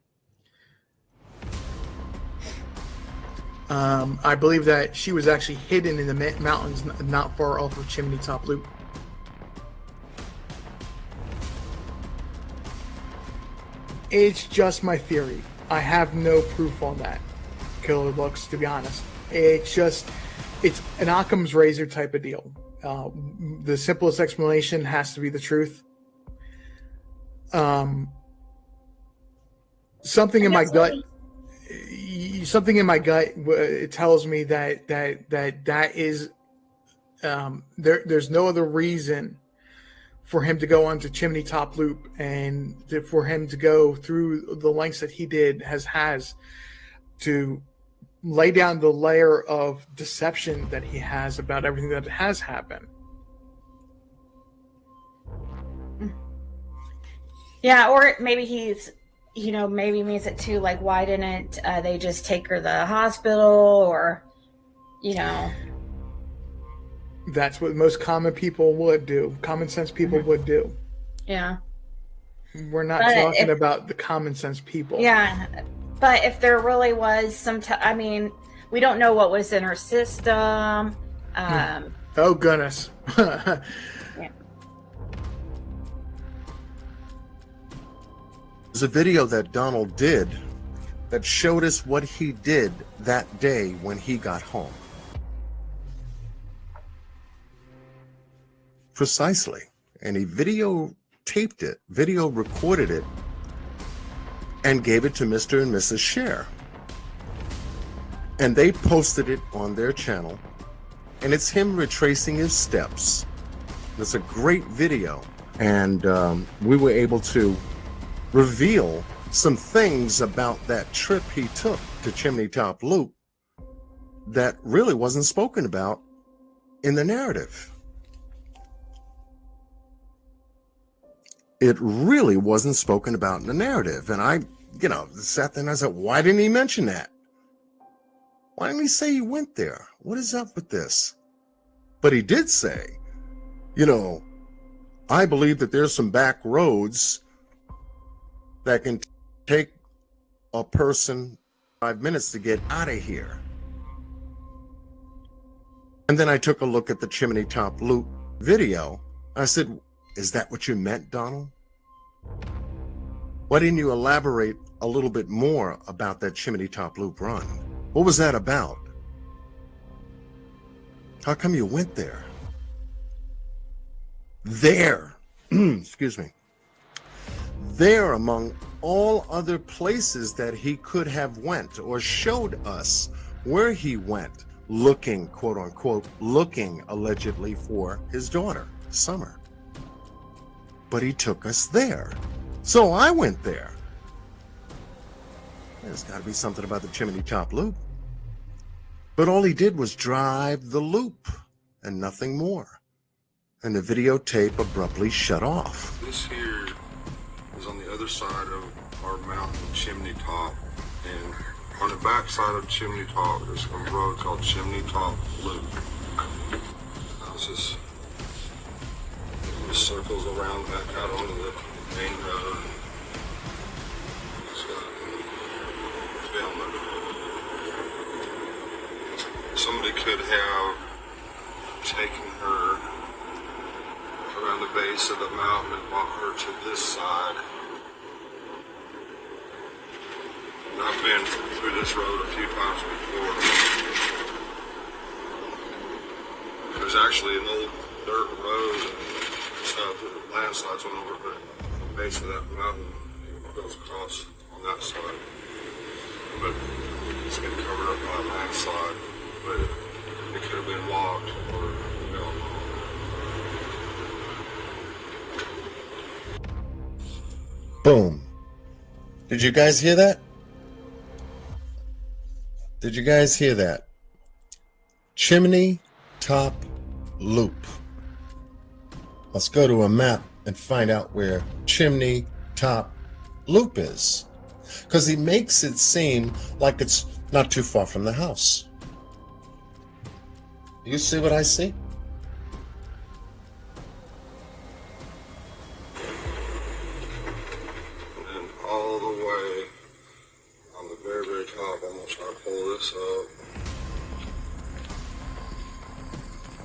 I believe that she was actually hidden in the mountains not far off of Chimney Top Loop. It's just my theory. I have no proof on that, Killer Looks, to be honest. It's an Occam's razor type of deal. The simplest explanation has to be the truth. Something in my gut it tells me that is there's no other reason for him to go onto Chimney Top Loop and for him to go through the lengths that he did has to lay down the layer of deception that he has about everything that has happened. Yeah, or maybe he's, maybe means it too, like, why didn't they just take her to the hospital, or, That's what most common people would do. Common sense people would do. Yeah. We're not talking about the common sense people. Yeah. But if there really was we don't know what was in her system. Oh, goodness. Yeah. There's a video that Donald did that showed us what he did that day when he got home. Precisely. And he videotaped it, video recorded it, and gave it to Mr. and Mrs. Cher. And they posted it on their channel, and it's him retracing his steps. It's a great video, and we were able to reveal some things about that trip he took to Chimney Top Loop that really wasn't spoken about in the narrative. It really wasn't spoken about in the narrative. And I, sat there and I said, why didn't he mention that? Why didn't he say he went there? What is up with this? But he did say, I believe that there's some back roads that can take a person 5 minutes to get out of here. And then I took a look at the Chimney Top Loop video. I said, is that what you meant, Donald? Why didn't you elaborate a little bit more about that Chimney Top Loop run? What was that about? How come you went there? Excuse me. There, among all other places that he could have went or showed us where he went, looking, quote unquote, looking allegedly for his daughter, Summer. But he took us there. So I went there. There's got to be something about the Chimney Top Loop. But all he did was drive the loop and nothing more. And the videotape abruptly shut off. This here is on the other side of our mountain, Chimney Top. And on the back side of Chimney Top, there's a road called Chimney Top Loop. This is it circles around back out onto the main road. Film it. Somebody could have taken her around the base of the mountain and brought her to this side. And I've been through this road a few times before. There's actually an old dirt road and stuff that landslides went over the base of that mountain. It goes across on that side. But it's been covered up by a landslide. But it could have been logged or, you know. Boom. Did you guys hear that? Did you guys hear that? Chimney Top Loop. Let's go to a map and find out where Chimney Top Loop is. Because he makes it seem like it's not too far from the house. You see what I see? And all the way on the very, very top, I'm going to try to pull this up,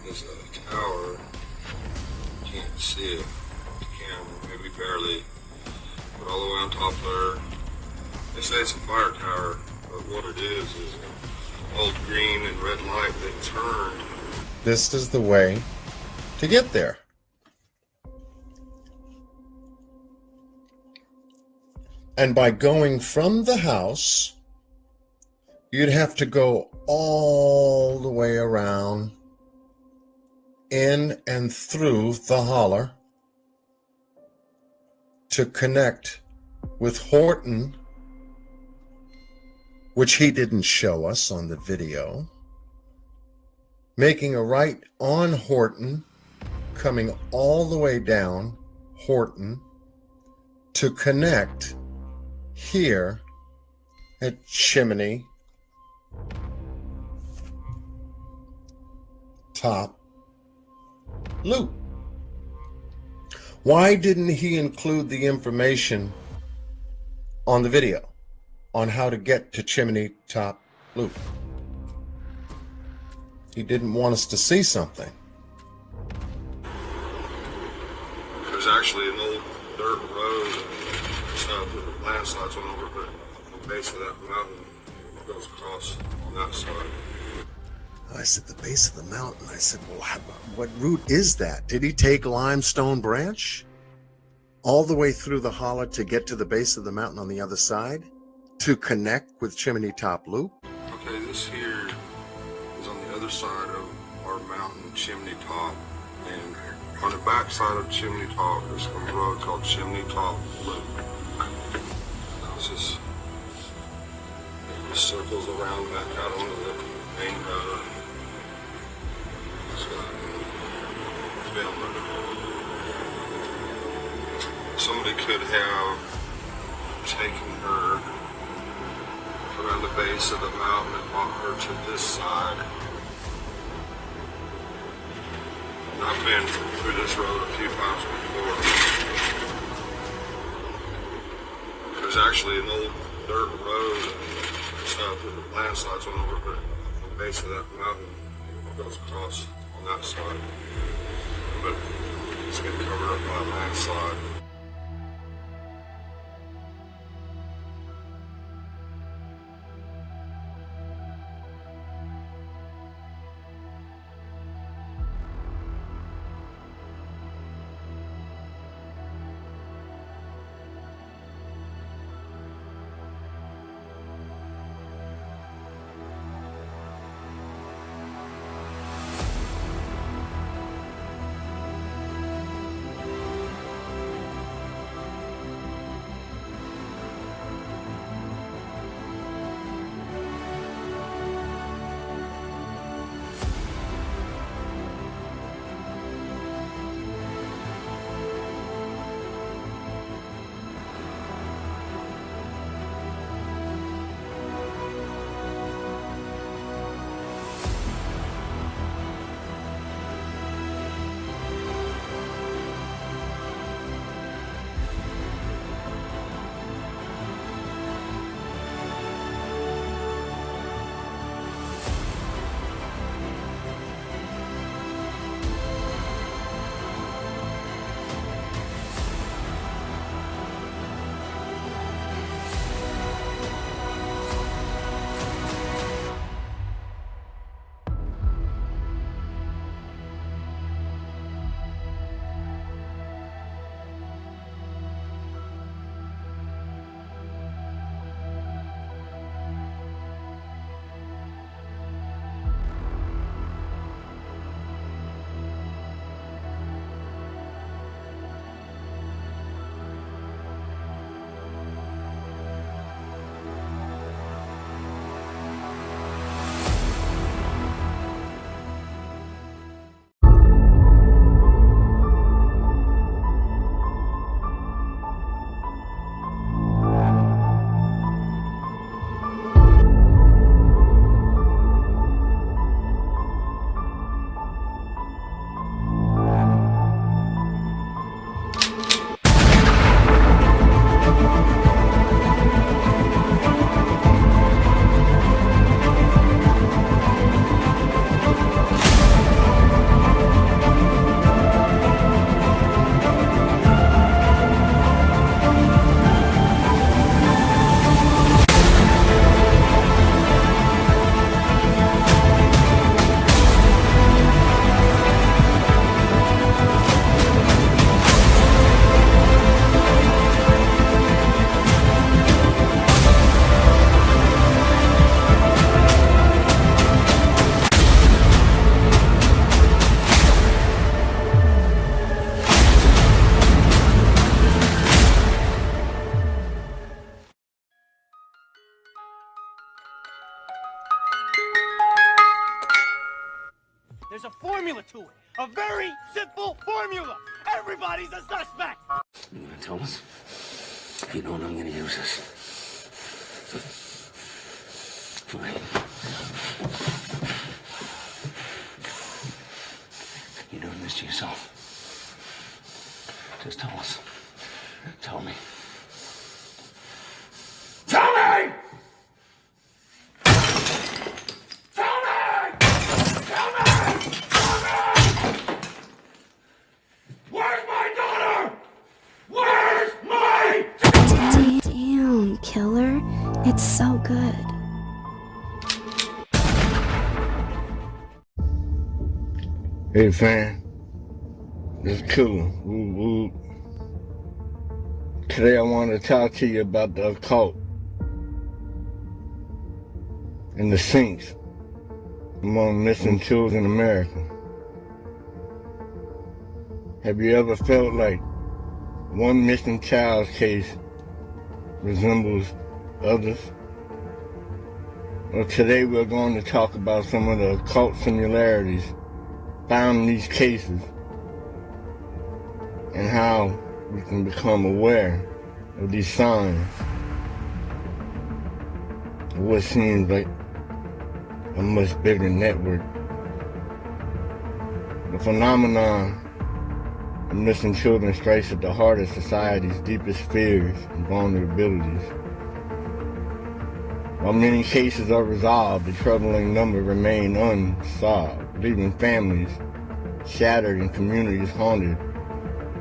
is a tower. You can't see it. You can, maybe barely. But all the way on top there, they say it's a fire tower, but what it is an old green and red light that turned. This is the way to get there. And by going from the house, you'd have to go all the way around, in and through the holler to connect with Horton, which he didn't show us on the video, making a right on Horton, coming all the way down Horton to connect here at Chimney Top Loop. Why didn't he include the information on the video on how to get to Chimney Top Loop? He didn't want us to see something. There's actually an old dirt road and stuff that landslides went over the base of that mountain. It goes across on that side. I said, the base of the mountain. I said, well, what route is that? Did he take Limestone Branch all the way through the holler to get to the base of the mountain on the other side to connect with Chimney Top Loop? Okay, this here is on the other side of our mountain, Chimney Top. And on the back side of Chimney Top, there's a road called Chimney Top Loop. This circles around back out onto the main road. Somebody could have taken her around the base of the mountain and brought her to this side. And I've been through this road a few times before. There's actually an old dirt road and stuff that landslides went over the base of that mountain. It goes across on that side. But it's been covered up by a landslide. There's a formula to it. A very simple formula. Everybody's a suspect. You gonna tell us? If you don't, I'm gonna use this. Fine. You doing this to yourself? Just tell us. Tell me. Tell me! Tell me! Tell me! Tell me! Where's my daughter? Where's my daughter? Damn, killer. It's so good. Hey fam, it's Killer. Woo woo. Today I want to talk to you about the occult and the saints among missing children in America. Have you ever felt like one missing child's case resembles others? Well, today we're going to talk about some of the occult similarities found in these cases and how we can become aware of these signs of what seems like a much bigger network. The phenomenon of missing children strikes at the heart of society's deepest fears and vulnerabilities. While many cases are resolved, a troubling number remain unsolved, leaving families shattered and communities haunted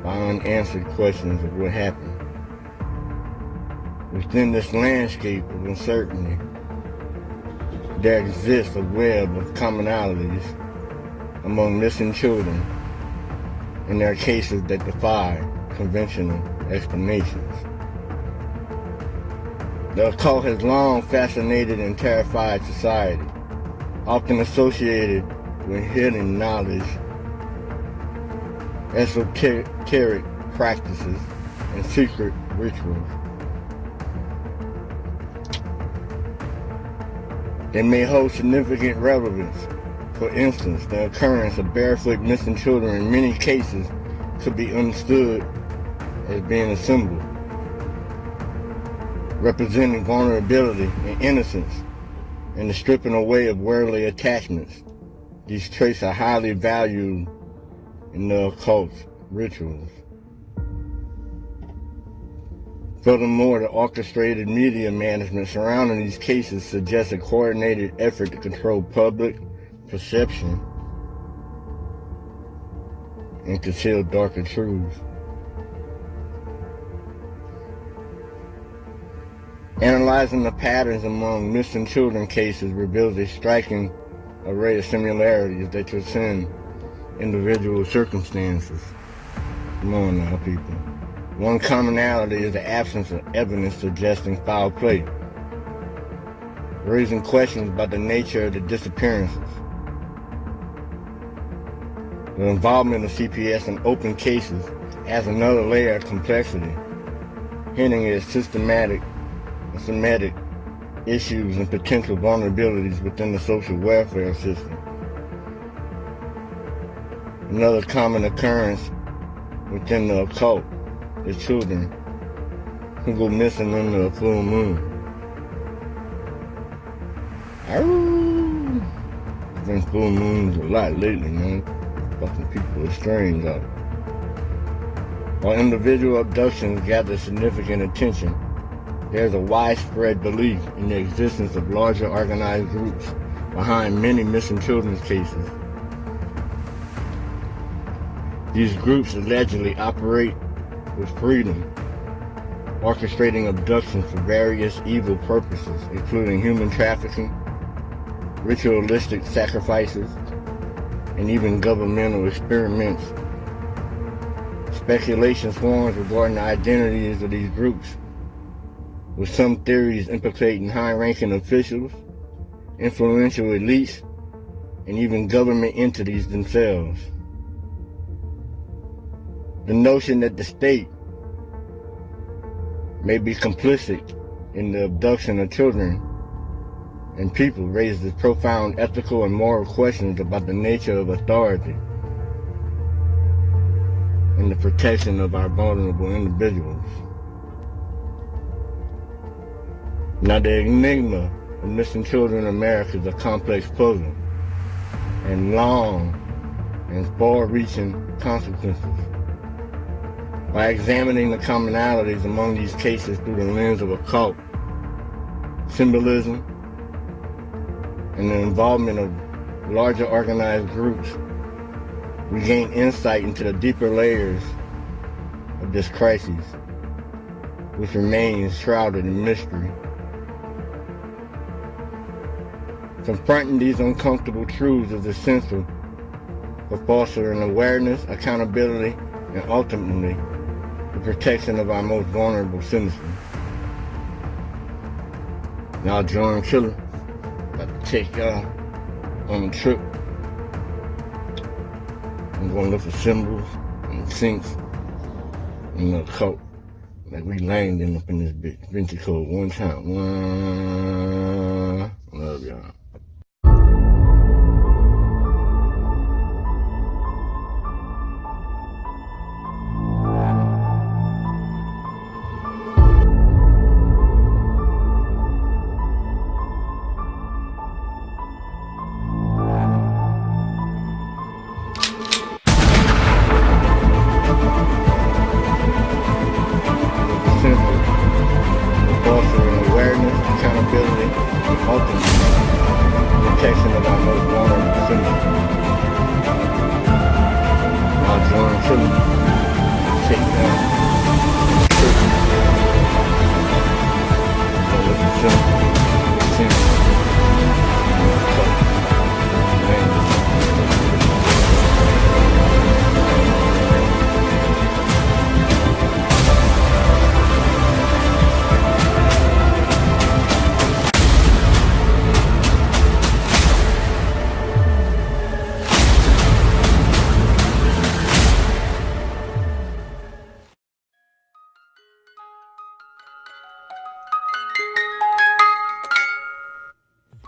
by unanswered questions of what happened. Within this landscape of uncertainty, there exists a web of commonalities among missing children and their cases that defy conventional explanations. The occult has long fascinated and terrified society, often associated with hidden knowledge, esoteric practices, and secret rituals. They may hold significant relevance. For instance, the occurrence of barefoot missing children in many cases could be understood as being a symbol representing vulnerability and innocence and the stripping away of worldly attachments. These traits are highly valued in the occult rituals. Furthermore, the orchestrated media management surrounding these cases suggests a coordinated effort to control public perception and conceal darker truths. Analyzing the patterns among missing children cases reveals a striking array of similarities that transcend individual circumstances. Come on now, people. One commonality is the absence of evidence suggesting foul play, raising questions about the nature of the disappearances. The involvement of CPS in open cases adds another layer of complexity, hinting at systematic and semantic issues and potential vulnerabilities within the social welfare system. Another common occurrence within the occult is children who go missing under a full moon. I've been full moons a lot lately, man. Fucking people are strange out. While individual abductions gather significant attention, there's a widespread belief in the existence of larger organized groups behind many missing children's cases. These groups allegedly operate with freedom, orchestrating abductions for various evil purposes, including human trafficking, ritualistic sacrifices, and even governmental experiments. Speculation swarms regarding the identities of these groups, with some theories implicating high-ranking officials, influential elites, and even government entities themselves. The notion that the state may be complicit in the abduction of children and people raises profound ethical and moral questions about the nature of authority and the protection of our vulnerable individuals. Now, the enigma of missing children in America is a complex puzzle and long and far-reaching consequences. By examining the commonalities among these cases through the lens of occult, symbolism, and the involvement of larger organized groups, we gain insight into the deeper layers of this crisis, which remains shrouded in mystery. Confronting these uncomfortable truths is essential for fostering awareness, accountability, and ultimately the protection of our most vulnerable citizens. Now, John Killer, about to take y'all on a trip. I'm going to look for symbols and sinks and the occult. Like we landing up in this bitch. Vinci code one time. Love y'all.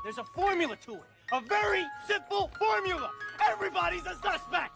There's a formula to it. A very simple formula. Everybody's a suspect.